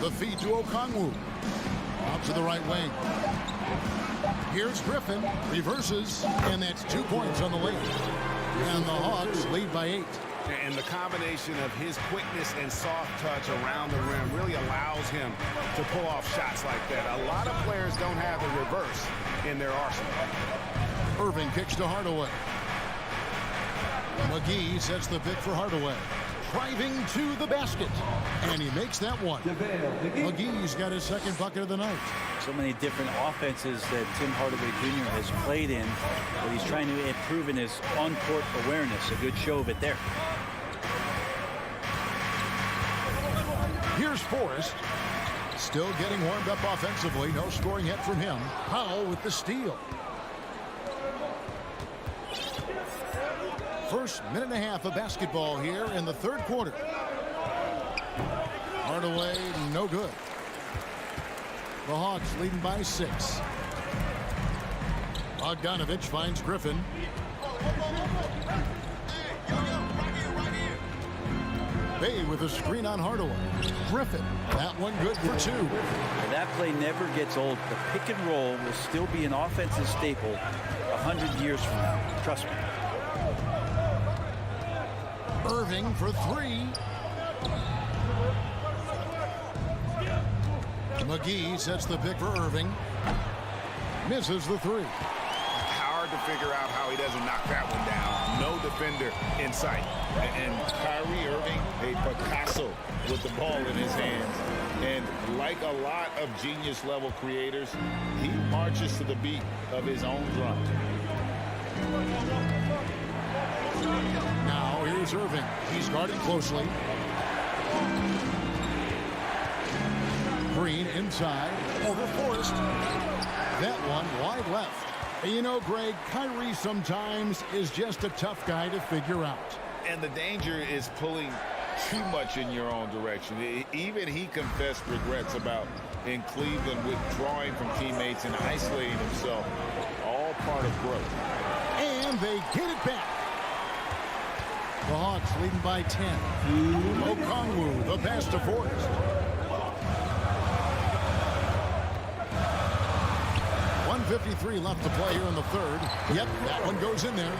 The feed to Okongwu. Out to the right wing. Here's Griffin. Reverses. And that's 2 points on the lane. And the Hawks lead by 8. And the combination of his quickness and soft touch around the rim really allows him to pull off shots like that. A lot of players don't have the reverse in their arsenal. Irving kicks to Hardaway. McGee sets the pick for Hardaway. Driving to the basket. And he makes that one. McGee's got his second bucket of the night. So many different offenses that Tim Hardaway Jr. has played in, but he's trying to improve in his on-court awareness. A good show of it there. Here's Forrest. Still getting warmed up offensively. No scoring yet from him. Powell with the steal. First minute and a half of basketball here in the third quarter. Hardaway, no good. The Hawks leading by 6. Bogdanovic finds Griffin. Bay with a screen on Hardaway. Griffin, that one good for 2. That play never gets old. The pick and roll will still be an offensive staple 100 years from now. Trust me. Irving for 3. McGee sets the pick for Irving. Misses the 3. Hard to figure out how he doesn't knock that one down. No defender in sight. And Kyrie Irving, a Picasso with the ball in his hands. And like a lot of genius-level creators, he marches to the beat of his own drum. Now here's Irving. He's guarded closely. Green inside. Over Forrest. That one wide left. You know, Greg, Kyrie sometimes is just a tough guy to figure out. And the danger is pulling too much in your own direction. Even he confessed regrets about in Cleveland withdrawing from teammates and isolating himself. All part of growth. And they get it back. The Hawks leading by 10. Okongwu, the pass to Forrest. 1:53 left to play here in the third. Yep, that one goes in there.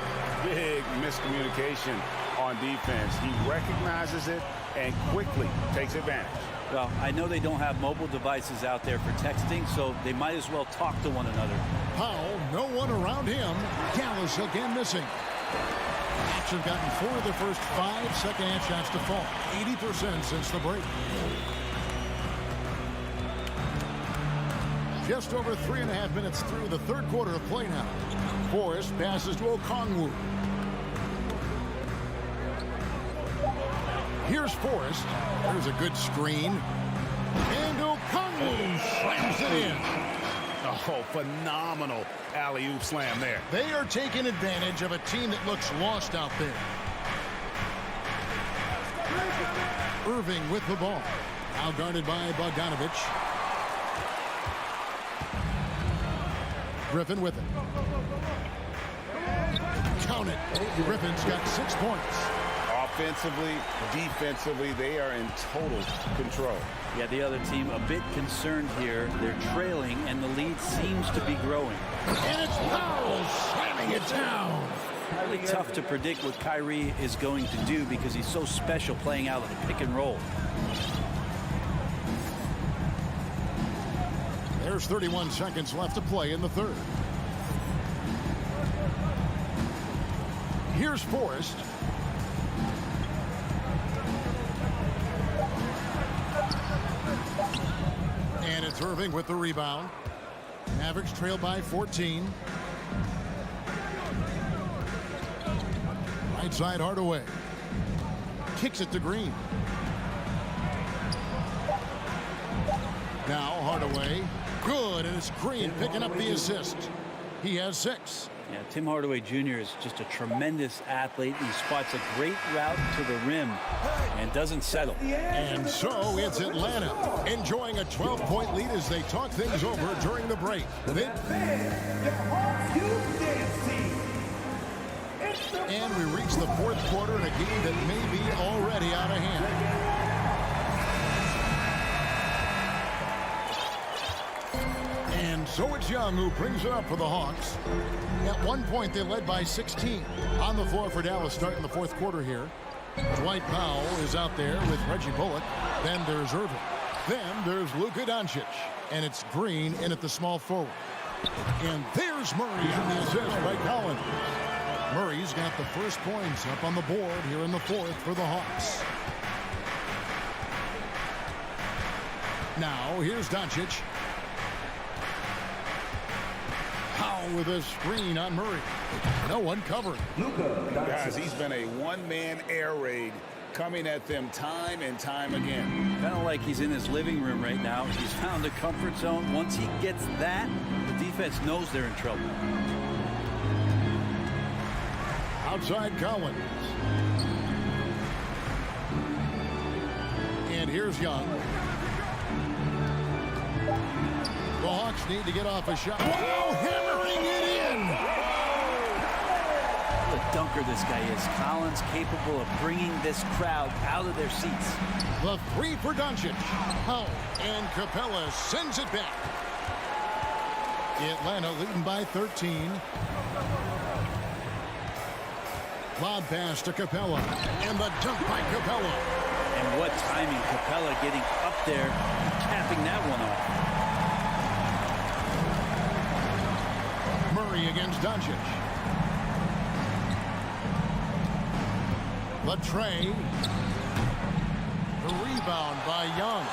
Big miscommunication on defense. He recognizes it and quickly takes advantage. Well, I know they don't have mobile devices out there for texting, so they might as well talk to one another. Powell, no one around him. Gallus again missing. Hawks have gotten 4 of the first 5 second-hand shots to fall. 80% since the break. Just over 3.5 minutes through the third quarter of play now. Forrest passes to Okongwu. Here's Forrest. There's a good screen. And Okongwu slams it in. Oh, phenomenal alley-oop slam there. They are taking advantage of a team that looks lost out there. Irving with the ball. Now guarded by Bogdanovich. Griffin with it. Count it. Griffin's got 6 points. Offensively, defensively, they are in total control. Yeah, the other team a bit concerned here. They're trailing, and the lead seems to be growing. And it's Powell slamming it down. Really tough to predict what Kyrie is going to do because he's so special playing out of the pick and roll. There's 31 seconds left to play in the third. Here's Forrest. And it's Irving with the rebound. Mavericks trail by 14. Right side Hardaway. Kicks it to Green. Now Hardaway. Good, and it's Green picking up the assist. He has 6. Yeah, Tim Hardaway Jr. is just a tremendous athlete. He spots a great route to the rim and doesn't settle. And so it's Atlanta enjoying a 12-point lead as they talk things over during the break. And we reach the fourth quarter in a game that may be already out of hand. And so it's Young who brings it up for the Hawks. At one point, they led by 16. On the floor for Dallas starting the fourth quarter here. Dwight Powell is out there with Reggie Bullock. Then there's Irving. Then there's Luka Doncic. And it's Green in at the small forward. And there's Murray on the assist by Collins. Murray's got the first points up on the board here in the fourth for the Hawks. Now, here's Doncic. Powell with a screen on Murray. No one covering. Guys, he's been a one-man air raid coming at them time and time again. Kind of like he's in his living room right now. He's found a comfort zone. Once he gets that, the defense knows they're in trouble. Outside Collins. And here's Young. The Hawks need to get off a shot. Wow, hammering it in! What a dunker this guy is. Collins capable of bringing this crowd out of their seats. The three for Doncic. Oh, and Capella sends it back. Atlanta leading by 13. Lob pass to Capella. And the dunk by Capella. And what timing. Capella getting up there, capping that one off. Murray against Doncic. The tray. The rebound by Young.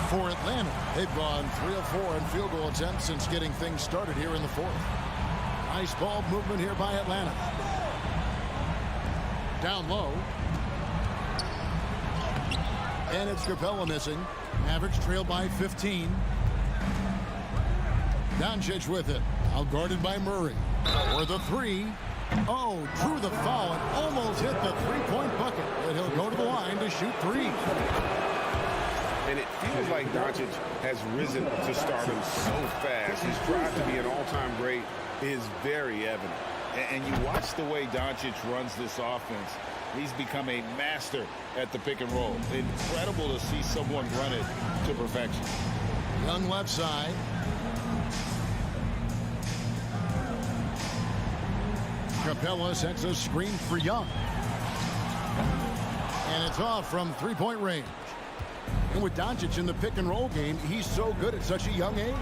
For Atlanta, they've gone 3 of 4 in field goal attempts since getting things started here in the fourth. Nice ball movement here by Atlanta. Down low. And it's Capella missing. Mavericks trail by 15. Doncic with it. Out guarded by Murray. For the three. Oh, drew the foul and almost hit the three-point bucket. And he'll go to the line to shoot three. And it feels like Doncic has risen to stardom so fast. His drive to be an all-time great is very evident. And you watch the way Doncic runs this offense. He's become a master at the pick and roll. Incredible to see someone run it to perfection. Young left side. Capella sets a screen for Young. And it's off from three-point range. And with Doncic in the pick and roll game, he's so good at such a young age.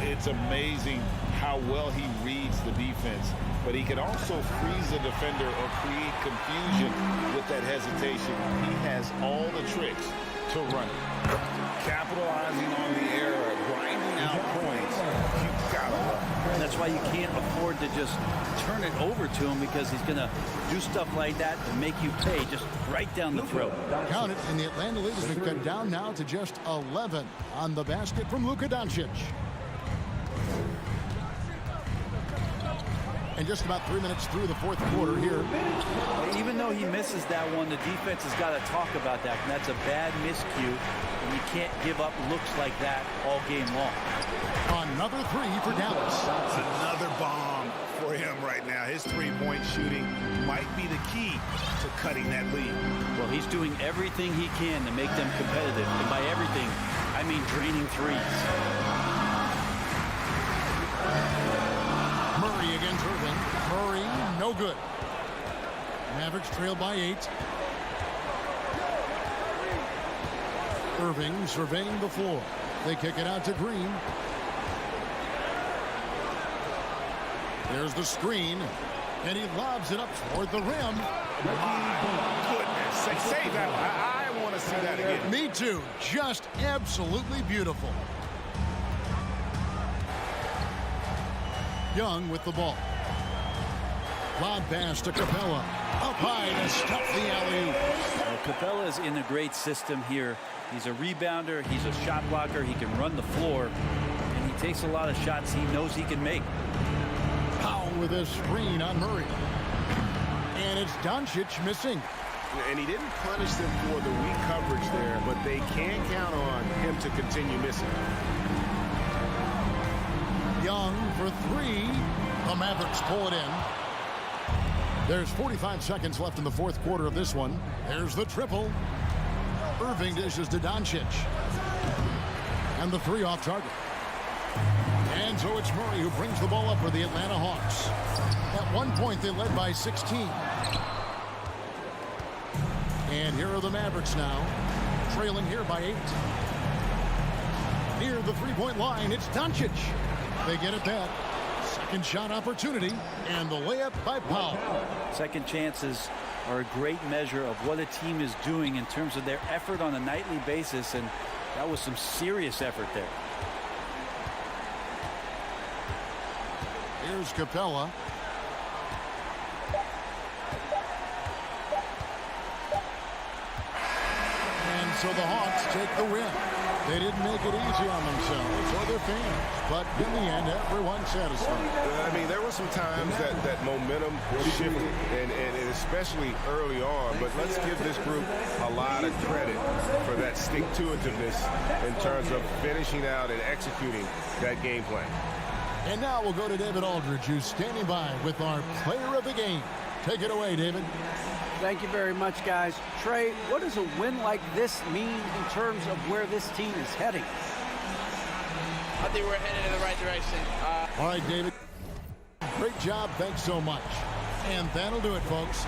It's amazing how well he reads the defense, but he can also freeze the defender or create confusion with that hesitation. He has all the tricks to run it. Capitalizing on the error, grinding out points. You've got to love it. And that's why you can't afford to just turn it over to him, because he's going to do stuff like that to make you pay just right down the throat. Count it, and the Atlanta lead has been cut down now to just 11 on the basket from Luka Doncic. And just about 3 minutes through the fourth quarter here. Even though he misses that one, the defense has got to talk about that. And that's a bad miscue. And you can't give up looks like that all game long. Another three for Dallas. Another bomb for him right now. His three-point shooting might be the key to cutting that lead. Well, he's doing everything he can to make them competitive. And by everything, I mean draining threes. Murray against Irving. Murray, no good. Mavericks trail by 8. Irving surveying the floor. They kick it out to Green. There's the screen, and he lobs it up toward the rim. My goodness. Say that. I want to see that again. Me too. Just absolutely beautiful. Young with the ball. Lob pass to Capella. Up high to stuff the alley. Well, Capella is in a great system here. He's a rebounder. He's a shot blocker. He can run the floor. And he takes a lot of shots he knows he can make. Powell with a screen on Murray. And it's Doncic missing. And he didn't punish them for the weak coverage there, but they can count on him to continue missing. Young for three. The Mavericks pull it in. There's 45 seconds left in the fourth quarter of this one. There's the triple. Irving dishes to Doncic. And the three off target. And so it's Murray who brings the ball up for the Atlanta Hawks. At one point, they led by 16. And here are the Mavericks now, trailing here by 8. Near the three-point line, it's Doncic. They get it back. Second shot opportunity, and the layup by Powell. Second chances are a great measure of what a team is doing in terms of their effort on a nightly basis, and that was some serious effort there. Here's Capella. And so the Hawks take the win. They didn't make it easy on themselves or their fans, but in the end, everyone's satisfied. I mean, there were some times that momentum shifted, and especially early on, but let's give this group a lot of credit for that stick-to-itiveness in terms of finishing out and executing that game plan. And now we'll go to David Aldridge, who's standing by with our player of the game. Take it away, David. Thank you very much, guys. Trey, what does a win like this mean in terms of where this team is heading? I think we're headed in the right direction. All right, David. Great job. Thanks so much. And that'll do it, folks.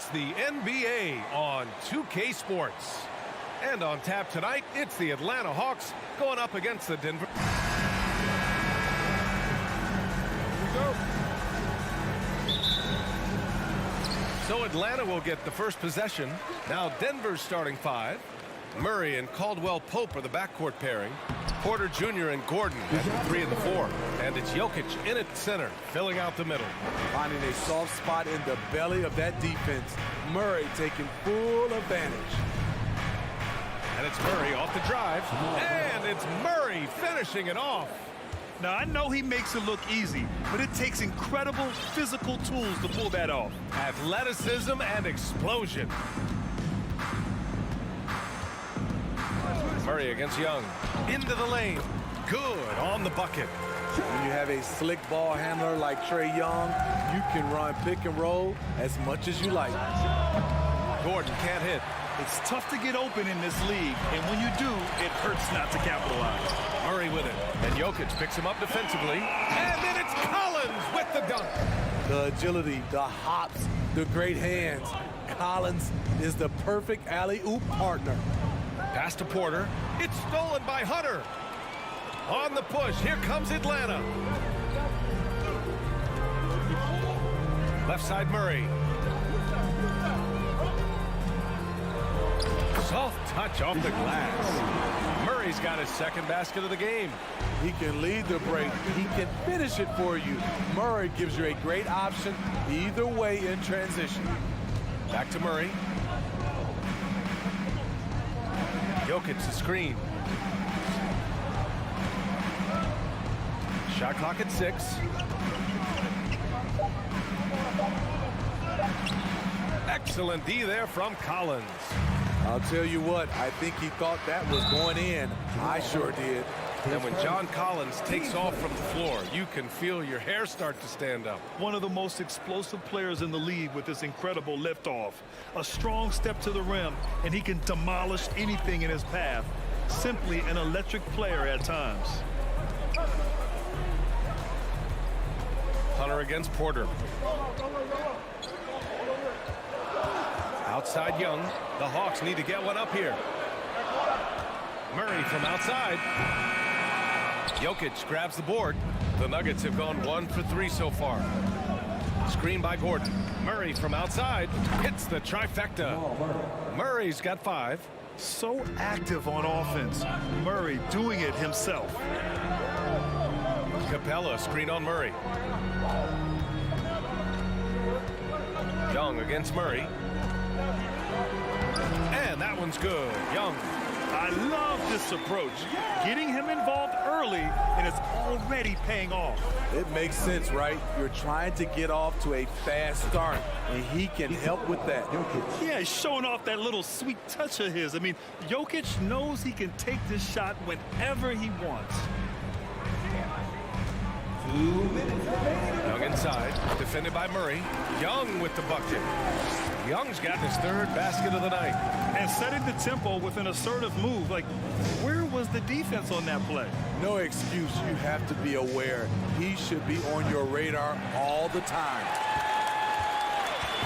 It's the NBA on 2K Sports. And on tap tonight, it's the Atlanta Hawks going up against the Denver. Here we go. So Atlanta will get the first possession. Now Denver's starting 5. Murray and Caldwell Pope are the backcourt pairing. Porter Jr. and Gordon at the 3 and the 4. And it's Jokic in at center, filling out the middle. Finding a soft spot in the belly of that defense. Murray taking full advantage. And it's Murray off the drive. And it's Murray finishing it off. Now, I know he makes it look easy, but it takes incredible physical tools to pull that off. Athleticism and explosion. Murray against Young. Into the lane. Good on the bucket. When you have a slick ball handler like Trae Young, you can run pick and roll as much as you like. Gordon can't hit. It's tough to get open in this league, and when you do, it hurts not to capitalize. Murray with it. And Jokic picks him up defensively. And then it's Collins with the dunk. The agility, the hops, the great hands. Collins is the perfect alley-oop partner. Pass to Porter. It's stolen by Hunter. On the push, here comes Atlanta. Left side Murray. Soft touch off the glass. Murray's got his second basket of the game. He can lead the break. He can finish it for you. Murray gives you a great option either way in transition. Back to Murray. Jokic the screen. Shot clock at 6. Excellent D there from Collins. I'll tell you what, I think he thought that was going in. I sure did. And when John Collins takes off from the floor, you can feel your hair start to stand up. One of the most explosive players in the league with this incredible liftoff. A strong step to the rim, and he can demolish anything in his path. Simply an electric player at times. Hunter against Porter. Outside Young. The Hawks need to get one up here. Murray from outside. Jokic grabs the board. The Nuggets have gone 1 for 3 so far. Screen by Gordon. Murray from outside hits the trifecta. Murray's got 5. So active on offense. Murray doing it himself. Capella screen on Murray. Young against Murray. And that one's good. Young. I love this approach. Getting him involved early, and it's already paying off. It makes sense, right? You're trying to get off to a fast start, and he can help with that. Yeah, he's showing off that little sweet touch of his. I mean, Jokic knows he can take this shot whenever he wants. 2 minutes remaining. Young inside, defended by Murray. Young with the bucket. Young's got his 3rd basket of the night. And setting the tempo with an assertive move. Like, where was the defense on that play? No excuse. You have to be aware. He should be on your radar all the time.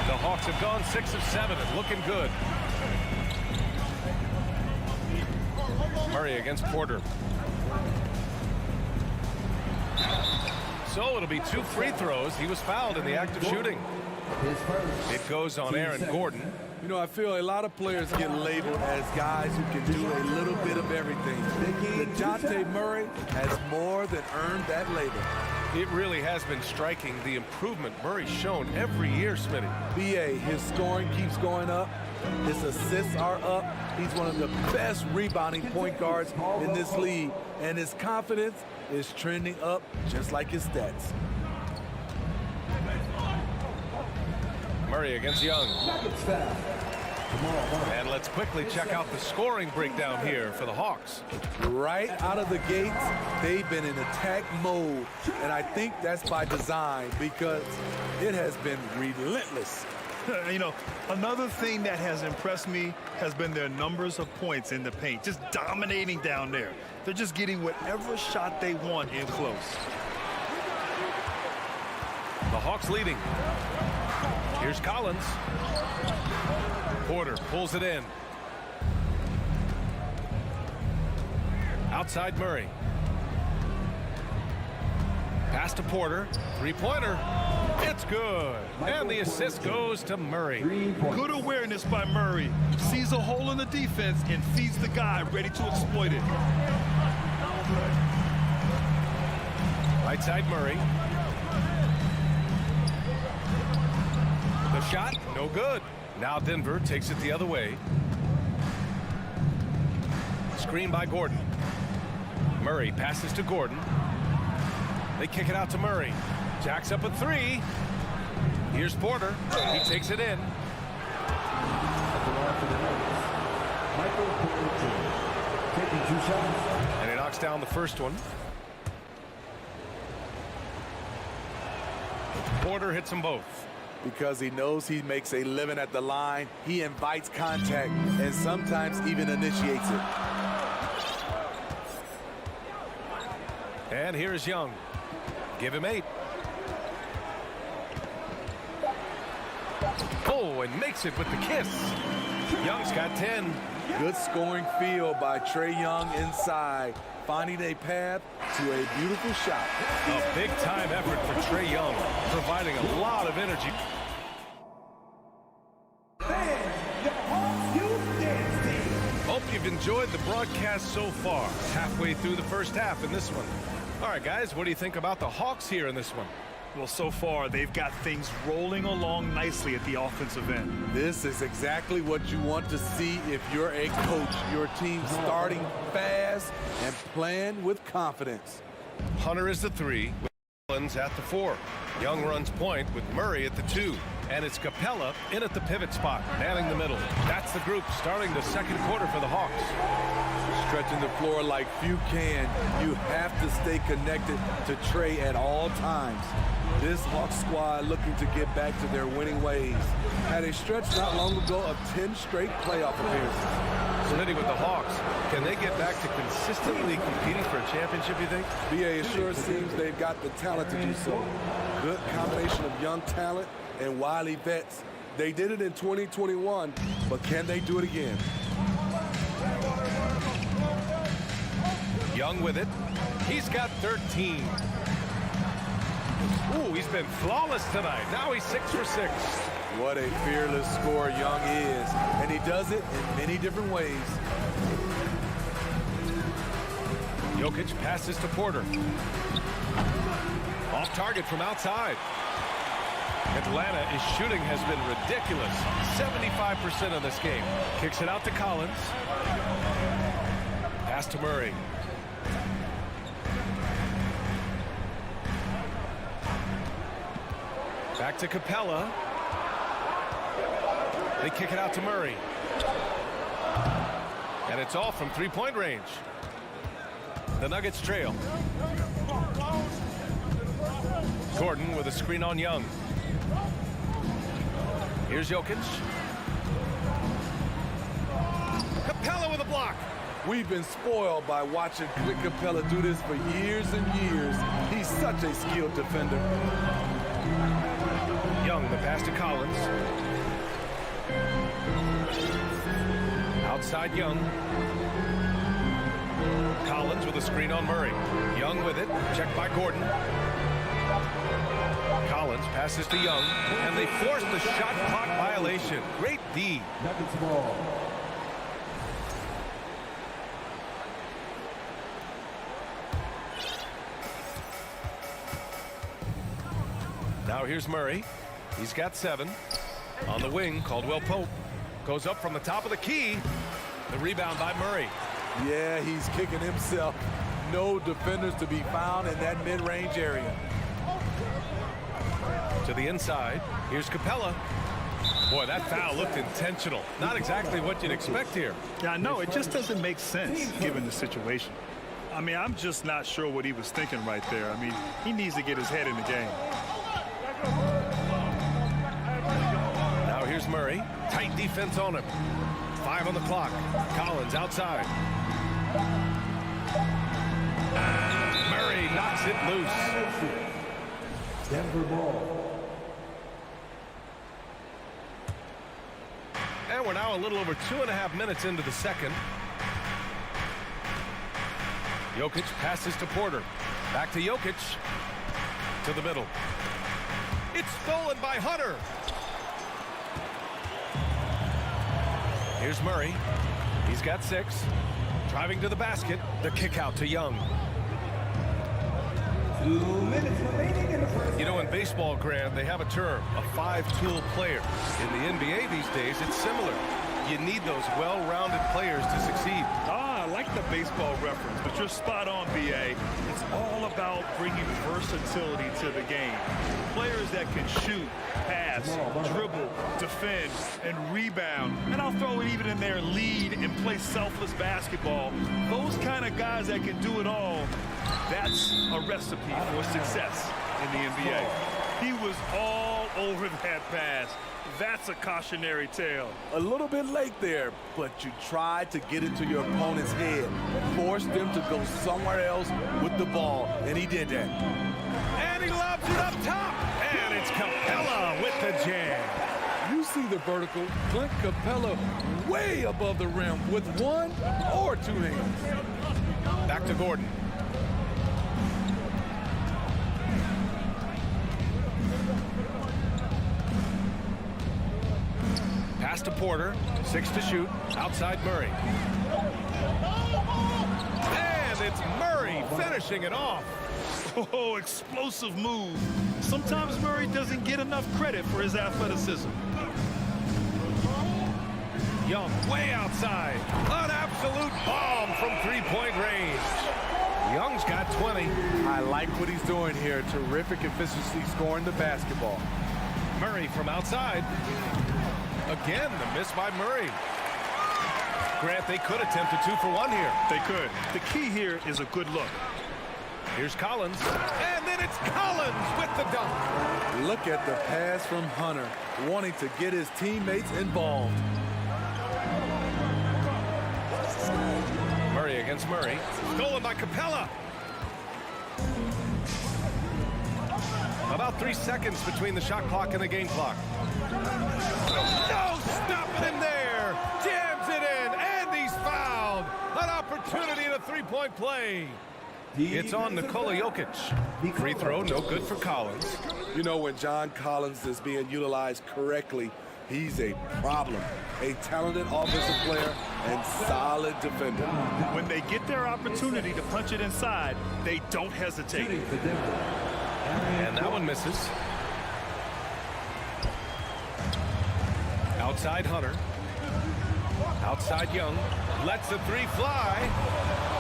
The Hawks have gone 6 of 7 and looking good. Murray against Porter. So it'll be 2 free throws. He was fouled in the act of shooting. It goes on Aaron Gordon. You know, I feel a lot of players get labeled as guys who can do a little bit of everything. DeJounte Murray has more than earned that label. It really has been striking the improvement Murray's shown every year, Smitty. BA, his scoring keeps going up. His assists are up. He's one of the best rebounding point guards in this league. And his confidence is trending up just like his stats. Murray against Young. And let's quickly check out the scoring breakdown here for the Hawks. Right out of the gates, they've been in attack mode. And I think that's by design because it has been relentless. You know, another thing that has impressed me has been their numbers of points in the paint, just dominating down there. They're just getting whatever shot they want in close. The Hawks leading. Here's Collins. Porter pulls it in. Outside Murray. Pass to Porter. Three-pointer. It's good. And the assist goes to Murray. Good awareness by Murray. Sees a hole in the defense and feeds the guy ready to exploit it. Right side Murray. The shot, no good. Now Denver takes it the other way. Screen by Gordon. Murray passes to Gordon. They kick it out to Murray. Jacks up a three. Here's Porter. He takes it in. And he knocks down the first one. Porter hits them both. Because he knows he makes a living at the line, he invites contact and sometimes even initiates it. And here's Young. Give him 8. Oh, and makes it with the kiss. Young's got 10. Good scoring field by Trae Young inside, finding a path to a beautiful shot. A big-time effort for Trae Young, providing a lot of energy. Hope you've enjoyed the broadcast so far. Halfway through the first half in this one. All right, guys, what do you think about the Hawks here in this one? Well, so far, they've got things rolling along nicely at the offensive end. This is exactly what you want to see if you're a coach. Your team starting fast and playing with confidence. Hunter is the 3, with Collins at the 4. Young runs point with Murray at the 2. And it's Capella in at the pivot spot, manning the middle. That's the group starting the second quarter for the Hawks. Stretching the floor like few can. You have to stay connected to Trae at all times. This Hawks squad looking to get back to their winning ways. Had a stretch not long ago of 10 straight playoff appearances. Smitty with the Hawks. Can they get back to consistently competing for a championship, you think? BA, it sure seems they've got the talent to do so. Good combination of young talent and wily vets. They did it in 2021, but can they do it again? Young with it. He's got 13. Ooh, he's been flawless tonight. Now he's 6 for 6. What a fearless scorer Young is, and he does it in many different ways. Jokic passes to Porter. Off target from outside. Atlanta's shooting has been ridiculous. 75% of this game. Kicks it out to Collins. Pass to Murray. Back to Capella. They kick it out to Murray. And it's all from three-point range. The Nuggets trail. Gordon with a screen on Young. Here's Jokic. Capella with a block. We've been spoiled by watching Clint Capella do this for years and years. He's such a skilled defender. Young, the pass to Collins. Outside Young. Collins with a screen on Murray. Young with it. Checked by Gordon. Collins passes to Young, and they force the shot clock violation. Great D. Nuggets ball. Now here's Murray. He's got 7. On the wing, Caldwell Pope goes up from the top of the key. The rebound by Murray. Yeah, he's kicking himself. No defenders to be found in that mid-range area. To the inside. Here's Capella. Boy, that foul looked intentional. Not exactly what you'd expect here. Yeah, no, it just doesn't make sense given the situation. I mean, I'm just not sure what he was thinking right there. I mean, he needs to get his head in the game. Now here's Murray. Tight defense on him. 5 on the clock. Collins outside. Murray knocks it loose. Denver ball. We're now a little over 2.5 minutes into the second. Jokic passes to Porter. Back to Jokic. To the middle. It's stolen by Hunter. Here's Murray. He's got 6. Driving to the basket. The kick out to Young. 2 minutes remaining in the first. You know, in baseball, Grant, they have a term, a 5-tool player. In the NBA these days, it's similar. You need those well-rounded players to succeed. I like the baseball reference, but you're spot on, BA. It's all about bringing versatility to the game. Players that can shoot, pass, dribble, defend, and rebound. And I'll throw it even in there, lead and play selfless basketball. Those kind of guys that can do it all, that's a recipe for success in the NBA. He was all over that pass. That's a cautionary tale. A little bit late there, but you tried to get into your opponent's head. Forced them to go somewhere else with the ball, and he did that. And he lobs it up top. And it's Capella with the jam. You see the vertical. Clint Capella way above the rim with 1 or 2 hands. Back to Gordon. Pass to Porter. 6 to shoot. Outside Murray. And it's Murray finishing it off. Oh, explosive move. Sometimes Murray doesn't get enough credit for his athleticism. Young way outside. An absolute bomb from 3-point range. Young's got 20. I like what he's doing here. Terrific efficiency scoring the basketball. Murray from outside. Again, the miss by Murray. Grant, they could attempt a 2 for 1 here. They could. The key here is a good look. Here's Collins. And then it's Collins with the dunk. Look at the pass from Hunter, wanting to get his teammates involved. Murray against Murray. Stolen by Capella. About 3 seconds between the shot clock and the game clock. No stopping him there. Jams it in, and he's fouled. An opportunity in a 3-point play. It's on Nikola Jokic. Free throw, no good for Collins. You know, when John Collins is being utilized correctly, he's a problem. A talented offensive player and solid defender. When they get their opportunity to punch it inside, they don't hesitate. And that one misses. Outside Hunter. Outside Young. Lets the 3 fly.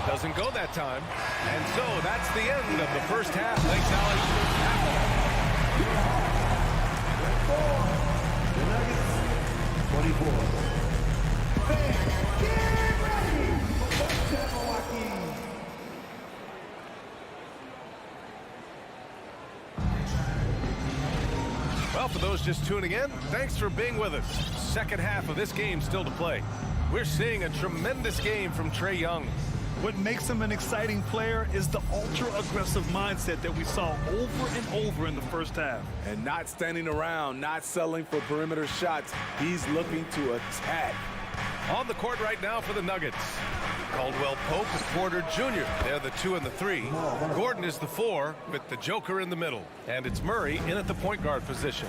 Doesn't go that time. And so that's the end of the first half. Thanks, Well, for those just tuning in, thanks for being with us. Second half of this game still to play. We're seeing a tremendous game from Trae Young. What makes him an exciting player is the ultra-aggressive mindset that we saw over and over in the first half. And not standing around, not settling for perimeter shots. He's looking to attack. On the court right now for the Nuggets. Caldwell Pope and Porter Jr. They're the 2 and the 3. Gordon is the 4 with the Joker in the middle. And it's Murray in at the point guard position.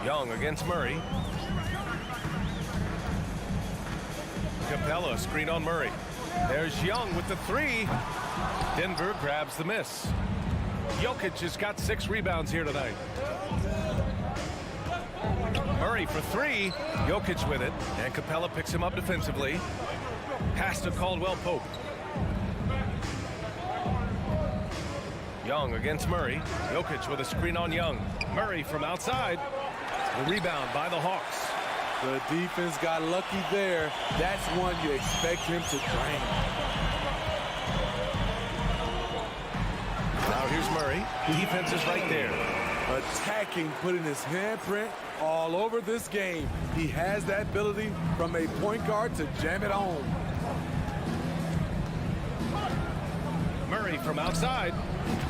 Young against Murray. Capella, screen on Murray. There's Young with the 3. Denver grabs the miss. Jokic has got 6 rebounds here tonight. Murray for 3. Jokic with it. And Capella picks him up defensively. Pass to Caldwell Pope. Young against Murray. Jokic with a screen on Young. Murray from outside. The rebound by the Hawks. The defense got lucky there. That's one you expect him to drain. Now here's Murray. The defense is right there. attacking, putting his handprint all over this game. He has that ability from a point guard to jam it home. Murray from outside.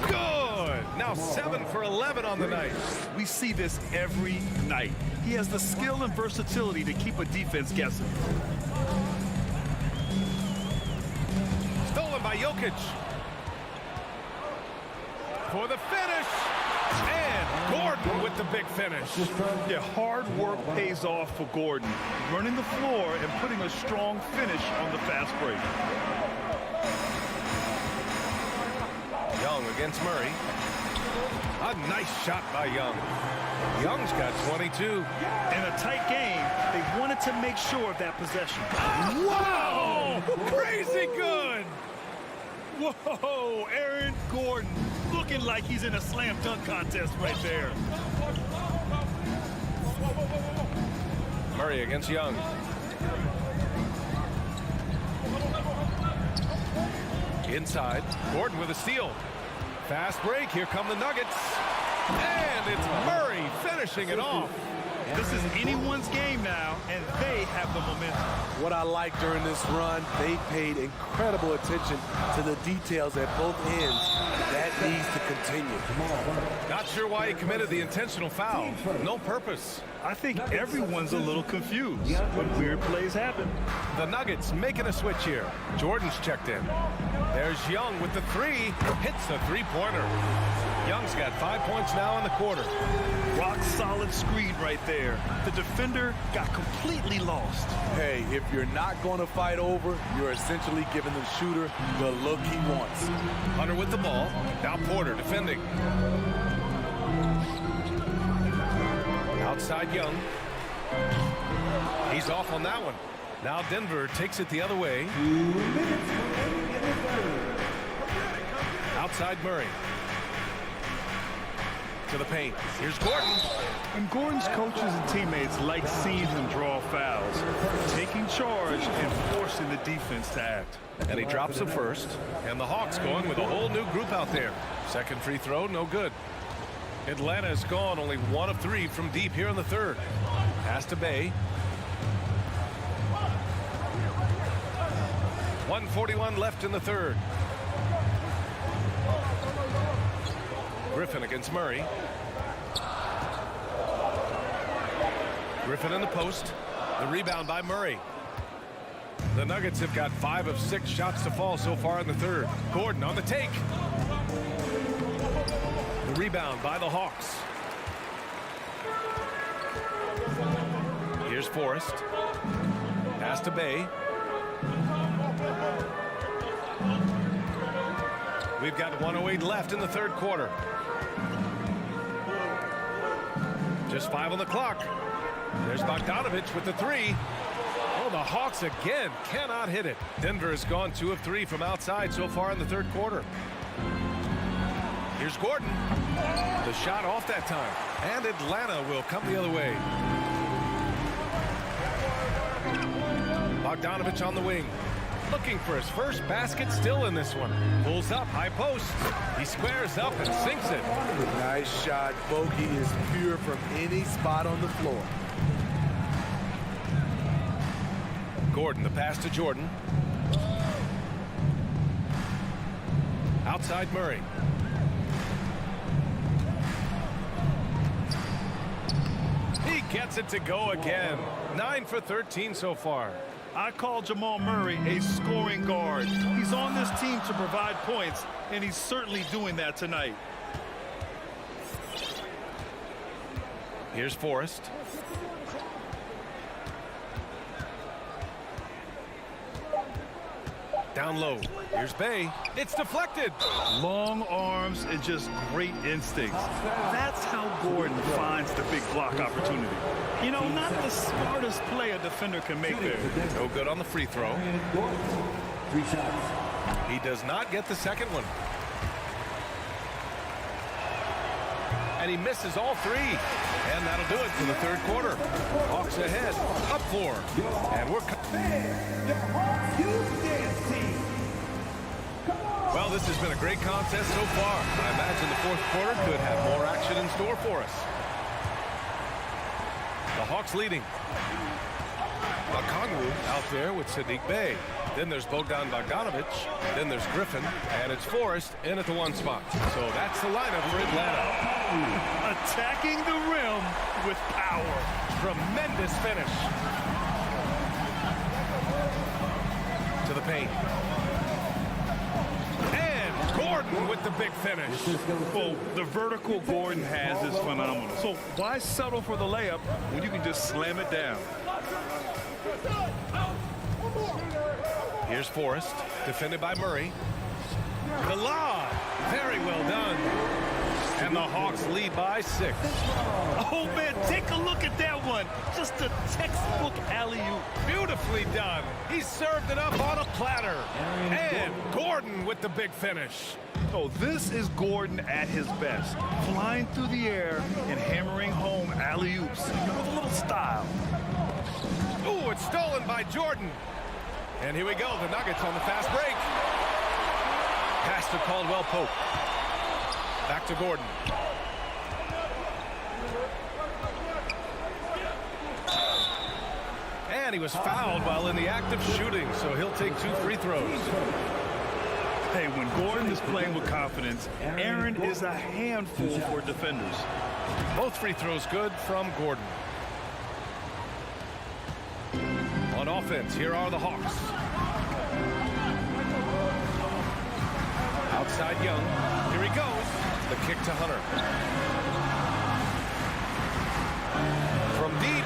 Good. Now 7 for 11 on the night. We see this every night. He has the skill and versatility to keep a defense guessing. Stolen by Jokic. For the finish. And Gordon with the big finish. Yeah, hard work pays off for Gordon. Running the floor and putting a strong finish on the fast break. Young against Murray. A nice shot by Young. Young's got 22. In a tight game, they wanted to make sure of that possession. Wow! Crazy good! Whoa, Aaron Gordon looking like he's in a slam dunk contest right there. Murray against Young. Inside, Gordon with a steal. Fast break, here come the Nuggets. And it's Murray finishing it off. This is anyone's game now, and they have the momentum. What I like during this run, they paid incredible attention to the details at both ends. That needs to continue. Not sure why he committed the intentional foul. No purpose. I think everyone's a little confused, but weird plays happen. The Nuggets making a switch here. Jordan's checked in. There's Young with the three. Hits the three-pointer. Young's got 5 points now in the quarter. Rock solid screen right there. The defender got completely lost. Hey, if you're not going to fight over, you're essentially giving the shooter the look he wants. Hunter with the ball. Now Porter defending. Outside Young. He's off on that one. Now Denver takes it the other way. Outside Murray. To the paint. Here's Gordon. And Gordon's coaches and teammates like seeing him draw fouls, taking charge and forcing the defense to act. And he drops the first. And the Hawks going with a whole new group out there. Second free throw, no good. Atlanta has gone only 1 of 3 from deep here in the third. Pass to Bay. 1:41 left in the third. Griffin against Murray. Griffin in the post. The rebound by Murray. The Nuggets have got 5 of 6 shots to fall so far in the third. Gordon on the take. The rebound by the Hawks. Here's Forrest. Pass to Bay. We've got 1:08 left in the third quarter. Just 5 on the clock. There's Bogdanovich with the three. Oh, the Hawks again cannot hit it. Denver has gone 2 of 3 from outside so far in the third quarter. Here's Gordon. The shot off that time. And Atlanta will come the other way. Bogdanovich on the wing. Looking for his first basket still in this one. Pulls up, high post. He squares up and sinks it. Nice shot. Bogey is pure from any spot on the floor. Gordon, the pass to Jordan. Outside Murray. He gets it to go again. 9 for 13 so far. I call Jamal Murray a scoring guard. He's on this team to provide points, and he's certainly doing that tonight. Here's Forrest. Down low. Here's Bay. It's deflected. Long arms and just great instincts. That's how Gordon finds the big block opportunity. You know, not the smartest play a defender can make there. No good on the free throw. 3 shots. He does not get the second one. And he misses all 3. And that'll do it for the third quarter. Hawks ahead, up 4. And we're Well, this has been a great contest so far. I imagine the fourth quarter could have more action in store for us. The Hawks leading. Okongwu out there with Sadiq Bey. Then there's Bogdan Bogdanovic. Then there's Griffin. And it's Forrest in at the 1 spot. So that's the lineup for Atlanta. Attacking the rim with power. Tremendous finish. To the paint. And Gordon with the big finish. Well, the vertical Gordon has is phenomenal. So why settle for the layup when you can just slam it down? Here's Forrest, defended by Murray. The lob, very well done. And the Hawks lead by 6. Oh, man, take a look at that one. Just a textbook alley-oop. Beautifully done. He served it up on a platter. And Gordon with the big finish. Oh, this is Gordon at his best. Flying through the air and hammering home alley-oops with a little style. Ooh, it's stolen by Jordan. And here we go, the Nuggets on the fast break. Pass to Caldwell Pope. Back to Gordon. And he was fouled while in the act of shooting, so he'll take 2 free throws. Hey, when Gordon is playing with confidence, Aaron is a handful for defenders. Both free throws good from Gordon. On offense, here are the Hawks. Outside Young. Here he goes. The kick to Hunter. From deep.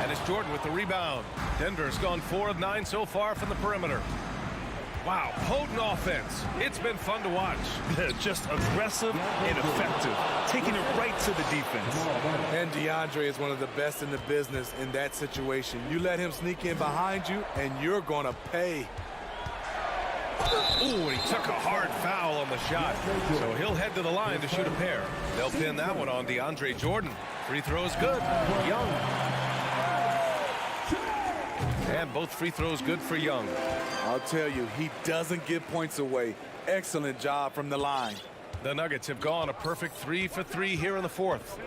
And it's Jordan with the rebound. Denver's gone 4 of 9 so far from the perimeter. Wow, potent offense. It's been fun to watch. Just aggressive and effective, taking it right to the defense. And DeAndre is one of the best in the business in that situation. You let him sneak in behind you, and you're going to pay. Ooh, he took a hard foul on the shot. So he'll head to the line to shoot a pair. They'll pin that one on DeAndre Jordan. Free throws good. Young. And both free throws good for Young. I'll tell you, he doesn't give points away. Excellent job from the line. The Nuggets have gone a perfect 3 for 3 here in the fourth.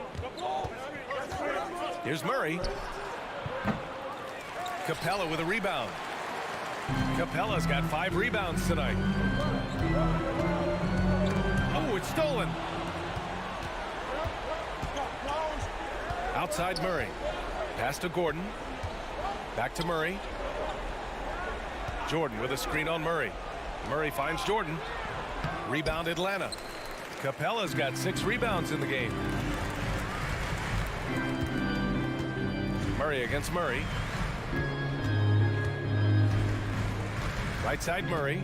Here's Murray. Capella with a rebound. Capella's got 5 rebounds tonight. Oh, it's stolen. Outside Murray. Pass to Gordon. Back to Murray. Jordan with a screen on Murray. Murray finds Jordan. Rebound Atlanta. Capella's got 6 rebounds in the game. Murray against Murray. Right side Murray.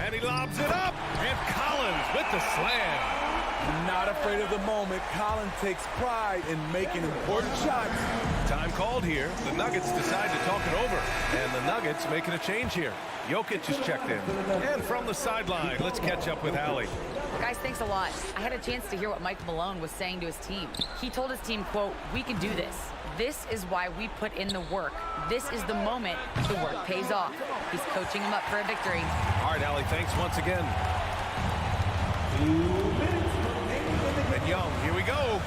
And he lobs it up. And Collins with the slam. Not afraid of the moment. Collins takes pride in making important shots. Time called here. The Nuggets decide to talk it over. And the Nuggets making a change here. Jokic is checked in. And from the sideline, let's catch up with Allie. Guys, thanks a lot. I had a chance to hear what Mike Malone was saying to his team. He told his team, quote, "We can do this. This is why we put in the work. This is the moment the work pays off." He's coaching them up for a victory. All right, Allie, thanks once again. And Young, here we go.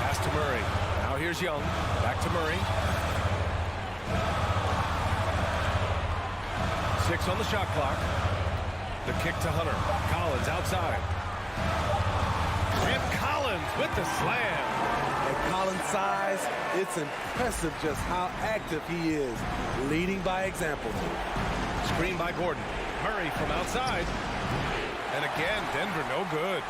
Pass to Murray. Now here's Young. Back to Murray. 6 on the shot clock. The kick to Hunter. Collins outside. And Collins with the slam. At Collins' size, it's impressive just how active he is, leading by example. Screen by Gordon. Murray from outside. And again, Denver no good.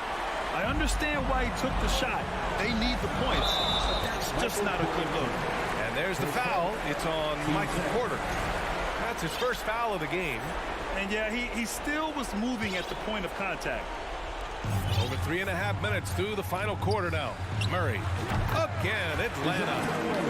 I understand why he took the shot. They need the points, but that's just not a good look. And there's the foul. It's on Michael Porter. That's his first foul of the game. And yeah, he still was moving at the point of contact. Over 3.5 minutes through the final quarter now. Murray again, Atlanta.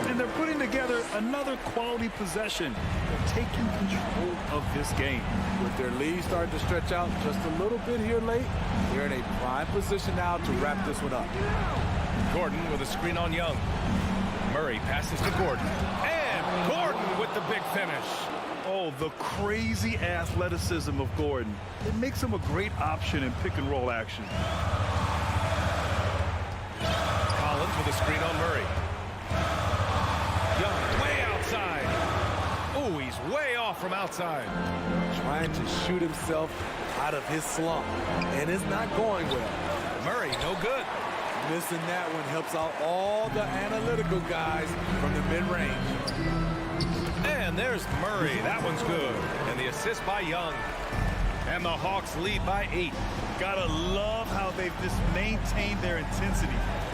And they're putting together another quality possession. They're taking control of this game. With their lead starting to stretch out just a little bit here late, they're in a prime position now to wrap this one up. Gordon with a screen on Young. Murray passes to Gordon. And Gordon with the big finish. Oh, the crazy athleticism of Gordon. It makes him a great option in pick-and-roll action. Collins with a screen on Murray. Young way outside. Oh, he's way off from outside. Trying to shoot himself out of his slump, and it's not going well. Murray, no good. Missing that one helps out all the analytical guys from the mid-range. And there's Murray. That one's good. And the assist by Young. And the Hawks lead by 8. Gotta love how they've just maintained their intensity,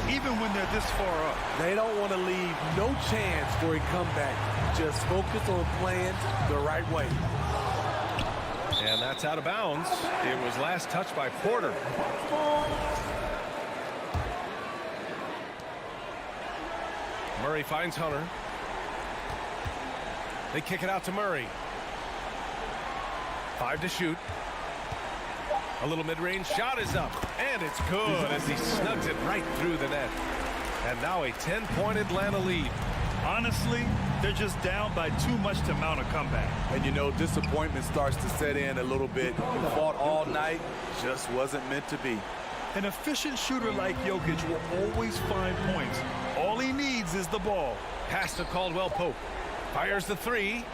even when they're this far up. They don't want to leave no chance for a comeback. Just focus on playing the right way. And that's out of bounds. It was last touched by Porter. Murray finds Hunter. They kick it out to Murray. 5 to shoot. A little mid-range shot is up, and it's good as he snugs it right through the net. And now a 10-point Atlanta lead. Honestly, they're just down by too much to mount a comeback. And you know, disappointment starts to set in a little bit. You fought all night, just wasn't meant to be. An efficient shooter like Jokic will always find points. All he needs is the ball. Pass to Caldwell Pope. Fires the 3.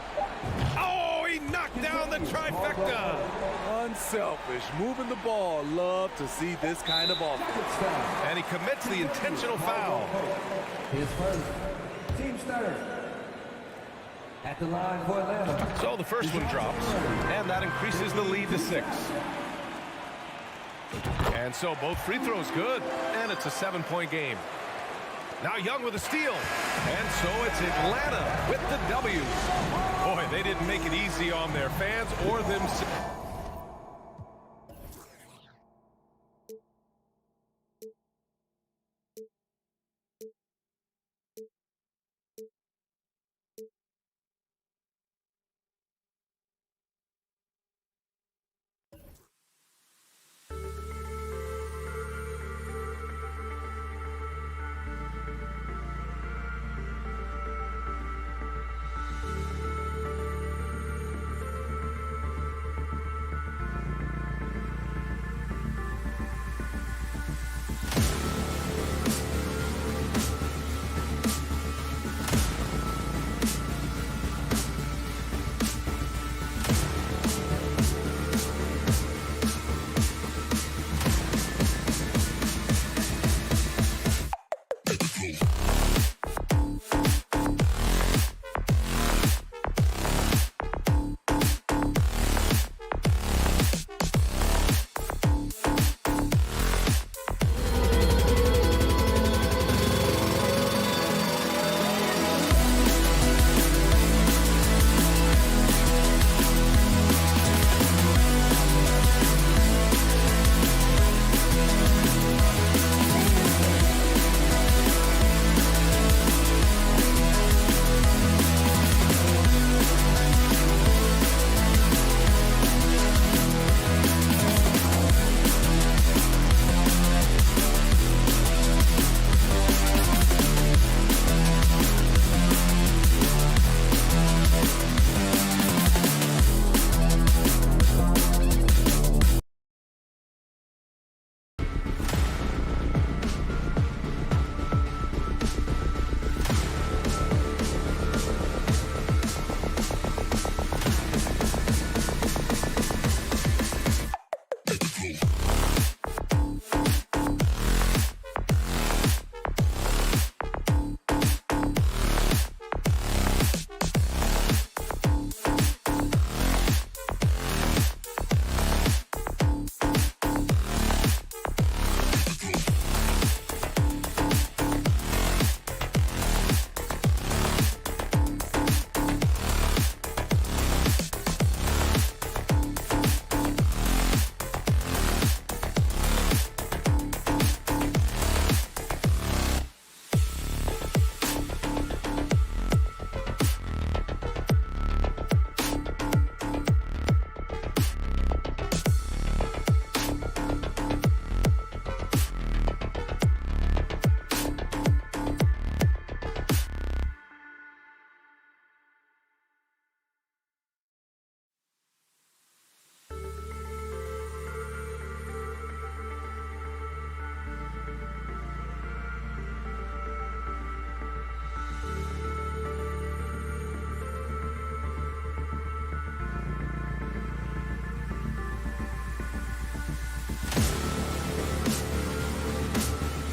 Oh, he knocked down the trifecta. Unselfish, moving the ball. Love to see this kind of offense. And he commits the intentional foul. His first team starter at the line for Atlanta. So the first one drops, and that increases the lead to 6. And so both free throws good, and it's a 7-point game. Now Young with a steal. And so it's Atlanta with the W. Boy, they didn't make it easy on their fans or themselves.